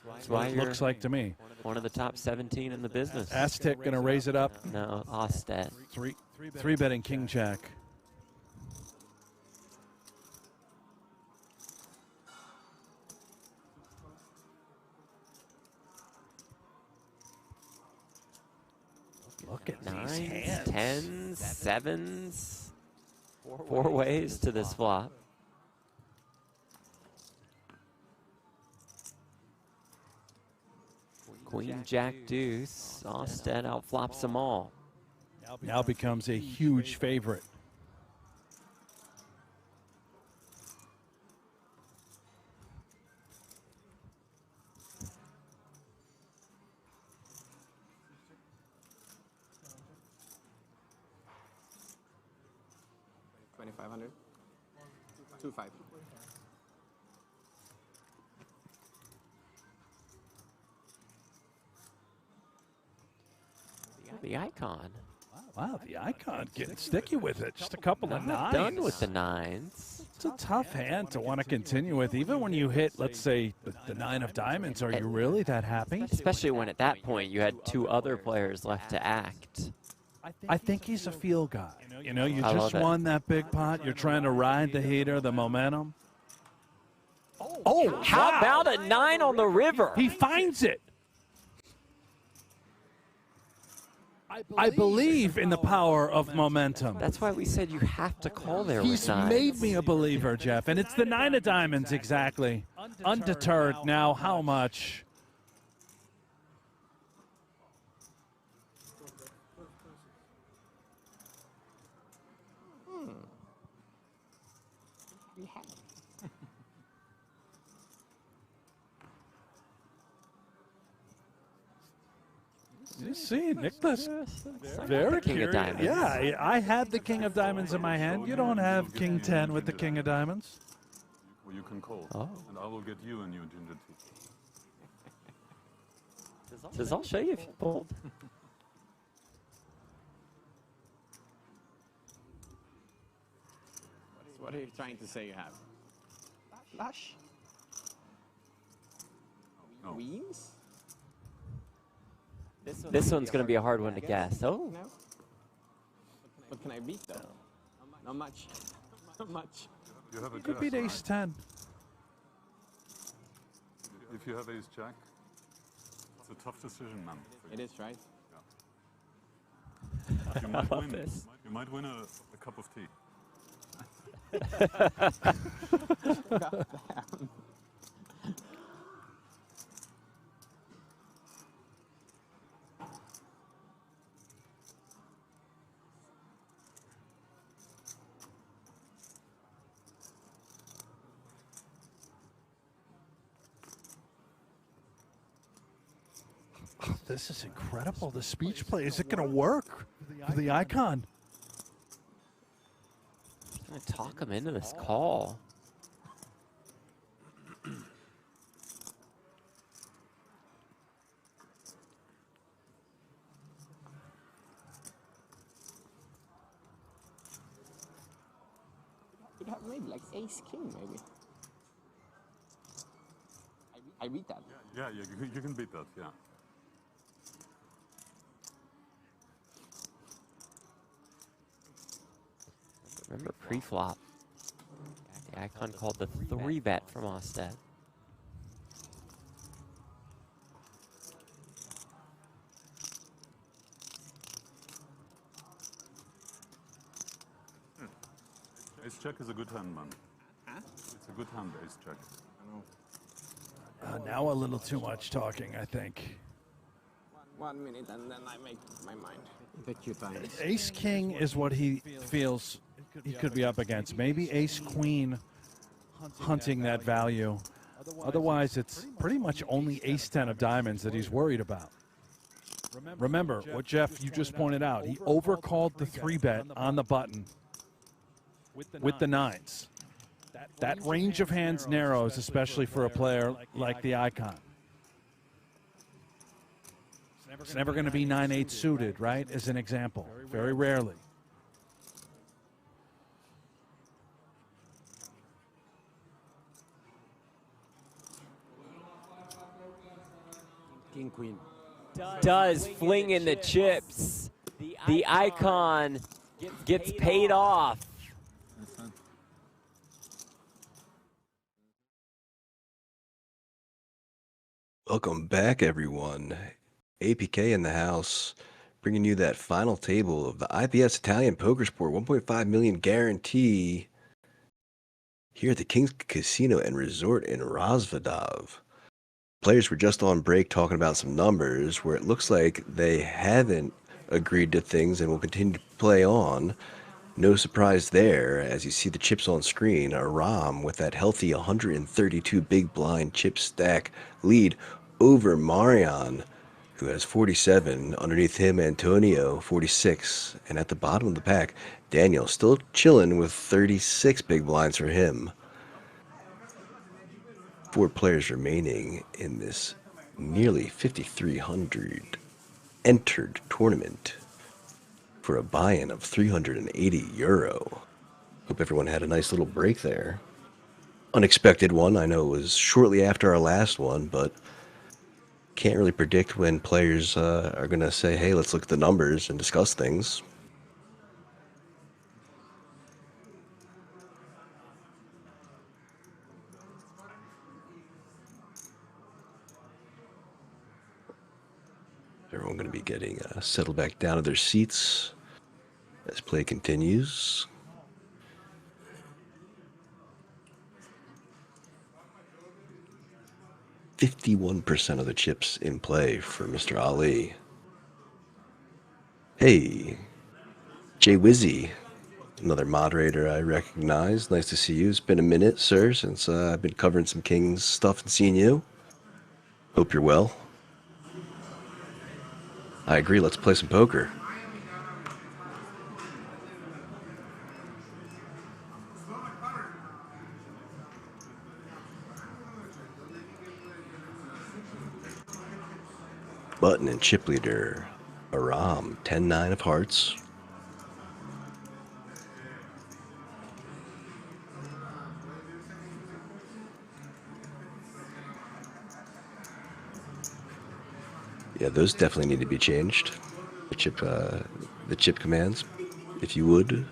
That's What why it you're looks like to me. one of the top 17 in the business. Aztec gonna raise it up. No, Osted. Three betting King Jack. Look at these Nines, hands. tens, sevens. Four ways to this flop. Queen, Jack, Deuce. Osted outflops them all. Now becomes a huge favorite. $2,500. 2.5. The icon. Wow, the icon getting sticky with it. Just a couple of Not nines. done with the nines. It's a tough hand to want to continue with. Even when you hit, let's say, the nine of diamonds, are you really that happy? Especially when at that point you had two other players left to act. I think he's a feel guy. You know, you I just love it. won that big pot. You're trying to ride the heater, the momentum. Oh, How about a 9 on the river? He finds it. I believe in the power of momentum. That's why we said you have to call there He's with nines. made me a believer, Jeff, and it's the nine of diamonds exactly. Undeterred now, how much? You see, Nicholas, very King of curious. diamonds. Yeah, I had the king of diamonds in my hand. You don't have king 10 with the king of diamonds. Well, you can call. Oh. And I will get you a new ginger tea. Says, I'll show you if you pulled. What are you trying to say you have? Flush? No. Queens? This one's going to be a hard one to guess. Oh, No? What can I beat though? Not much. Not much. You have a You could jack, beat right? ace 10. If you have ace jack, it's a tough decision, man. It is, right? You might love win. this. You might win a cup of tea. This is incredible. The speech play. Is it going to work for the icon? going to talk him into this call. Could have maybe like ace king, maybe. I beat that. Yeah, you can beat that, yeah. Remember pre-flop. The icon called the 3-bet from Osted. Ace jack is a good hand, man. Huh? It's a good hand, ace jack. Now a little too much talking, I think. 1 minute and then I make my mind. Take your time. Ace king is what he feels he could be up against. Maybe ace queen hunting that value. Otherwise, it's pretty much only ace-10 of diamonds that he's worried about. Remember what Jeff, you just pointed out. He overcalled the 3-bet on the button with the nines. That range of hands narrows, especially for a player like the icon. It's never going to be 9-8 suited, right, as an example. Very rarely. King, queen. Does fling in the chips. The icon gets paid off. Welcome back, everyone. APK in the house, bringing you that final table of the IPS Italian Poker Sport 1.5 million guarantee here at the King's Casino and Resort in Rozvadov. Players were just on break talking about some numbers where it looks like they haven't agreed to things and will continue to play on. No surprise there, as you see the chips on screen. Aram with that healthy 132 big blind chip stack lead over Marion, who has 47. Underneath him, Antonio, 46. And at the bottom of the pack, Daniel still chilling with 36 big blinds for him. 4 players remaining in this nearly 5,300 entered tournament for a buy-in of €380. Hope everyone had a nice little break there. Unexpected one. I know it was shortly after our last one, but can't really predict when players are going to say, hey, let's look at the numbers and discuss things. Everyone going to be getting settled back down to their seats as play continues. %51% of the chips in play for Mr. Ali. Hey, Jay Wizzy, another moderator I recognize. Nice to see you. It's been a minute, sir, since I've been covering some Kings stuff and seeing you. Hope you're well. I agree, let's play some poker. Button and chip leader, Aram, 10-9 of hearts. Yeah, those definitely need to be changed. The chip commands, if you would.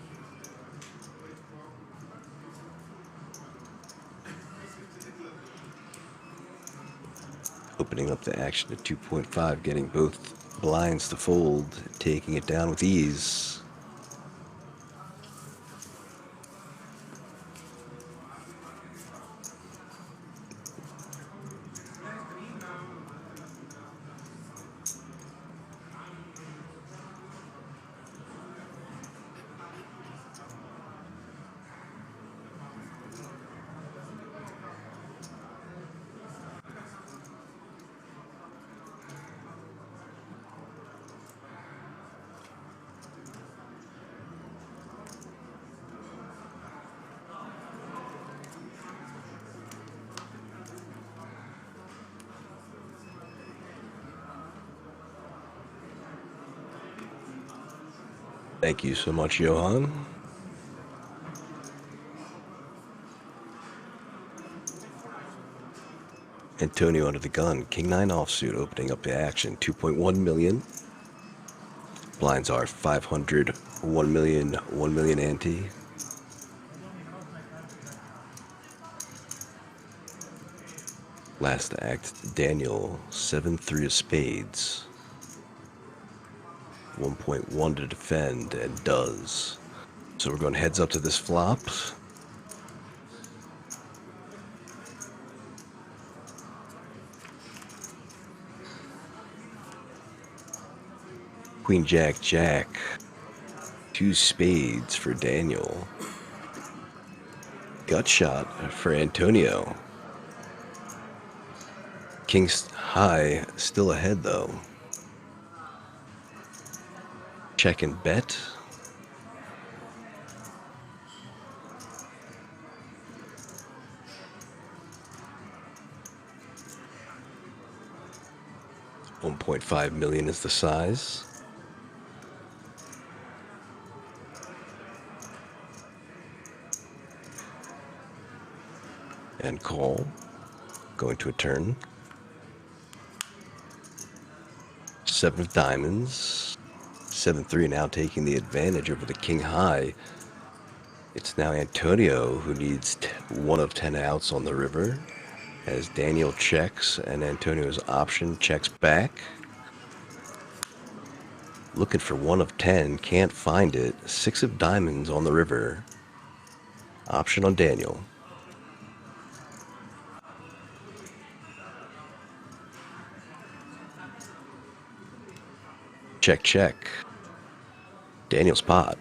Opening up the action at 2.5, getting both blinds to fold, taking it down with ease. Thank you so much, Johan. Antonio under the gun, King 9 offsuit, opening up the action, 2.1 million. Blinds are 500, 1 million, 1 million ante. Last act, Daniel, 7-3 of spades. 1.1 to defend, and does. So we're going heads up to this flop. Queen, Jack, Jack. 2 spades for Daniel. Gut shot for Antonio. King's high still ahead though. Check and bet. $1.5 million is the size. And call. Going to a turn. 7 of diamonds. 7-3 now taking the advantage over the king high. It's now Antonio who needs 1 of 10 outs on the river. As Daniel checks and Antonio's option checks back. Looking for 1 of 10, can't find it. 6 of diamonds on the river. Option on Daniel. Check, check. Daniel's pot.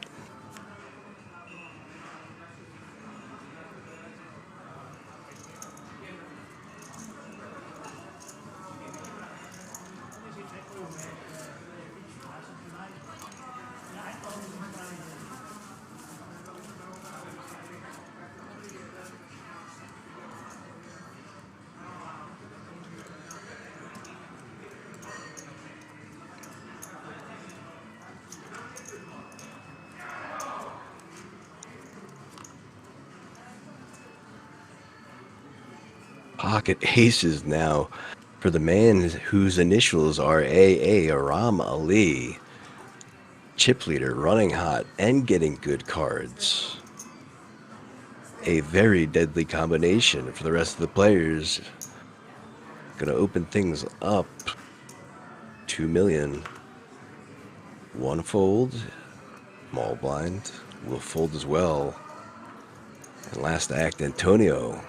Pocket aces now for the man whose initials are AA, Aram Ali. Chip leader, running hot, and getting good cards. A very deadly combination for the rest of the players. Gonna open things up. 2 million. 1 fold. Small blind will fold as well. And last act, Antonio.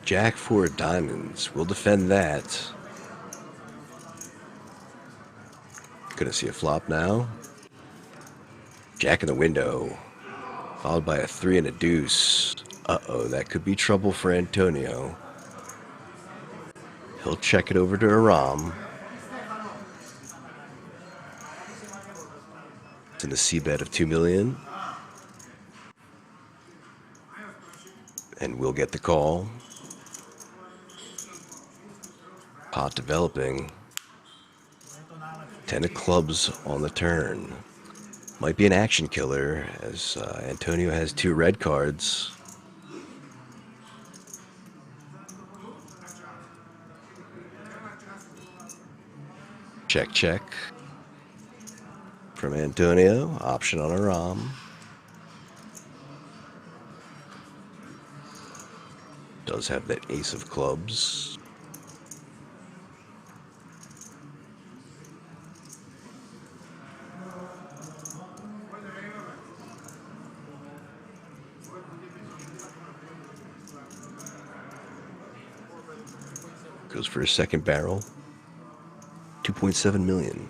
Jack 4 diamonds. We'll defend that. Gonna see a flop now. Jack in the window. Followed by a 3 and a deuce. Uh-oh, that could be trouble for Antonio. He'll check it over to Aram. It's in the C-bet of 2 million. And we'll get the call. Pot developing. 10 of clubs on the turn. Might be an action killer as Antonio has 2 red cards. Check, check. From Antonio. Option on Aram. Does have that ace of clubs. Goes for a second barrel. 2.7 million.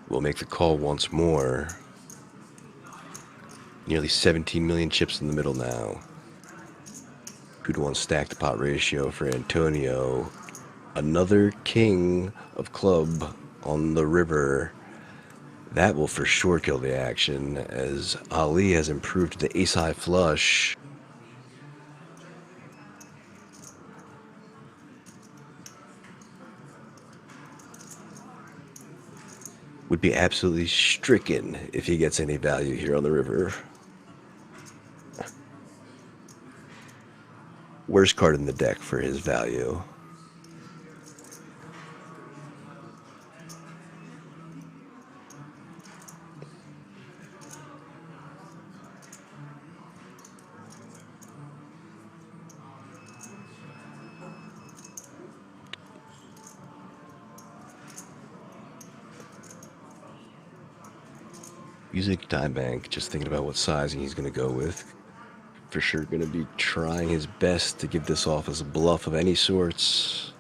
We'll make the call once more. Nearly 17 million chips in the middle now. 2-to-1 stacked pot ratio for Antonio. Another king of club on the river. That will for sure kill the action as Ali has improved to the ace-high flush. Would be absolutely stricken if he gets any value here on the river. Worst card in the deck for his value. Music die bank, just thinking about what sizing he's going to go with. for sure going to be trying his best to give this off as a bluff of any sorts.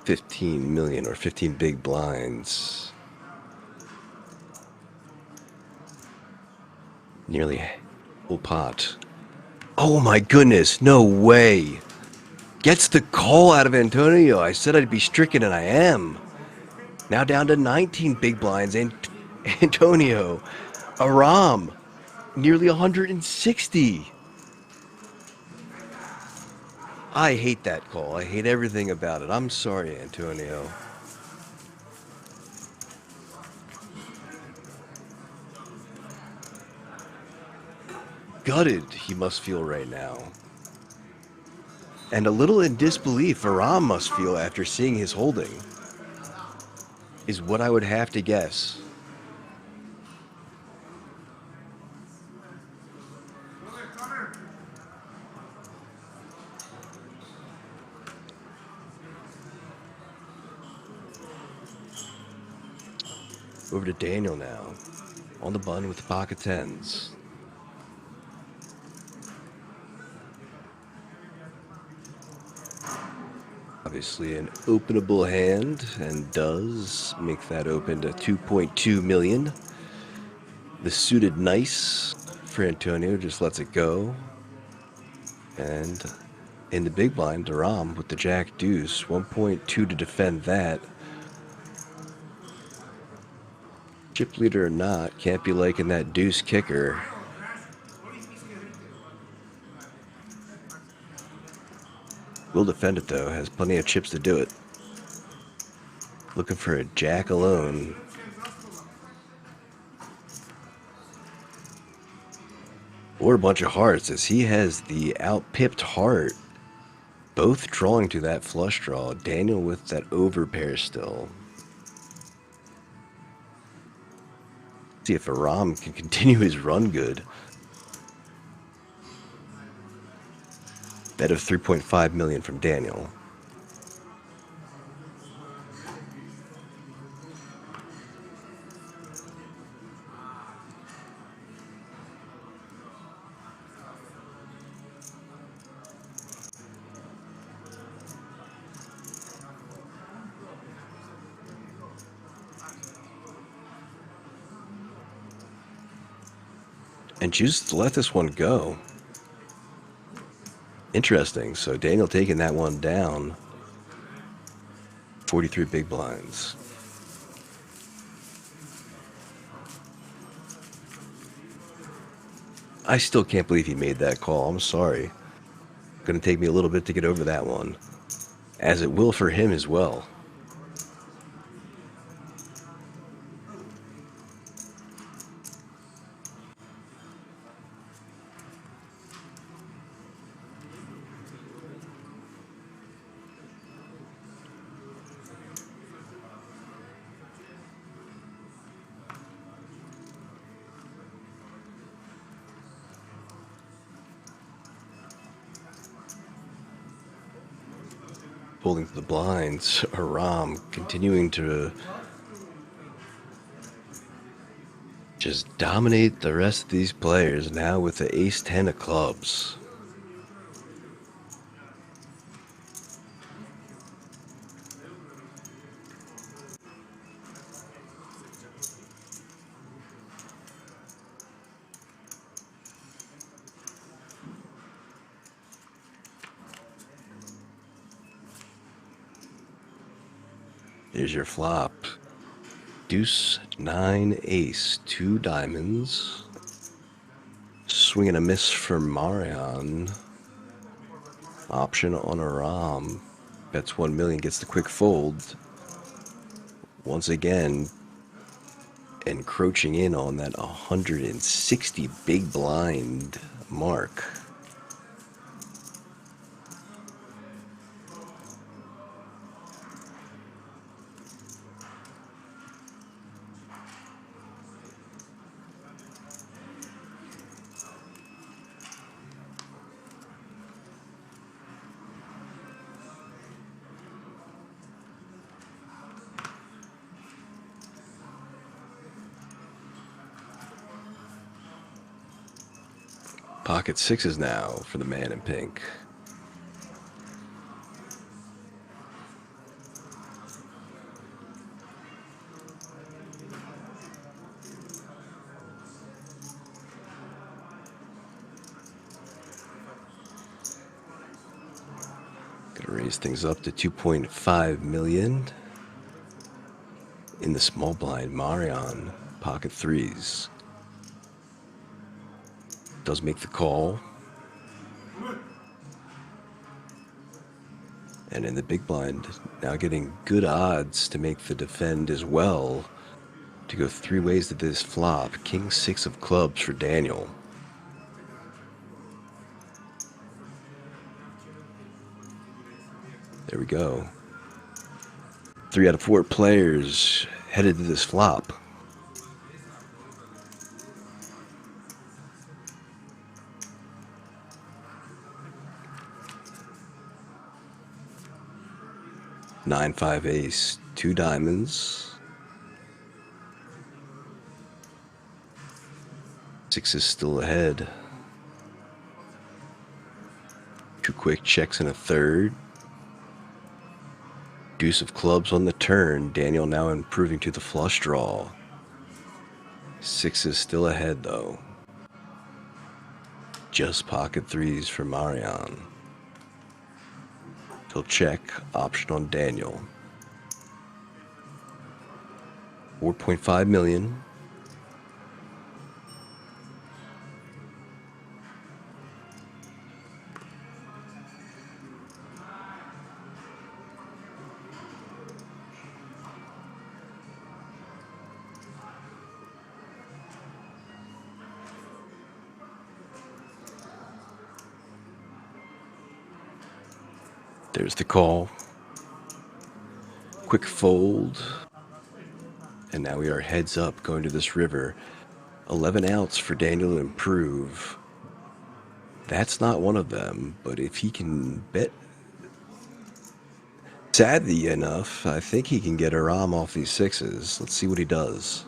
$15 million or 15 big blinds. Nearly full pot. Oh my goodness, no way. Gets the call out of Antonio. I said I'd be stricken, and I am. Now down to 19 big blinds, and Antonio. Aram, nearly 160. I hate that call. I hate everything about it. I'm sorry, Antonio. Gutted he must feel right now. And a little in disbelief Aram must feel after seeing his holding, is what I would have to guess. Over to Daniel now, on the button with the pocket tens. Obviously an openable hand, and does make that open to 2.2 million. The suited nice for Antonio just lets it go. And in the big blind, Aram with the jack deuce, 1.2 to defend that. Chip leader or not, can't be liking that deuce kicker. Will defend it though, has plenty of chips to do it. Looking for a jack alone. Or a bunch of hearts, as he has the outpipped heart. Both drawing to that flush draw. Daniel with that overpair still. See if Aram can continue his run good. Bet of 3.5 million from Daniel. And chooses to let this one go. Interesting. So Daniel taking that one down. 43 big blinds. I still can't believe he made that call. I'm sorry. Gonna take me a little bit to get over that one. As it will for him as well. Pulling to the blinds, Aram continuing to just dominate the rest of these players now with the ace-10 of clubs. Here's your flop. Deuce, 9, ace, 2 diamonds. Swing and a miss for Marion. Option on Aram. Bets 1 million, gets the quick fold. Once again, encroaching in on that 160 big blind mark. Pocket sixes now for the man in pink. Gonna raise things up to 2.5 million. In the small blind, Marion, pocket threes. Does make the call. And in the big blind, now getting good odds to make the defend as well. To go three ways to this flop. King six of clubs for Daniel. There we go. 3 out of 4 players headed to this flop. Nine, five, ace, 2 diamonds. 6 is still ahead. 2 quick checks and a third. Deuce of clubs on the turn. Daniel now improving to the flush draw. 6 is still ahead though. Just pocket threes for Marion. He'll check. Option on Daniel. 4.5 million. There's the call. Quick fold. And now we are heads up going to this river. 11 outs for Daniel to improve. That's not one of them, but if he can bet savvy enough, I think he can get a ROM off these sixes. Let's see what he does.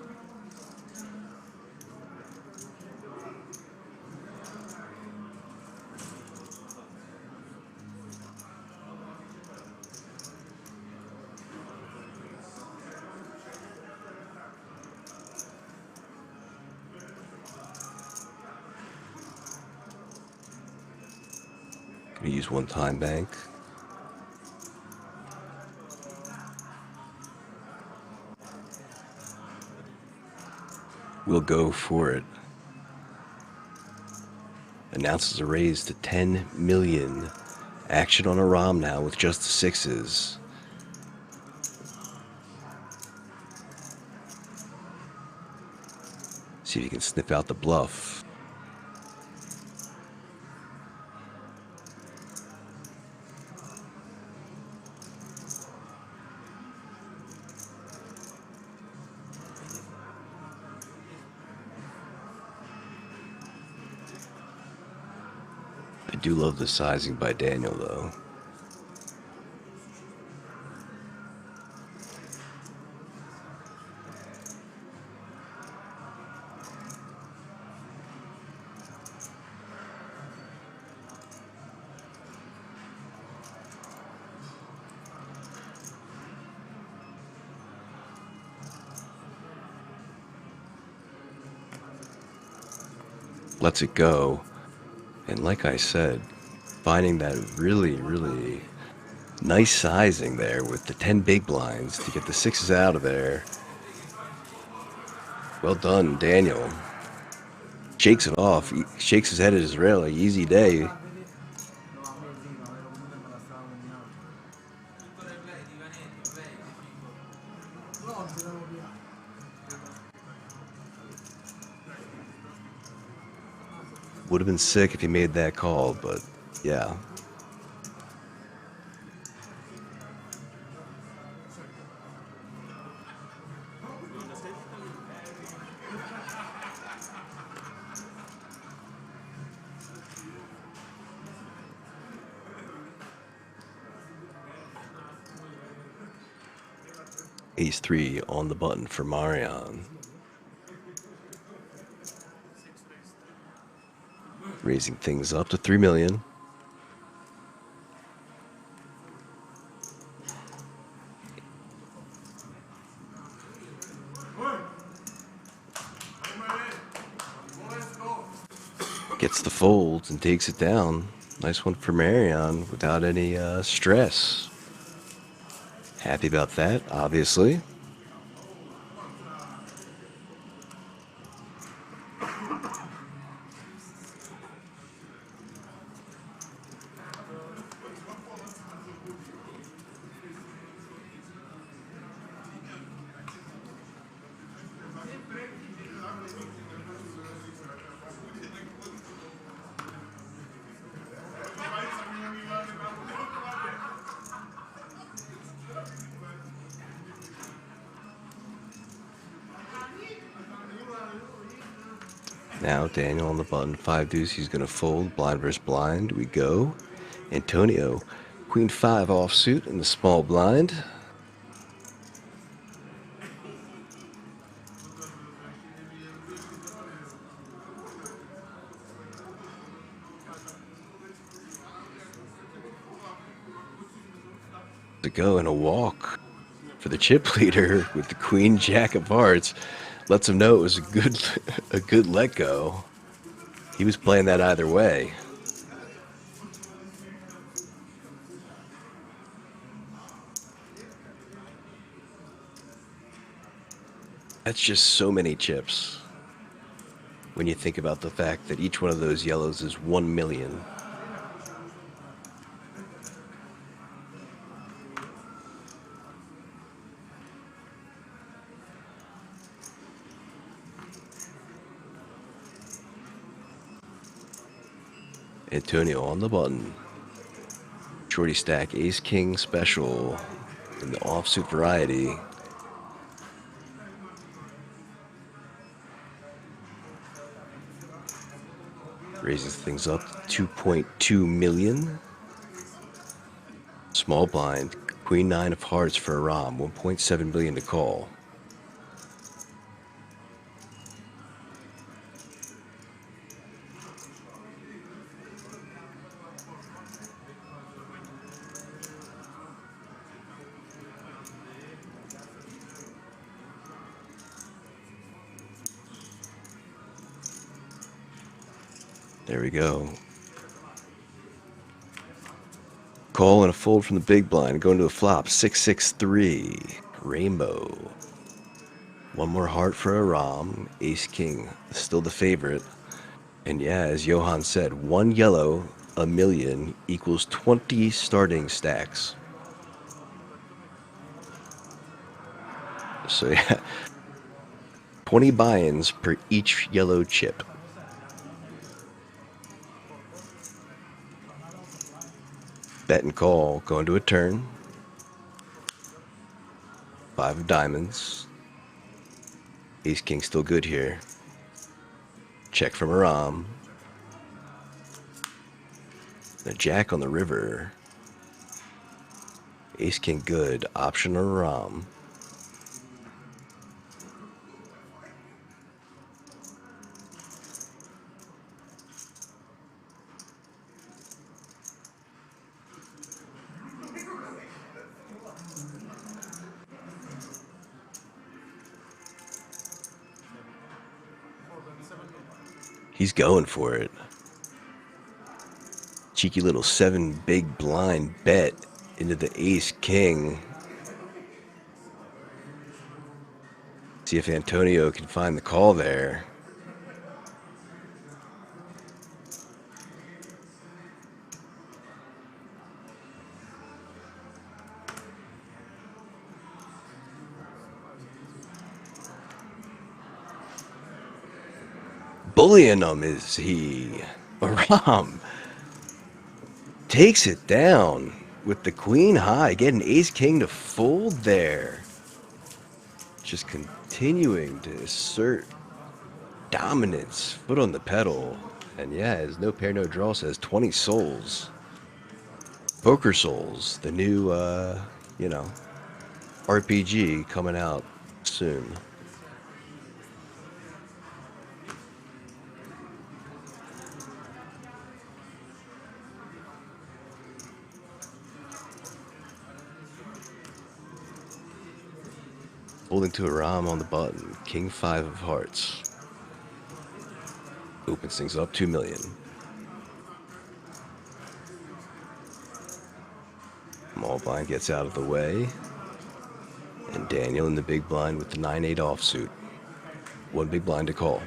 Gonna use one time bank. We'll go for it. Announces a raise to 10 million. Action on a ROM now with just the sixes. See if you can sniff out the bluff. I do love the sizing by Daniel, though. Lets it go. And like I said, finding that really, really nice sizing there with the 10 big blinds to get the sixes out of there. Well done, Daniel. Shakes it off, shakes his head at Israeli. Easy day. Would have been sick if he made that call, but yeah. Ace 3 on the button for Marion. raising things up to 3 million. Gets the folds and takes it down. Nice one for Marion without any stress. Happy about that, obviously. Now Daniel on the button, 5 deuce, he's going to fold, blind versus blind, we go. Antonio, queen 5 offsuit in the small blind. To go and a walk for the chip leader with the queen jack of hearts. Lets him know it was a good let go. He was playing that either way. That's just so many chips. When you think about the fact that each one of those yellows is 1 million. Antonio on the button. Shorty stack, ace king special in the offsuit variety. Raises things up to 2.2 million. Small blind, queen 9 of hearts for a Rom, 1.7 billion to call. There we go. Call and a fold from the big blind. Going to a flop. 6-6-3. Rainbow. One more heart for a Rom. Ace king. Still the favorite. And yeah, as Johan said, 1 yellow, 1 million equals 20 starting stacks. So yeah, 20 buy-ins per each yellow chip. Bet and call, going to a turn. 5 of diamonds. Ace king still good here. Check from a Rom. A jack on the river. Ace king good. Option or Rom. He's going for it. Cheeky little 7 big blind bet into the ace king. See if Antonio can find the call there. Bullying him, is he? Rom takes it down with the queen high, getting ace king to fold there. Just continuing to assert dominance, foot on the pedal. And yeah, as no pair, no draw says, 20 souls. Poker Souls, the new, RPG coming out soon. Holding to Aram on the button. King 5 of hearts. Opens things up, 2 million. Small blind gets out of the way. And Daniel in the big blind with the 9-8 offsuit. One big blind to call.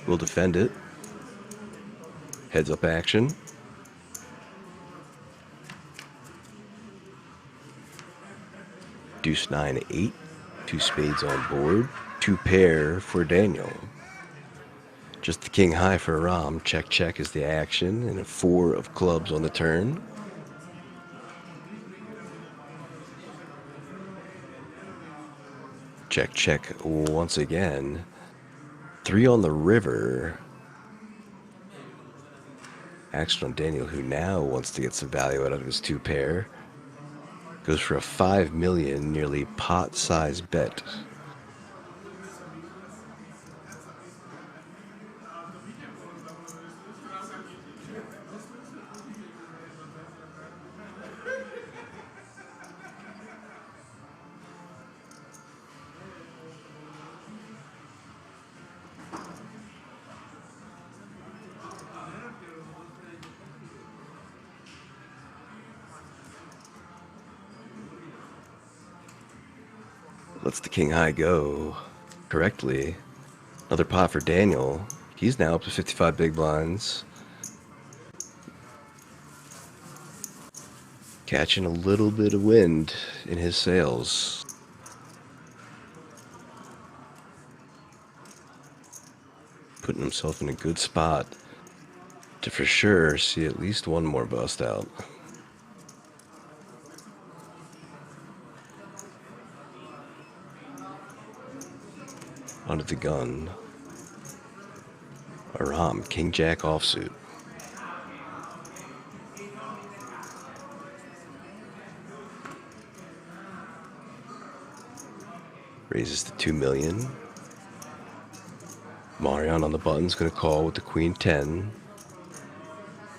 We'll defend it. Heads up action. Deuce 9-8. 2 spades on board. 2 pair for Daniel. Just the king high for Aram. Check, check is the action. And a 4 of clubs on the turn. Check, check once again. 3 on the river. Action on Daniel, who now wants to get some value out of his 2 pair. Goes for a 5 million, nearly pot-sized bet. Lets the king high go correctly. Another pot for Daniel. He's now up to 55 big blinds. Catching a little bit of wind in his sails. Putting himself in a good spot to for sure see at least one more bust out. Under the gun. Aram, King Jack offsuit. Raises to 2 million. Marion on the button's gonna call with the Queen 10.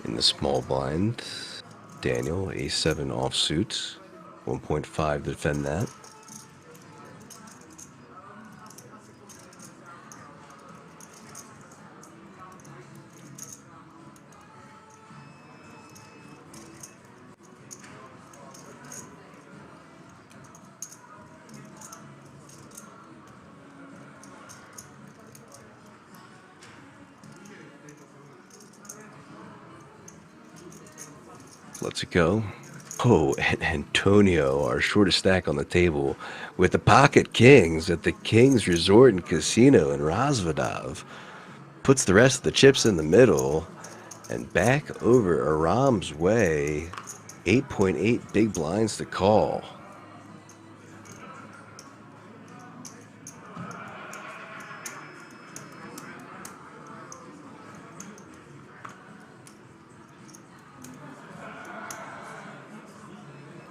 In the small blind. Daniel, A7 offsuit. 1.5 to defend that. Let's go. Oh, and Antonio, our shortest stack on the table, with the pocket kings at the King's Resort and Casino in Razvadov, puts the rest of the chips in the middle and back over Aram's way. 8.8 big blinds to call.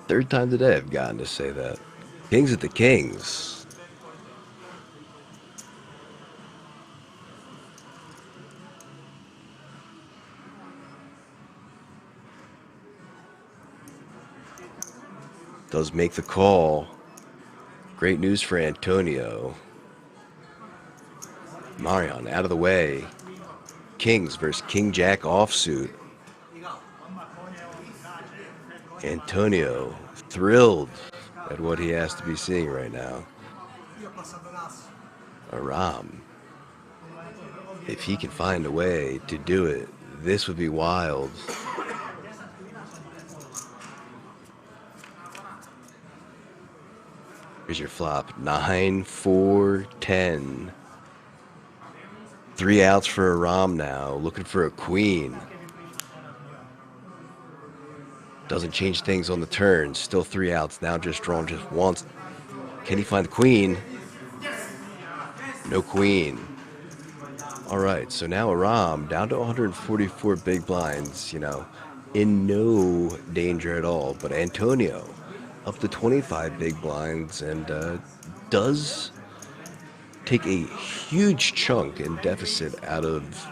Third time today I've gotten to say that. Kings at the Kings. Does make the call. Great news for Antonio. Marion out of the way. Kings versus King Jack offsuit. Antonio thrilled at what he has to be seeing right now. Aram, if he can find a way to do it, this would be wild. Here's your flop. 9, 4, 10. 3 outs for Aram now, looking for a queen. Doesn't change things on the turn. Still 3 outs. Now just drawn just once. Can he find the queen? No queen. All right, so now Aram down to 144 big blinds, you know, in no danger at all. But Antonio up to 25 big blinds and does take a huge chunk in deficit out of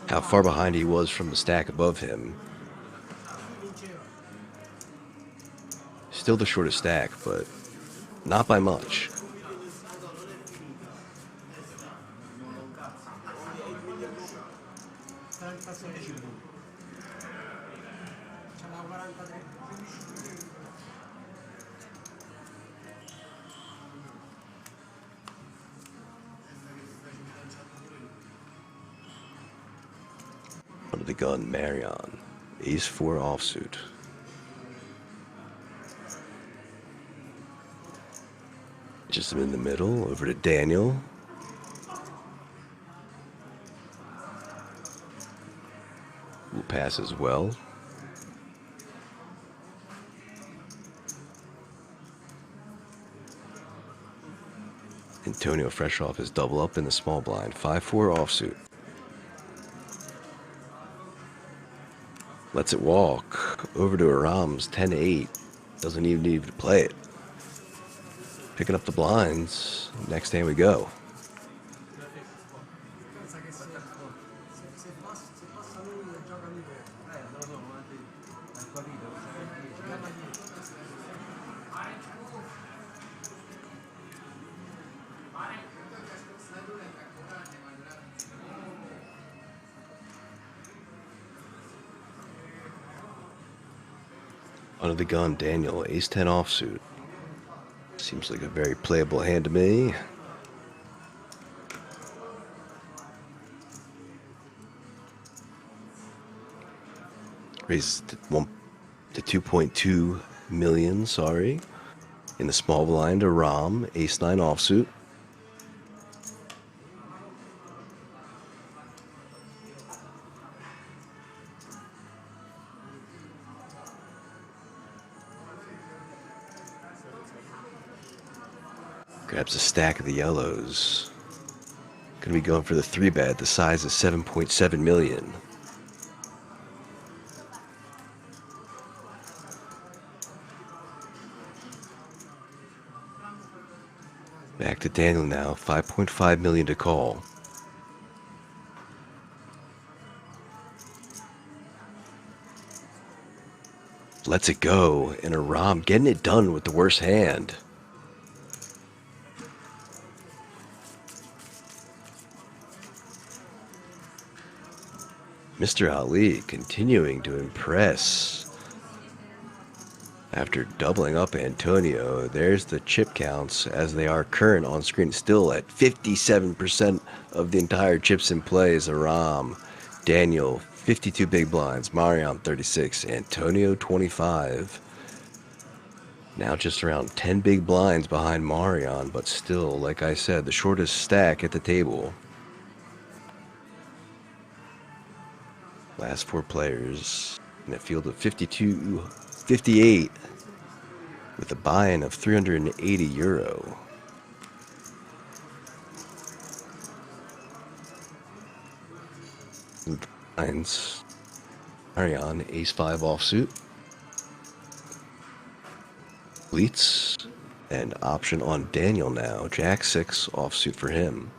how far behind he was from the stack above him. Still the shortest stack, but not by much. Under the gun, Marion. Ace-4 offsuit. Just in the middle, over to Daniel. Will pass as well. Antonio fresh off his double up in the small blind. 5-4 offsuit. Lets it walk. Over to Aram's 10-8. Doesn't even need to play it. Picking up the blinds. Next hand we go. Under the gun, Daniel, ace-10 offsuit. Seems like a very playable hand to me. Raises to 2.2 million, sorry. In the small blind, Aram, ace-9 offsuit. Grabs a stack of the yellows. Gonna be going for the 3-bet. The size is 7.7 million. Back to Daniel now. 5.5 million to call. Lets it go. And Aram getting it done with the worst hand. Mr. Ali continuing to impress. After doubling up Antonio, there's the chip counts as they are current on screen. Still at 57% of the entire chips in play is Aram. Daniel, 52 big blinds. Marion, 36. Antonio, 25. Now just around 10 big blinds behind Marion, but still, like I said, the shortest stack at the table. Last 4 players in a field of 58 with a buy-in of €380. Blinds. Marion, ace-5 offsuit. Leets. And option on Daniel now. Jack-6 offsuit for him.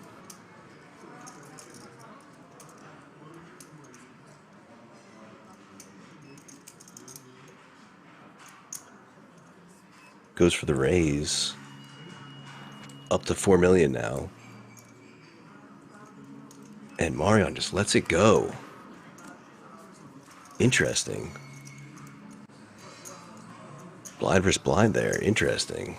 Goes for the raise. Up to 4 million now. And Marion just lets it go. Interesting. Blind versus blind there. Interesting.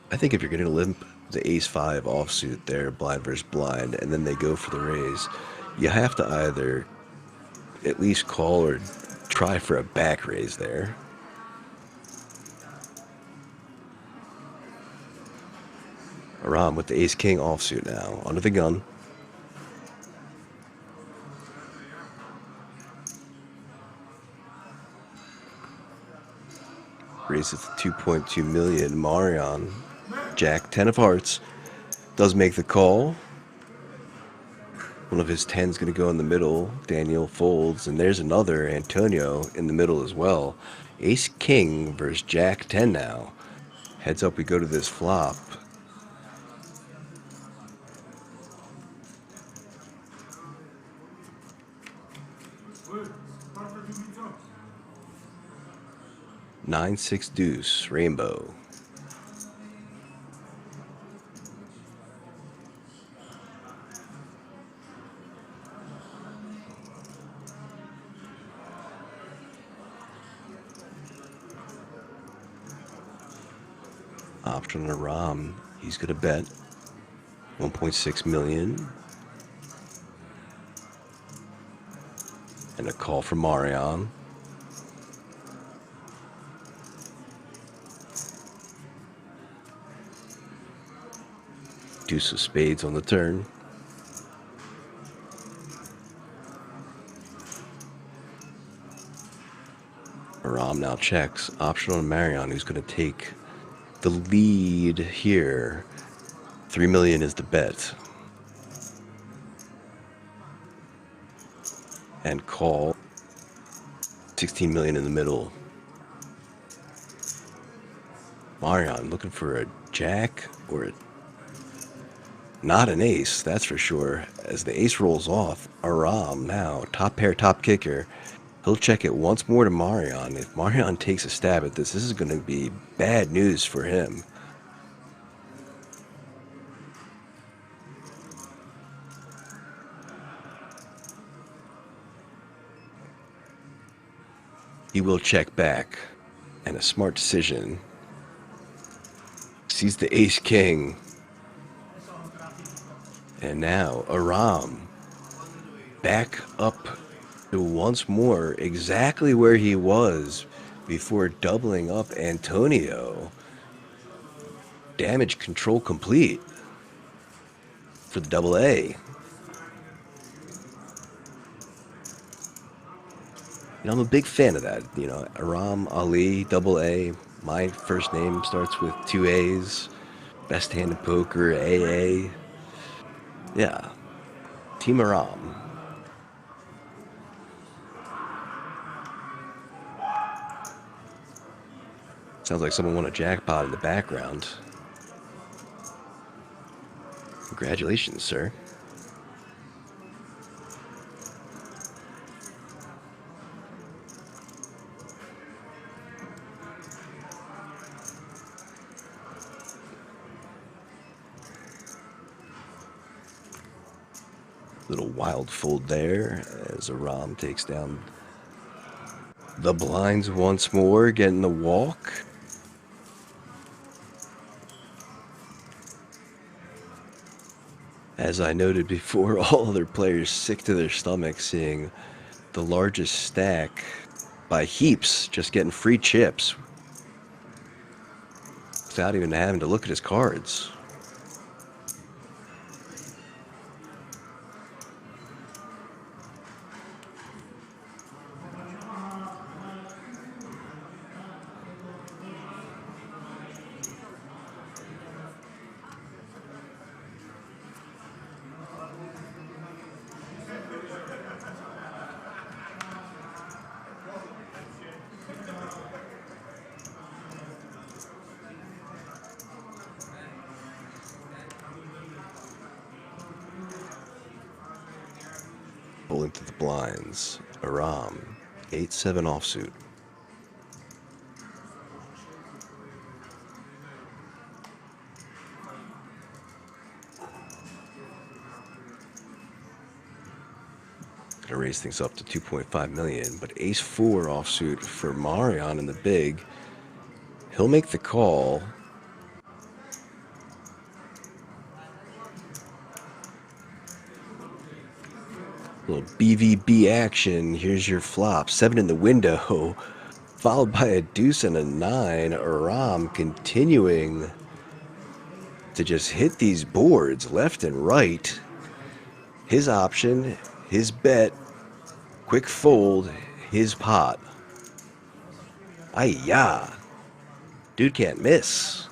I think if you're going to limp the ace-5 offsuit there, blind versus blind, and then they go for the raise, you have to either at least call or try for a back raise there. Aram with the ace-king offsuit now, under the gun. Raises to 2.2 million. Marion, Jack 10 of hearts, does make the call. One of his 10's going to go in the middle. Daniel folds, and there's another Antonio in the middle as well. Ace King versus Jack 10 now. Heads up, we go to this flop. Nine, six, deuce, rainbow. Option on a Rom. He's going to bet 1.6 million. And a call from Marion. Deuce of spades on the turn. Rom now checks. Option on Marion, who's going to take the lead here. 3 million is the bet. And call. 16 million in the middle. Marion looking for a jack or a... Not an ace, that's for sure. As the ace rolls off, Aram now, top pair, top kicker. He'll check it once more to Marion. If Marion takes a stab at this, this is going to be bad news for him. He will check back. And a smart decision. Sees the ace king. And now Aram back up to once more exactly where he was before doubling up Antonio. Damage control complete for the double A. You know, I'm a big fan of that. You know, Aram, Ali, double A. My first name starts with 2 A's. Best hand in poker, AA. Yeah. Team Aram. Sounds like someone won a jackpot in the background. Congratulations, sir. Little wild fold there as Aram takes down the blinds once more, getting the walk. As I noted before, all other players sick to their stomachs seeing the largest stack by heaps, just getting free chips without even having to look at his cards. Pulling through the blinds. Aram, 8-7 offsuit. Gonna raise things up to 2.5 million, but ace-4 offsuit for Marion in the big. He'll make the call. Little BVB action. Here's your flop. 7 in the window, followed by a deuce and a 9. Aram continuing to just hit these boards left and right. His option, his bet, quick fold, his pot. Ay-ya. Dude can't miss.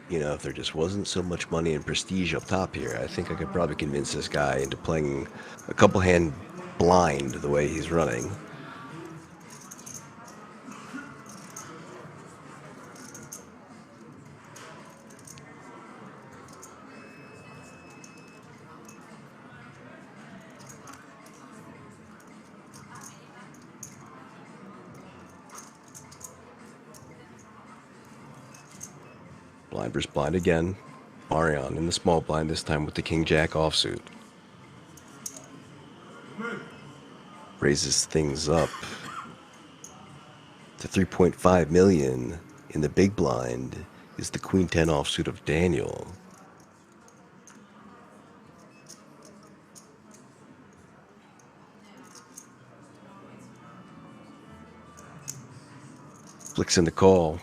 You know, if there just wasn't so much money and prestige up top here, I think I could probably convince this guy into playing a couple hand blind the way he's running. Blind versus blind again. Marion in the small blind, this time with the king-jack offsuit. Raises things up to 3.5 million. In the big blind is the queen-10 offsuit of Daniel. Flicks in the call.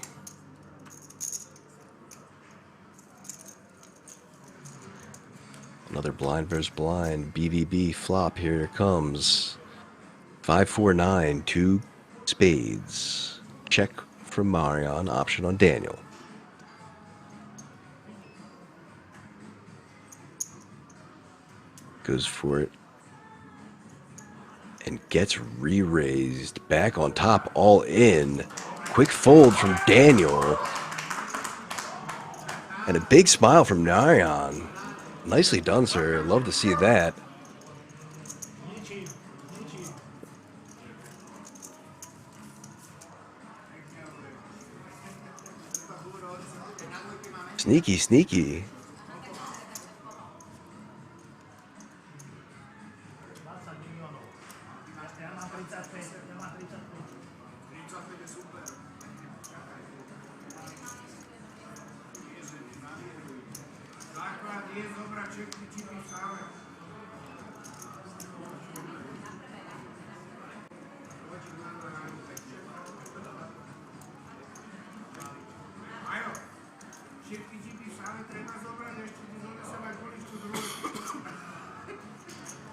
Another blind versus blind. BVB flop. Here it comes. 5-4-9. 2 spades. Check from Marion. Option on Daniel. Goes for it. And gets re-raised. Back on top. All in. Quick fold from Daniel. And a big smile from Marion. Nicely done, sir. Love to see that. Sneaky, sneaky.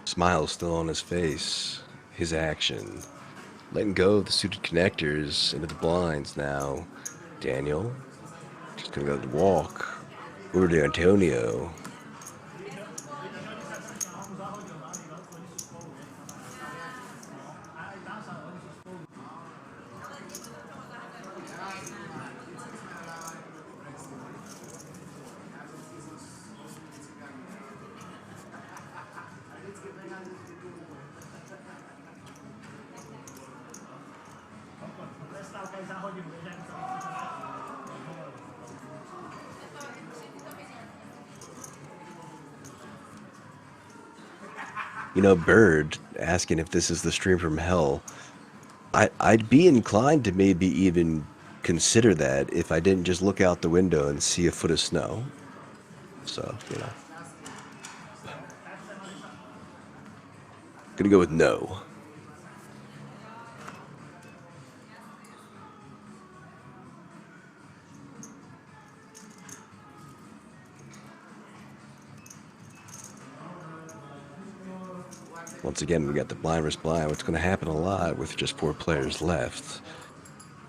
Smile still on his face. His action. Letting go of the suited connectors into the blinds now. Daniel. Just gonna go to the walk. Over to Antonio. You know, Bird asking if this is the stream from hell. I'd be inclined to maybe even consider that if I didn't just look out the window and see a foot of snow. So, you know. Gonna go with no. Once again, we got the blind versus blind. What's going to happen a lot with just 4 players left.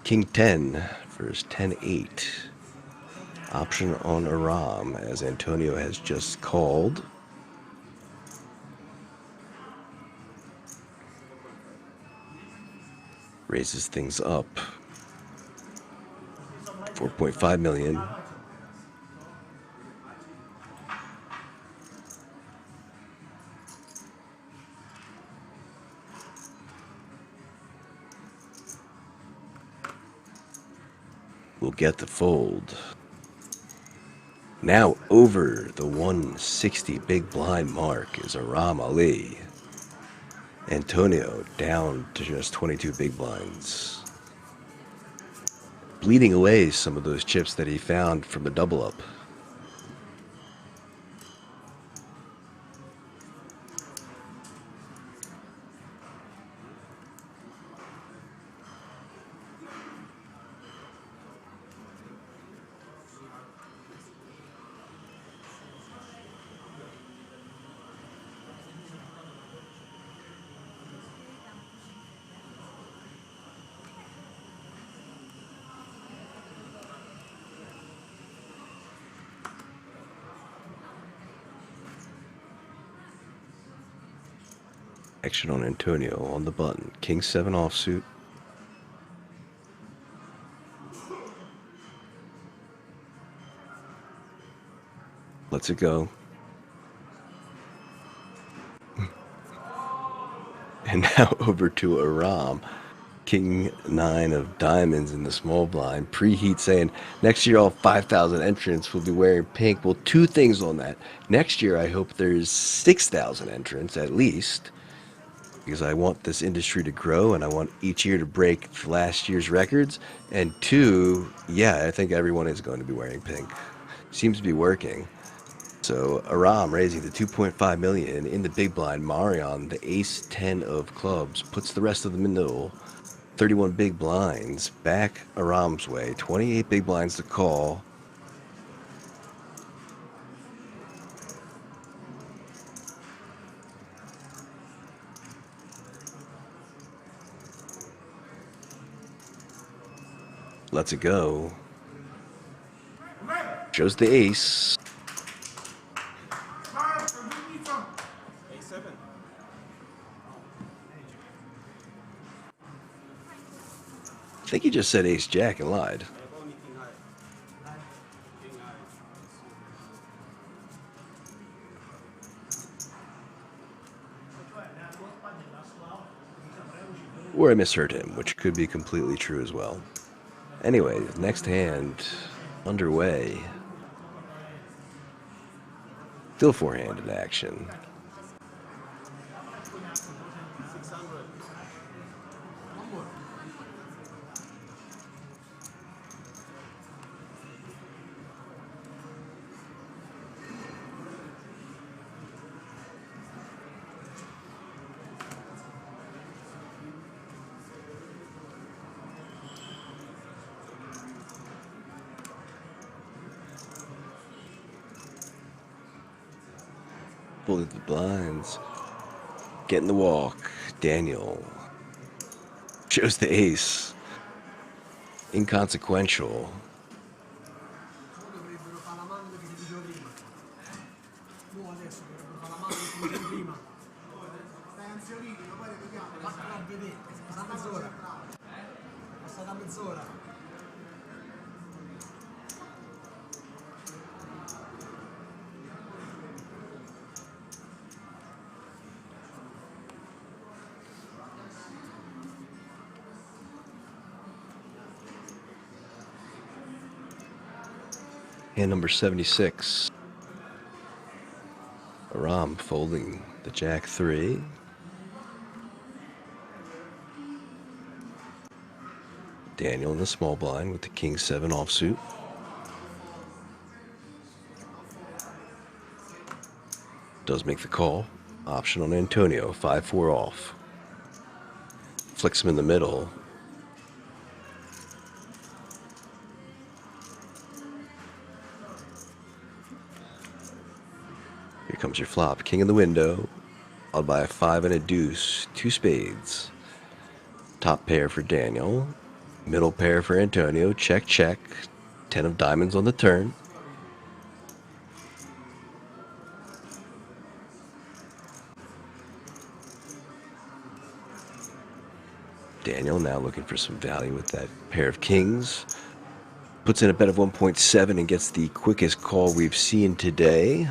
King 10 versus 10-8. Option on Aram, as Antonio has just called. Raises things up. 4.5 million. Will get the fold. Now over the 160 big blind mark is Aram Ali. Antonio down to just 22 big blinds. Bleeding away some of those chips that he found from the double up. Action on Antonio on the button. King 7 offsuit. Lets it go. And now over to Aram. King 9 of diamonds in the small blind. Preheat saying, next year all 5,000 entrants will be wearing pink. Well, two things on that. Next year I hope there's 6,000 entrants at least, because I want this industry to grow and I want each year to break last year's records. And two, yeah, I think everyone is going to be wearing pink. Seems to be working. So Aram raising the 2.5 million in the big blind. Marion, the ace 10 of clubs, puts the rest of them in the middle. 31 big blinds back Aram's way. 28 big blinds to call. Lets it go. Shows the ace. I think he just said ace jack and lied. Or I misheard him, which could be completely true as well. Anyway, next hand underway. Still four-handed action. Pulling the blinds. Getting the walk. Daniel shows the ace. Inconsequential. Hand number 76. Aram folding the jack 3. Daniel in the small blind with the king 7 offsuit. Does make the call. Option on Antonio, 5-4 off. Flicks him in the middle. Here comes your flop. King in the window. I'll buy a 5 and a deuce. 2 spades. Top pair for Daniel. Middle pair for Antonio. Check, check. 10 of diamonds on the turn. Daniel now looking for some value with that pair of kings. Puts in a bet of 1.7 and gets the quickest call we've seen today.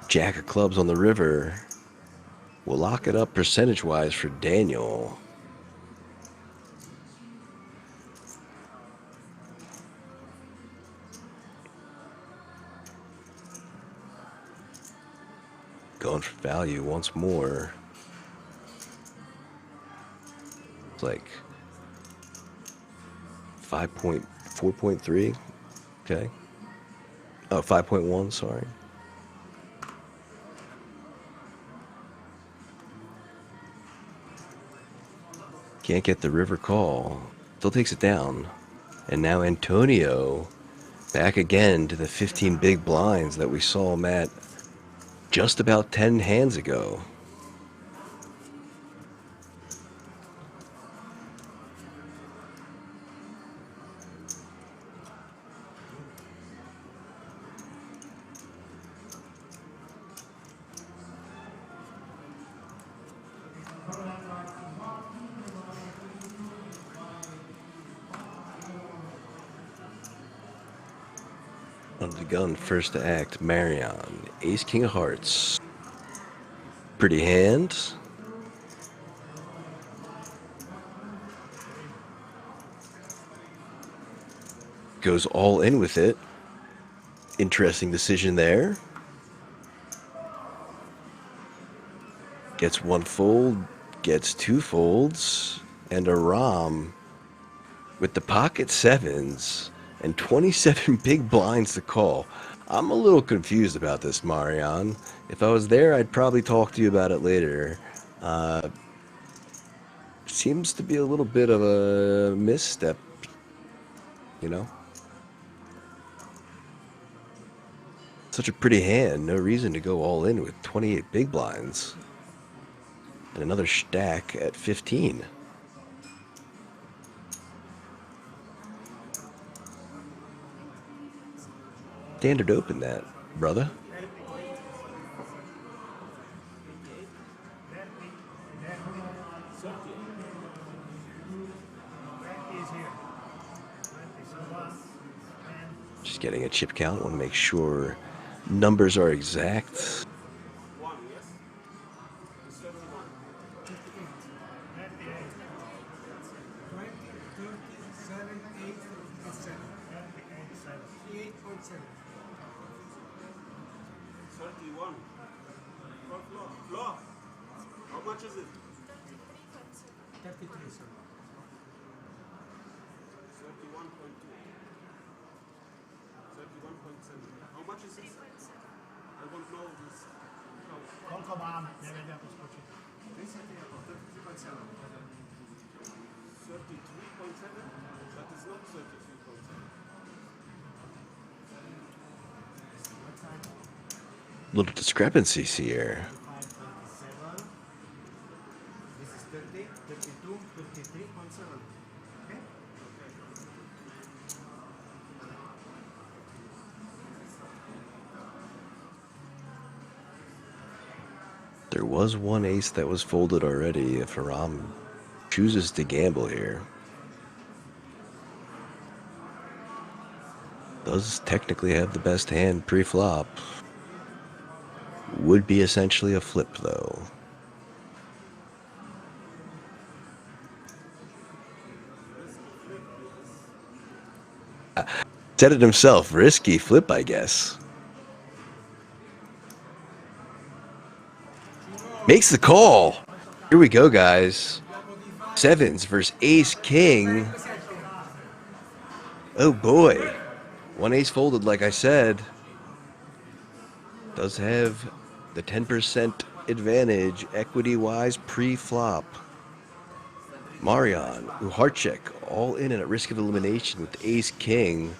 Jack of clubs on the river. We'll lock it up percentage-wise for Daniel. Going for value once more. It's like 4.3. Okay. Oh, 5.1, sorry. Can't get the river call. Still takes it down. And now Antonio back again to the 15 big blinds that we saw him at just about 10 hands ago. Under the gun, first to act, Marion. Ace, king of hearts. Pretty hand. Goes all in with it. Interesting decision there. Gets one fold, gets two folds, and a Rom with the pocket sevens and 27 big blinds to call. I'm a little confused about this, Marion. If I was there, I'd probably talk to you about it later. Seems to be a little bit of a misstep, you know? Such a pretty hand, no reason to go all in with 28 big blinds. And another stack at 15. Standard open that, brother. Just getting a chip count. Want to make sure numbers are exact. How much is it? 33, sir. 31.2. 31.7. How much is this? I don't know this. Koliko mám? Nevedia to spočítať. 33.7. 33.7? That is not 33.7. Little discrepancies here. This is 30, 32, 33.7. Okay? There was one ace that was folded already if Aram chooses to gamble here. Does technically have the best hand pre-flop. Would be essentially a flip though. Said it himself, risky flip, I guess. Makes the call. Here we go, guys. Sevens versus ace king. Oh boy. One ace folded, like I said. Does have the 10% advantage equity-wise pre-flop. Marion, who heart check, all in and at risk of elimination with ace king.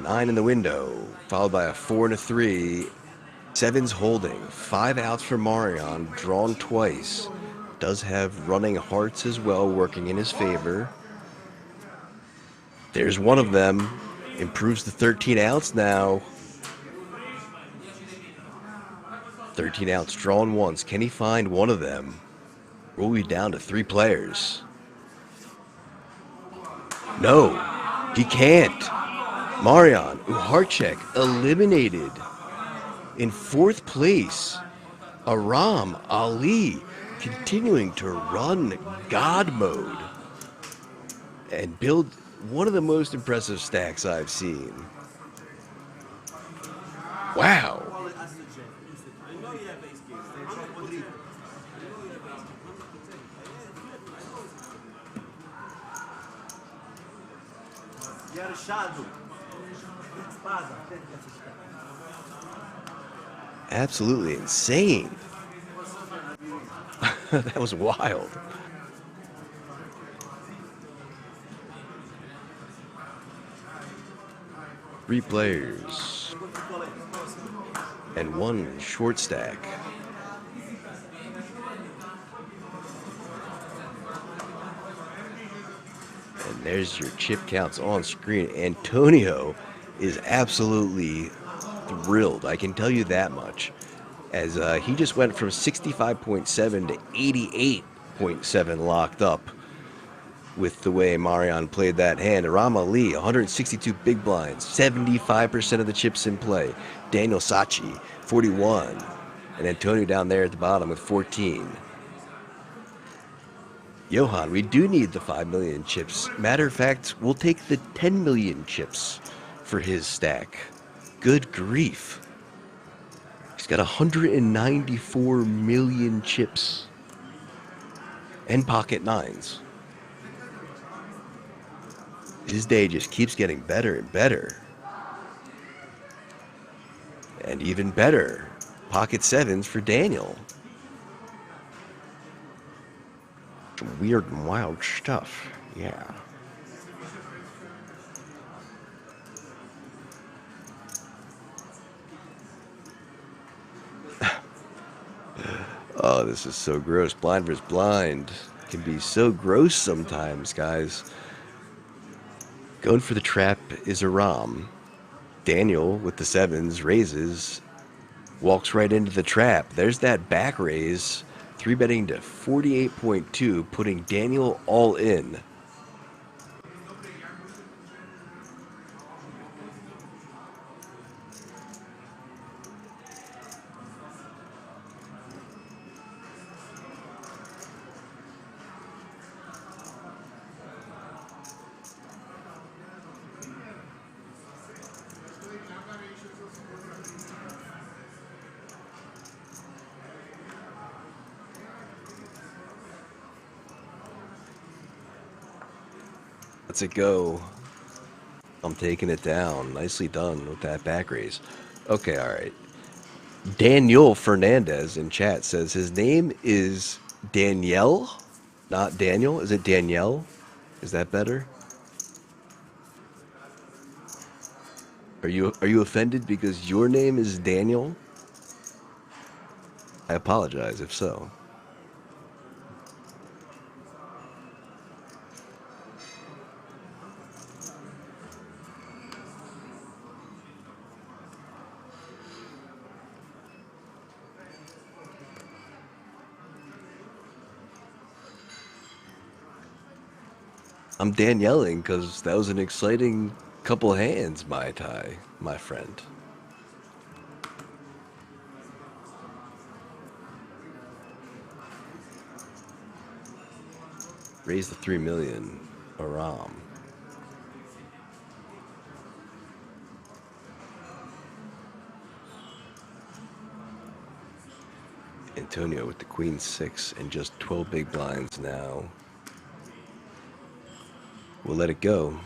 9 in the window, followed by a 4 and a 3. Sevens holding, 5 outs for Marion, drawn twice. Does have running hearts as well, working in his favor. There's one of them. Improves to 13 outs now. 13 outs, drawn once. Can he find one of them? Will we down to 3 players? No, he can't. Marion, Uharchek, eliminated. In 4th place, Aram Ali continuing to run God mode and build one of the most impressive stacks I've seen. Wow. Absolutely insane. That was wild. Three players and one short stack. And there's your chip counts on screen. Antonio is absolutely thrilled, I can tell you that much, as he just went from 65.7 to 88.7 locked up. with the way Marion played that hand. Aram Ali, 162 big blinds, 75% of the chips in play. Daniel Sachi, 41. And Antonio down there at the bottom with 14. Johan, we do need the 5 million chips. Matter of fact, we'll take the 10 million chips for his stack. Good grief. He's got 194 million chips. And pocket nines. His day just keeps getting better and better. And even better, pocket sevens for Daniel. Some weird and wild stuff, yeah. Oh, this is so gross. Blind versus blind can be so gross sometimes, guys. Going for the trap is Aram. Daniel, with the sevens, raises, walks right into the trap. There's that back raise. 3-betting to 48.2, putting Daniel all in. Let's it go. I'm taking it down. Nicely done with that back raise. Okay, all right. Daniel Fernandez in chat says his name is Danielle, not Daniel. Is it Danielle? Is that better? Are you offended because your name is Daniel? I apologize if so. I'm Danielling because that was an exciting couple hands, my friend. Raise the 3 million, Aram. Antonio with the queen 6 and just 12 big blinds now. We'll let it go.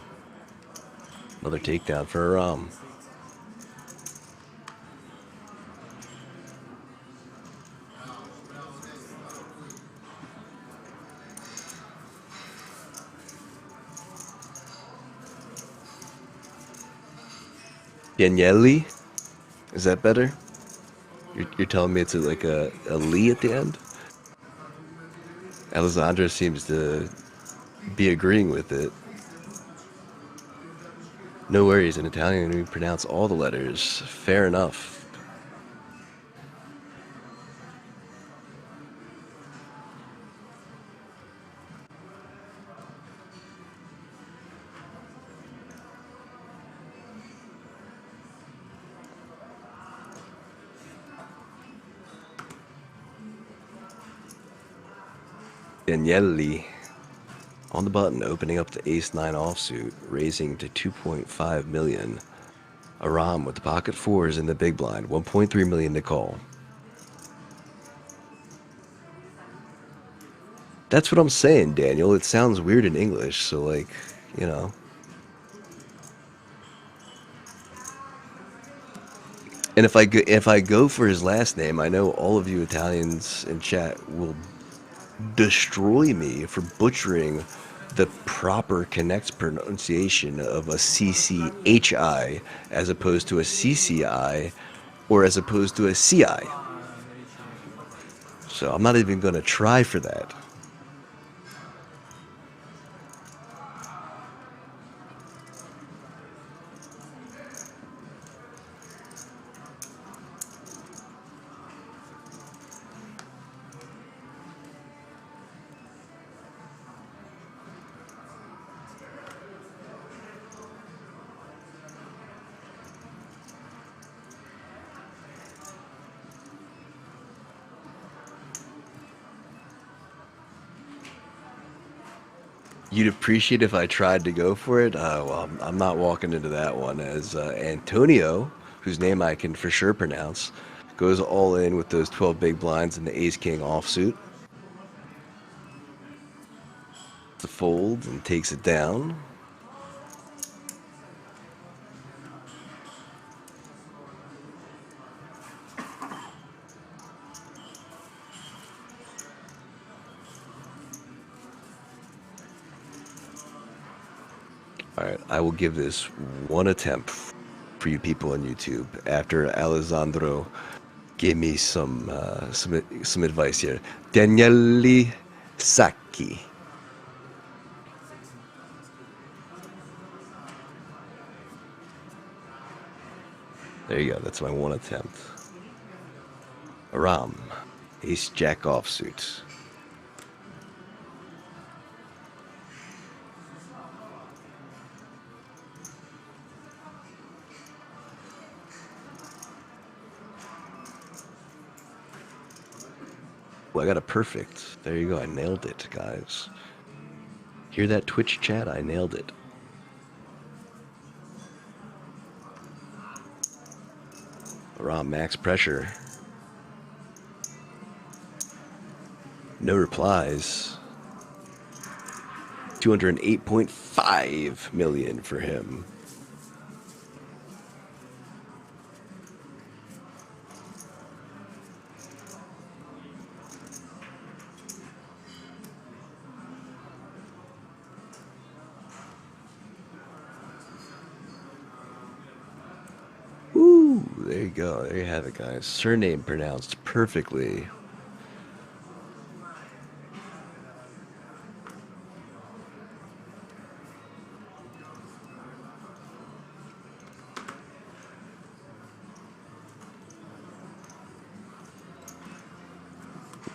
Another takedown for Aram. Daniele? Is that better? You're telling me it's like a Lee at the end? Alessandra seems to be agreeing with it. No worries, in Italian we pronounce all the letters. Fair enough. Daniele on the button, opening up the ace-9 offsuit, raising to 2.5 million. Aram with the pocket fours in the big blind, 1.3 million to call. That's what I'm saying, Daniel. It sounds weird in English, so like, you know. And if I go for his last name, I know all of you Italians in chat will destroy me for butchering the proper connect pronunciation of a CCHI as opposed to a CCI or as opposed to a CI. So I'm not even going to try for that. you'd appreciate if I tried to go for it. Well, I'm not walking into that one, as Antonio, whose name I can for sure pronounce, goes all in with those 12 big blinds and the ace-king offsuit. The fold and takes it down. Alright, I will give this one attempt for you people on YouTube after Alessandro gave me some advice here. Daniele Sacchi. There you go, that's my one attempt. Aram, ace jack offsuit. Well, I got a perfect. There you go. I nailed it, guys. Hear that Twitch chat? I nailed it. Around max pressure. No replies. 208.5 million for him. There you go. There you have it, guys. Surname pronounced perfectly.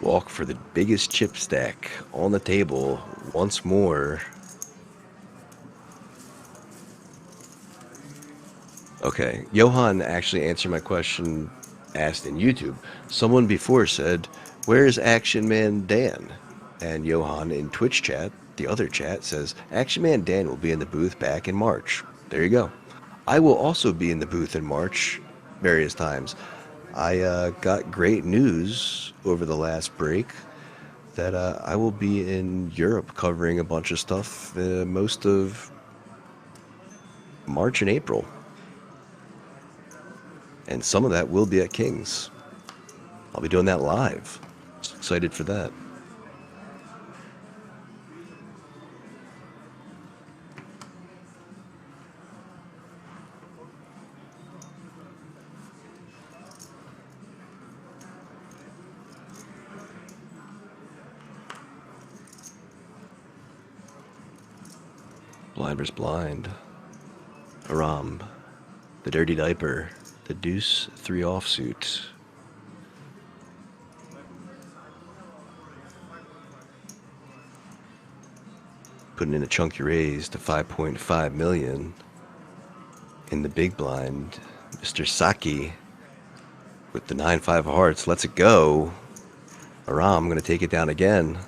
Walk for the biggest chip stack on the table once more. Okay, Johan actually answered my question asked in YouTube. Someone before said, "Where's Action Man Dan?" And Johan in Twitch chat, the other chat, says, "Action Man Dan will be in the booth back in March." There you go. I will also be in the booth in March various times. I got great news over the last break that I will be in Europe covering a bunch of stuff most of March and April. And some of that will be at King's. I'll be doing that live. Excited for that. Blind versus blind. Aram. The dirty diaper. The deuce 3 offsuit. Putting in a chunky raise to 5.5 million. In the big blind, Mr. Saki with the 9-5 hearts. Let's it go. Aram going to take it down again.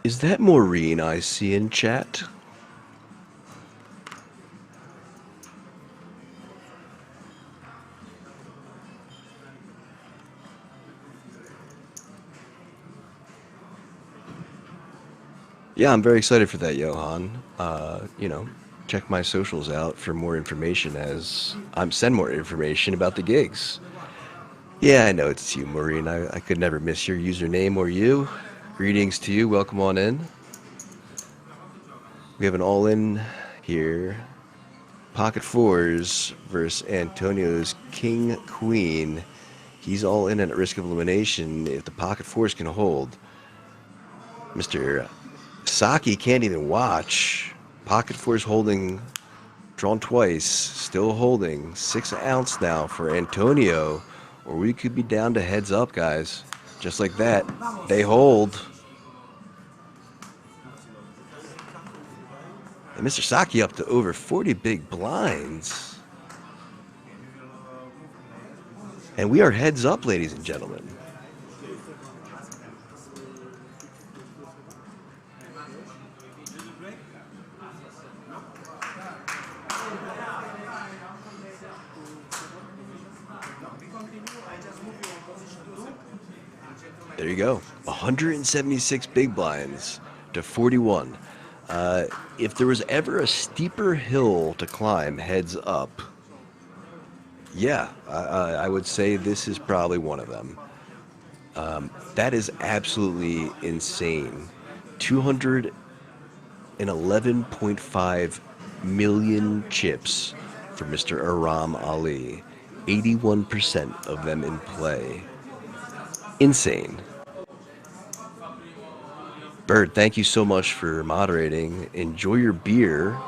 Is that Maureen I see in chat? Yeah, I'm very excited for that, Johan. You know, check my socials out for more information as send more information about the gigs. Yeah, I know it's you, Maureen. I could never miss your username or you. Greetings to you. Welcome on in. We have an all-in here. Pocket fours versus Antonio's King Queen. He's all in at risk of elimination if the pocket fours can hold. Mr. Saki can't even watch. Pocket fours holding, drawn twice, still holding. 6 ounce now for Antonio or we could be down to heads up, guys. Just like that, they hold. And Mr. Saki up to over 40 big blinds. And we are heads up, ladies and gentlemen. There you go. 176 big blinds to 41. If there was ever a steeper hill to climb heads up, yeah, I would say this is probably one of them. That is absolutely insane. 211.5 million chips for Mr. Aram Ali. 81% of them in play. Insane. Bird, thank you so much for moderating. Enjoy your beer.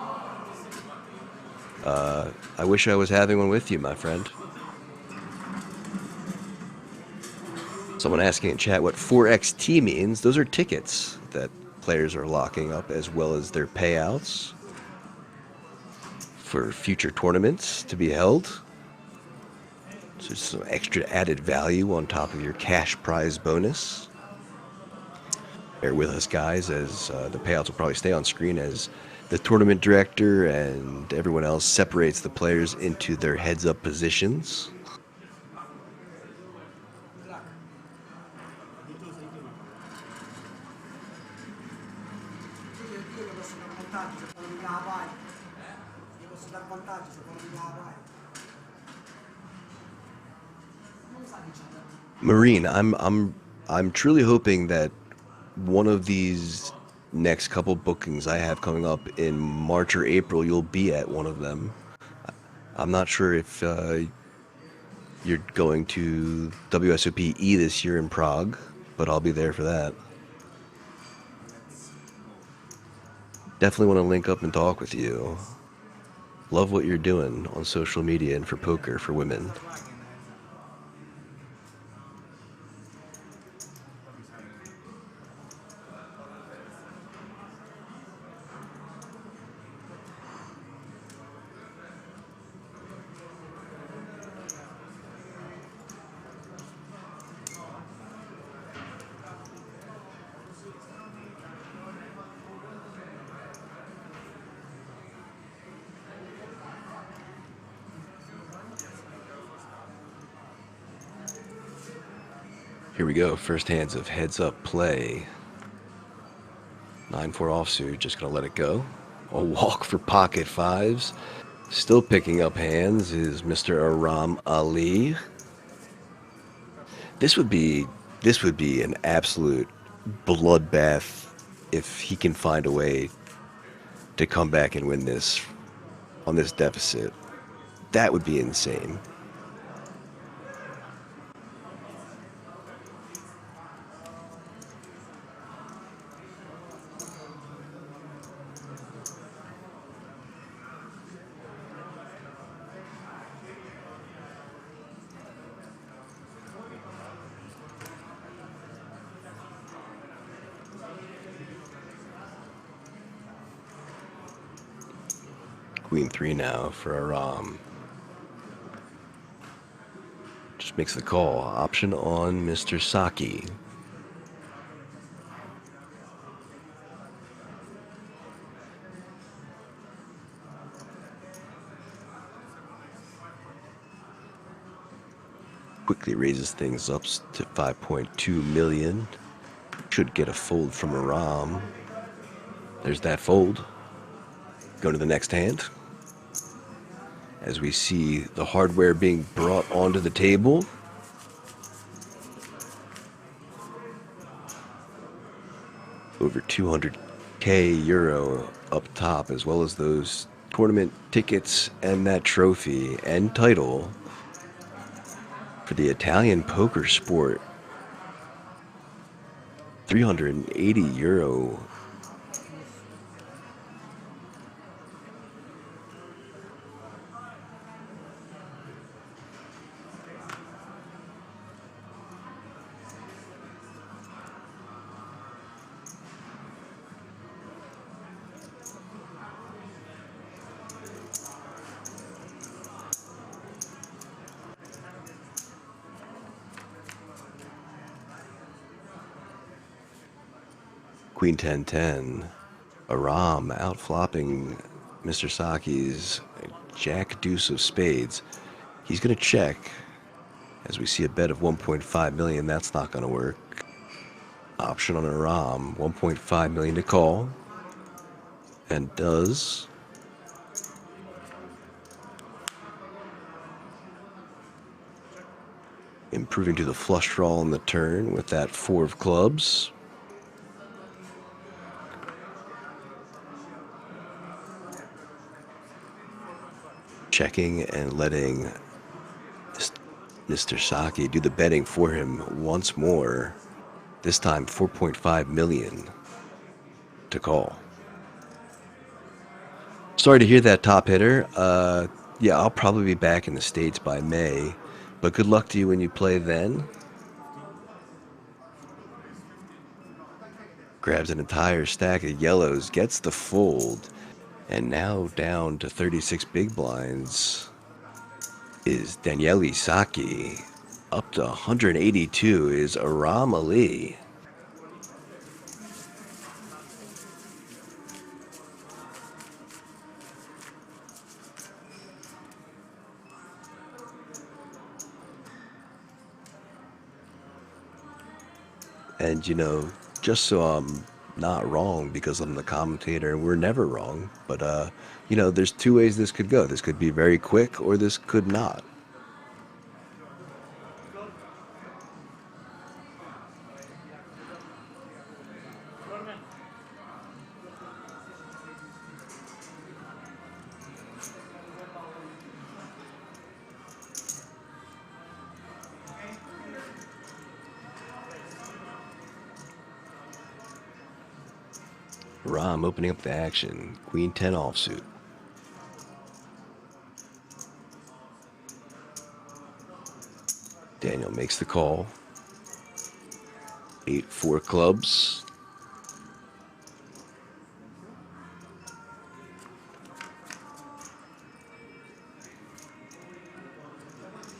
I wish I was having one with you, my friend. Someone asking in chat what 4XT means. Those are tickets that players are locking up, as well as their payouts for future tournaments to be held. So some extra added value on top of your cash prize bonus. Bear with us, guys, as the payouts will probably stay on screen as the tournament director and everyone else separates the players into their heads-up positions. Marine, I'm truly hoping that one of these next couple bookings I have coming up in March or April, you'll be at one of them. I'm not sure if you're going to WSOP E this year in Prague, but I'll be there for that. Definitely want to link up and talk with you. Love what you're doing on social media and for poker for women. Here we go, first hands of heads up play. 9-4 offsuit, just gonna let it go. A walk for pocket fives. Still picking up hands is Mr. Aram Ali. This would be an absolute bloodbath if he can find a way to come back and win this on this deficit. That would be insane. Queen 3 now for Aram. Just makes the call. Option on Mr. Saki. Quickly raises things up to 5.2 million. Should get a fold from Aram. There's that fold. Go to the next hand. As we see the hardware being brought onto the table. Over 200k euro up top, as well as those tournament tickets and that trophy and title for the Italian poker sport. 380 euro. Queen 10-10. Aram outflopping Mr. Saki's Jack Deuce of Spades. He's going to check. As we see a bet of 1.5 million, that's not going to work. Option on Aram, 1.5 million to call. And does. Improving to the flush draw on the turn with that 4 of clubs. Checking and letting Mr. Saki do the betting for him once more. This time 4.5 million to call. Sorry to hear that, top hitter. Yeah, I'll probably be back in the States by May, but good luck to you when you play then. Grabs an entire stack of yellows, gets the fold, and now down to 36 big blinds is Daniele Saki. Up to 182 is Aram Ali. And you know, just so I'm not wrong, because I'm the commentator and we're never wrong, but you know, there's 2 ways this could go. This could be very quick or this could not. Ram opening up the action. Queen 10 offsuit. Daniel makes the call. 8-4 clubs.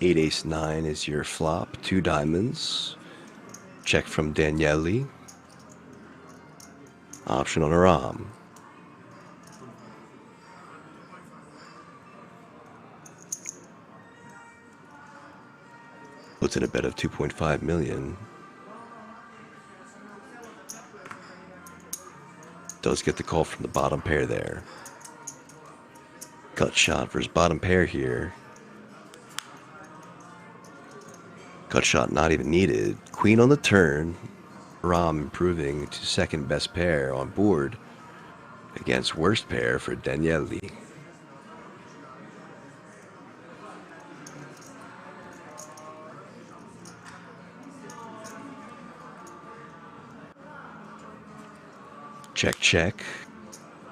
Eight ace 9 is your flop. 2 diamonds. Check from Daniele. Option on Aram. Puts in a bet of 2.5 million. Does get the call from the bottom pair there. Cut shot for his bottom pair here. Cut shot not even needed. Queen on the turn. Ram improving to second best pair on board against worst pair for Daniele. Check, check.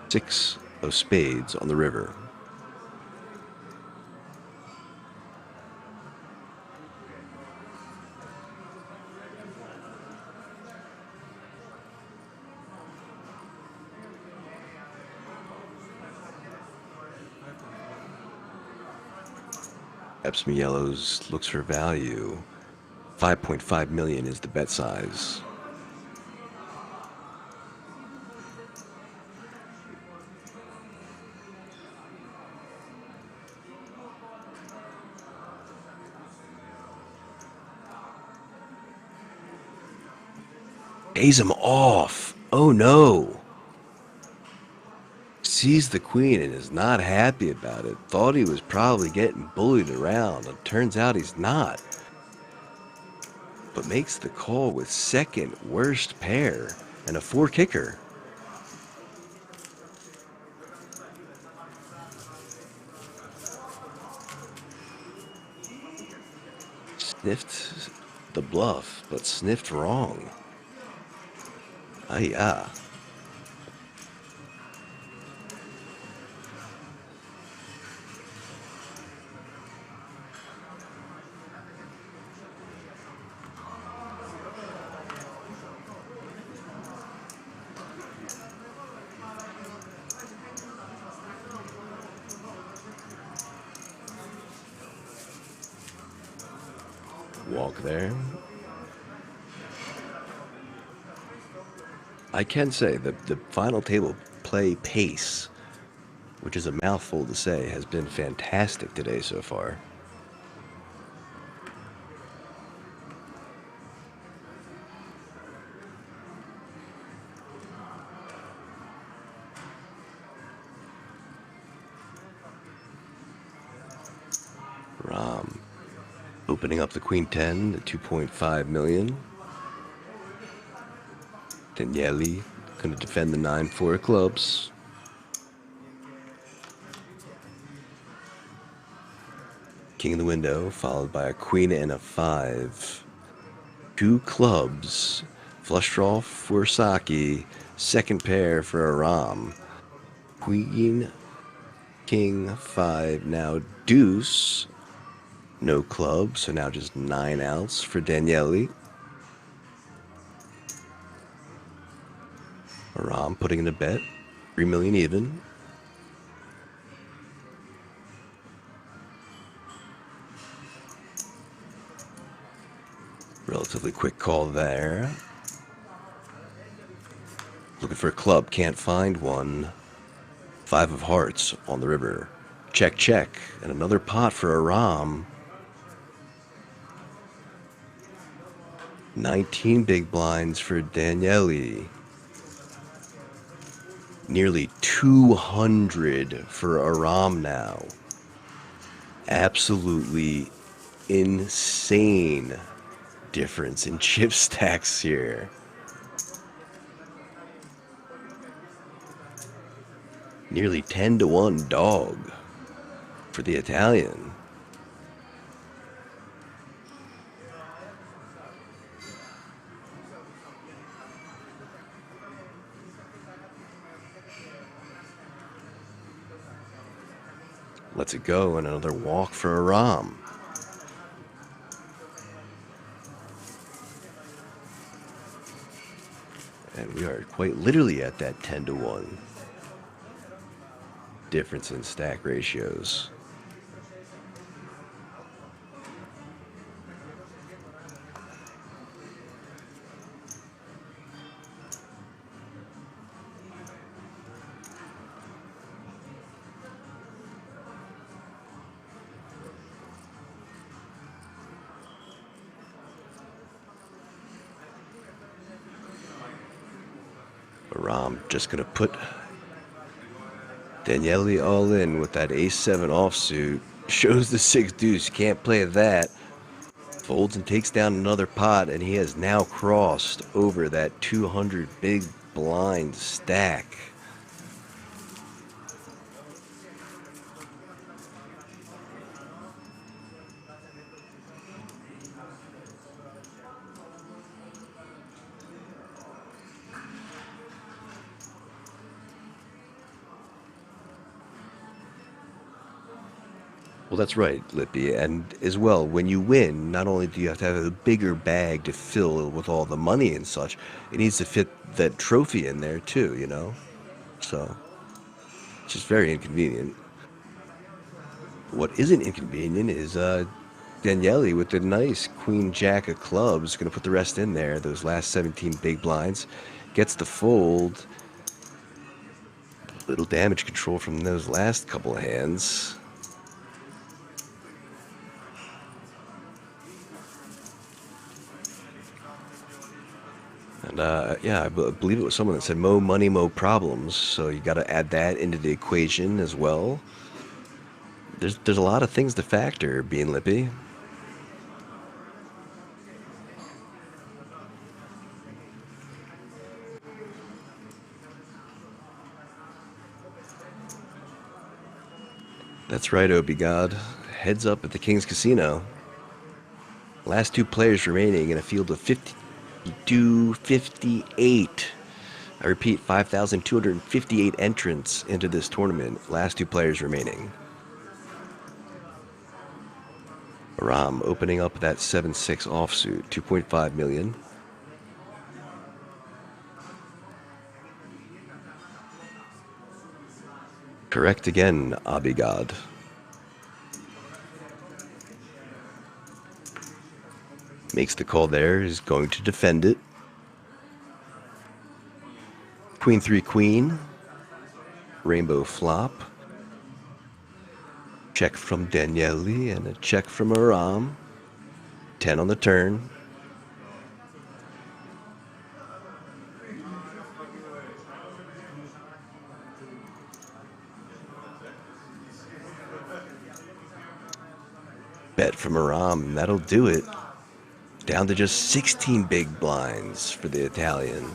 6 of spades on the river. Epsom Yellows looks for value. 5.5 million is the bet size. Pays him off. Oh no. Sees the queen and is not happy about it. Thought he was probably getting bullied around, and turns out he's not. But makes the call with second worst pair and a 4 kicker. Sniffed the bluff, but sniffed wrong. Ah. Walk there. I can say that the final table play pace, which is a mouthful to say, has been fantastic today so far. Ram opening up the Queen 10 to 2.5 million. Daniele going to defend the 9-4 clubs. King of the window, followed by a queen and a 5. 2 clubs. Flush draw for Saki. Second pair for Aram. Queen, king, 5. Now deuce. No club, so now just 9 outs for Daniele. Aram putting in a bet. 3 million even. Relatively quick call there. Looking for a club, can't find one. 5 of hearts on the river. Check, check. And another pot for Aram. 19 big blinds for Daniele. Nearly 200 for Aram now. Absolutely insane difference in chip stacks here. Nearly 10-1 dog for the Italian. Lets it go, and another walk for Aram. And we are quite literally at that 10-1 difference in stack ratios. Aram just going to put Daniele all in with that ace-7 offsuit. Shows the 6 deuce. Can't play that. Folds and takes down another pot, and he has now crossed over that 200 big blind stack. Well, that's right, Lippy. And as well, when you win, not only do you have to have a bigger bag to fill with all the money and such, it needs to fit that trophy in there too, you know? So, it's just very inconvenient. What isn't inconvenient is Daniele with the nice Queen Jack of clubs, going to put the rest in there, those last 17 big blinds. Gets the fold. Little damage control from those last couple of hands. And yeah, I believe it was someone that said mo money, mo problems. So you got to add that into the equation as well. There's a lot of things to factor, being Lippy. That's right, Obigod. Heads up at the King's Casino. Last 2 players remaining in a field of 52-58. I repeat, 5,258 entrants into this tournament. Last 2 players remaining. Aram opening up that 7-6 offsuit, 2.5 million. Correct again, Abigad. Makes the call there, is going to defend it. Queen 3 queen. Rainbow flop. Check from Daniele and a check from Aram. 10 on the turn. Bet from Aram, and that'll do it. Down to just 16 big blinds for the Italian.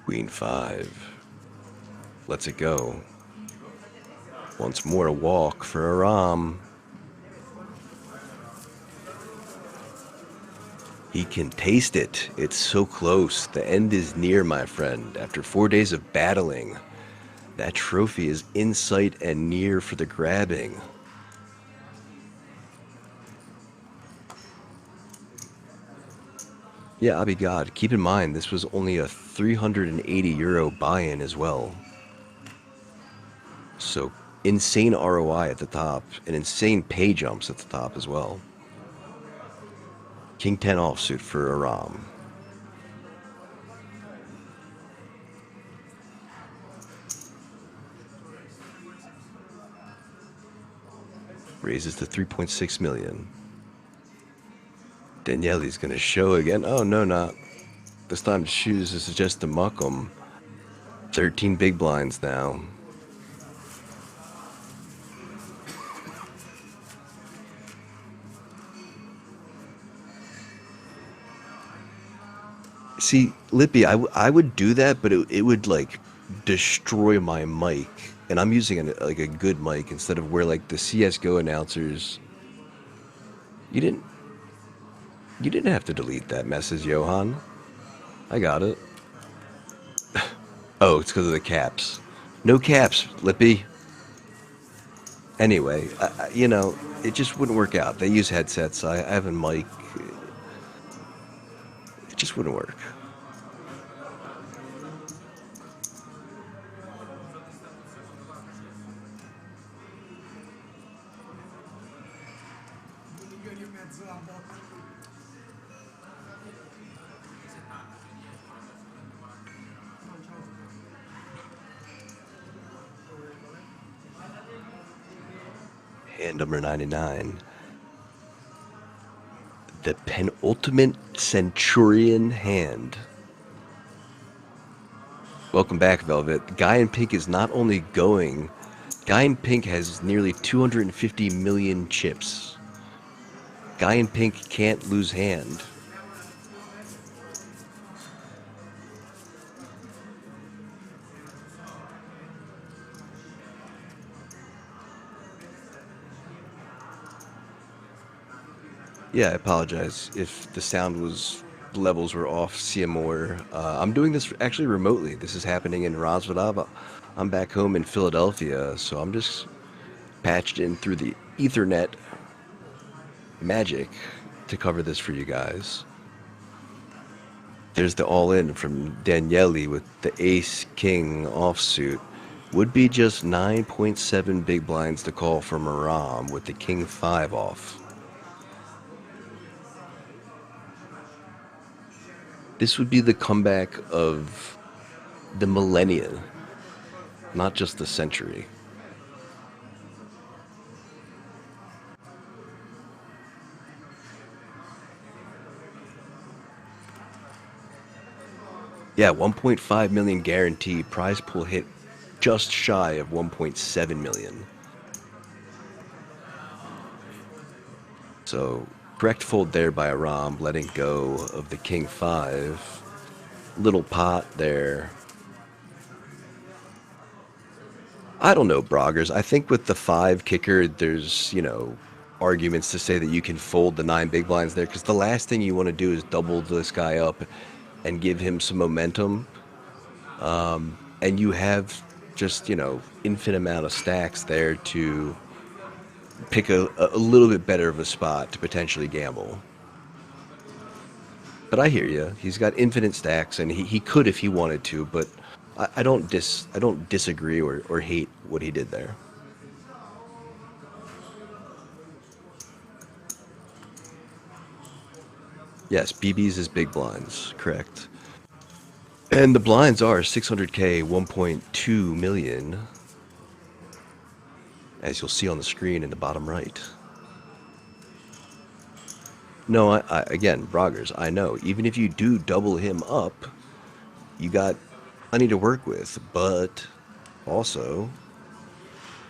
Queen 5. Lets it go. Once more a walk for Aram. He can taste it. It's so close. The end is near, my friend. After 4 days of battling, that trophy is in sight and near for the grabbing. Yeah, I'll be God. Keep in mind, this was only a 380 euro buy-in as well. So, insane ROI at the top, and insane pay jumps at the top as well. King 10 offsuit for Aram. Raises to 3.6 million. Daniele's gonna show again. Oh, no, not. This time chooses just to muck 'em. 13 big blinds now. See, Lippy, I would do that, but it would, like, destroy my mic. And I'm using, a good mic instead of where, like, the CSGO announcers... You didn't have to delete that message, Johan. I got it. Oh, it's because of the caps. No caps, Lippy. Anyway, you know, it just wouldn't work out. They use headsets. I have a mic. It just wouldn't work. Hand number 99. The penultimate Centurion hand. Welcome back, Velvet. Guy in Pink is not only going... Guy in Pink has nearly 250 million chips. Guy in Pink can't lose hand. Yeah, I apologize if the sound levels were off, Seymour. I'm doing this actually remotely. This is happening in Roswell. I'm back home in Philadelphia, so I'm just patched in through the Ethernet magic to cover this for you guys. There's the all-in from Daniele with the Ace-King offsuit. Would be just 9.7 big blinds to call from Aram with the King 5 off. This would be the comeback of the millennia, not just the century. Yeah, 1.5 million guaranteed. Prize pool hit just shy of 1.7 million. So, correct fold there by Aram, letting go of the King 5. Little pot there. I don't know, Broggers. I think with the 5 kicker, there's, you know, arguments to say that you can fold the 9 big blinds there, because the last thing you want to do is double this guy up and give him some momentum. And you have just, you know, infinite amount of stacks there to pick a little bit better of a spot to potentially gamble. But I hear you. He's got infinite stacks, and he could if he wanted to, but I don't disagree or hate what he did there. Yes, BB's is big blinds, correct. And the blinds are 600K, 1.2 million, as you'll see on the screen in the bottom right. No, again, Broggers, I know, even if you do double him up, you got plenty to work with, but also,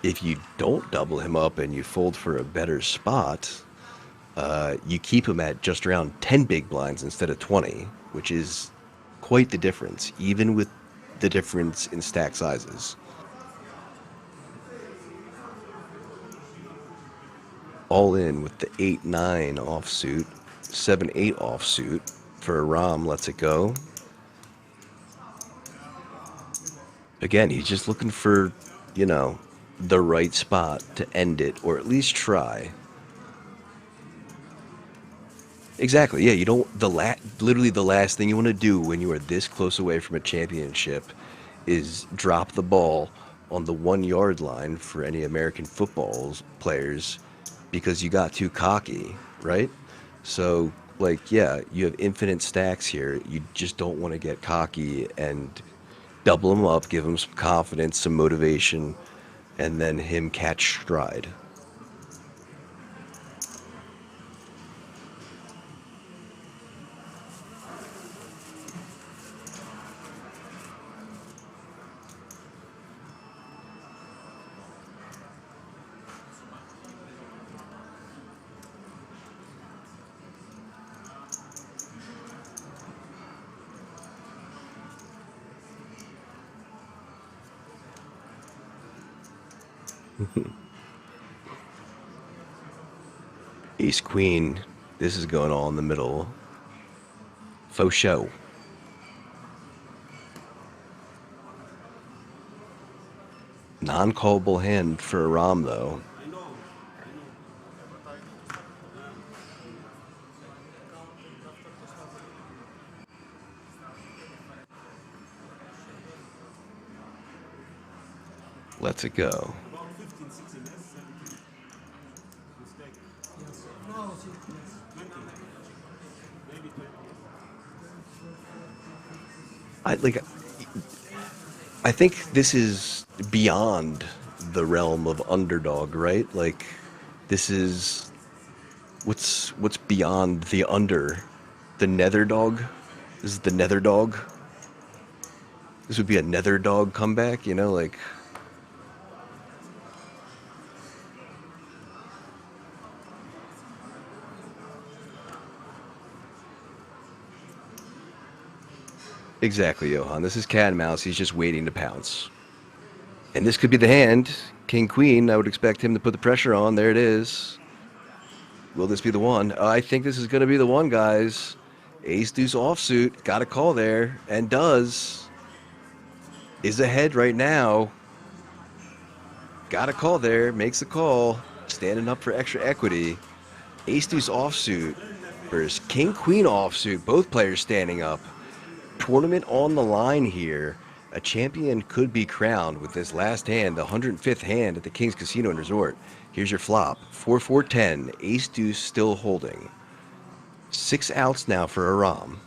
if you don't double him up and you fold for a better spot, you keep him at just around 10 big blinds instead of 20, which is quite the difference, even with the difference in stack sizes. All in with the 8-9 offsuit, 7-8 offsuit for a Rom lets it go. Again, he's just looking for, you know, the right spot to end it, or at least try. Exactly, yeah, you don't, literally the last thing you want to do when you are this close away from a championship is drop the ball on the 1 yard line for any American football players because you got too cocky, right? So, like, yeah, you have infinite stacks here. You just don't want to get cocky and double him up, give him some confidence, some motivation, and then him catch stride. Ace Queen, this is going all in the middle. Faux show. Non-callable hand for a Rom, though. Let's it go. I think this is beyond the realm of underdog, right? Like, this is what's beyond the under, the nether dog. This is the nether dog. This would be a nether dog comeback, you know, like. Exactly, Johan. This is cat and mouse. He's just waiting to pounce. And this could be the hand. King, queen. I would expect him to put the pressure on. There it is. Will this be the one? I think this is going to be the one, guys. Ace deuce offsuit. Got a call there. And does. Is ahead right now. Got a call there. Makes the call. Standing up for extra equity. Ace deuce offsuit versus king, queen offsuit. Both players standing up. Tournament on the line here. A champion could be crowned with this last hand, the 105th hand at the King's Casino and Resort. Here's your flop. 4-4-10. Ace deuce still holding. 6 outs now for a Rom.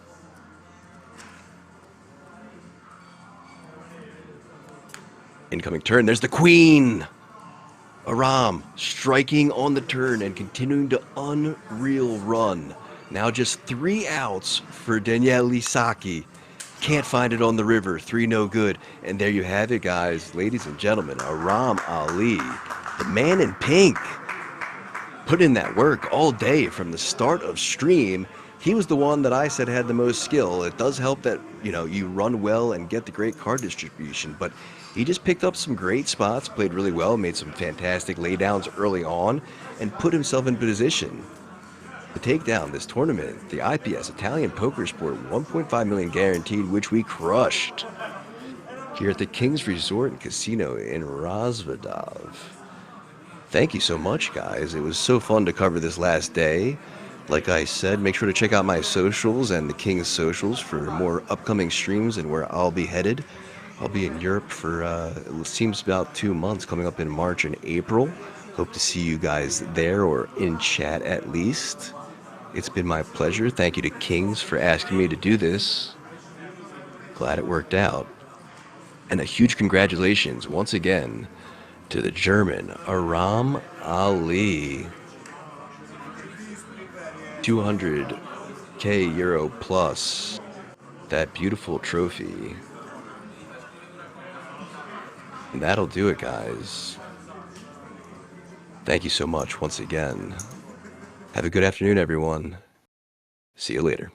Incoming turn. There's the queen. A Rom striking on the turn and continuing to unreal run. Now just 3 outs for Danielle Lisaki. Can't find it on the river. 3 no good. And there you have it, guys. Ladies and gentlemen, Aram Ali, the man in pink, put in that work all day from the start of stream. He was the one that I said had the most skill. It does help that, you know, you run well and get the great card distribution, but he just picked up some great spots, played really well, made some fantastic laydowns early on, and put himself in position to take down this tournament, the IPS Italian Poker Sport 1.5 million guaranteed, which we crushed here at the King's Resort and Casino in Razvadov. Thank you so much, guys. It was so fun to cover this last day. Like I said, make sure to check out my socials and the King's socials for more upcoming streams and where I'll be headed. I'll be in Europe for, it seems about 2 months, coming up in March and April. Hope to see you guys there or in chat at least. It's been my pleasure. Thank you to Kings for asking me to do this. Glad it worked out. And a huge congratulations once again to the German Aram Ali. 200k euro plus. That beautiful trophy. And that'll do it, guys. Thank you so much once again. Have a good afternoon, everyone. See you later.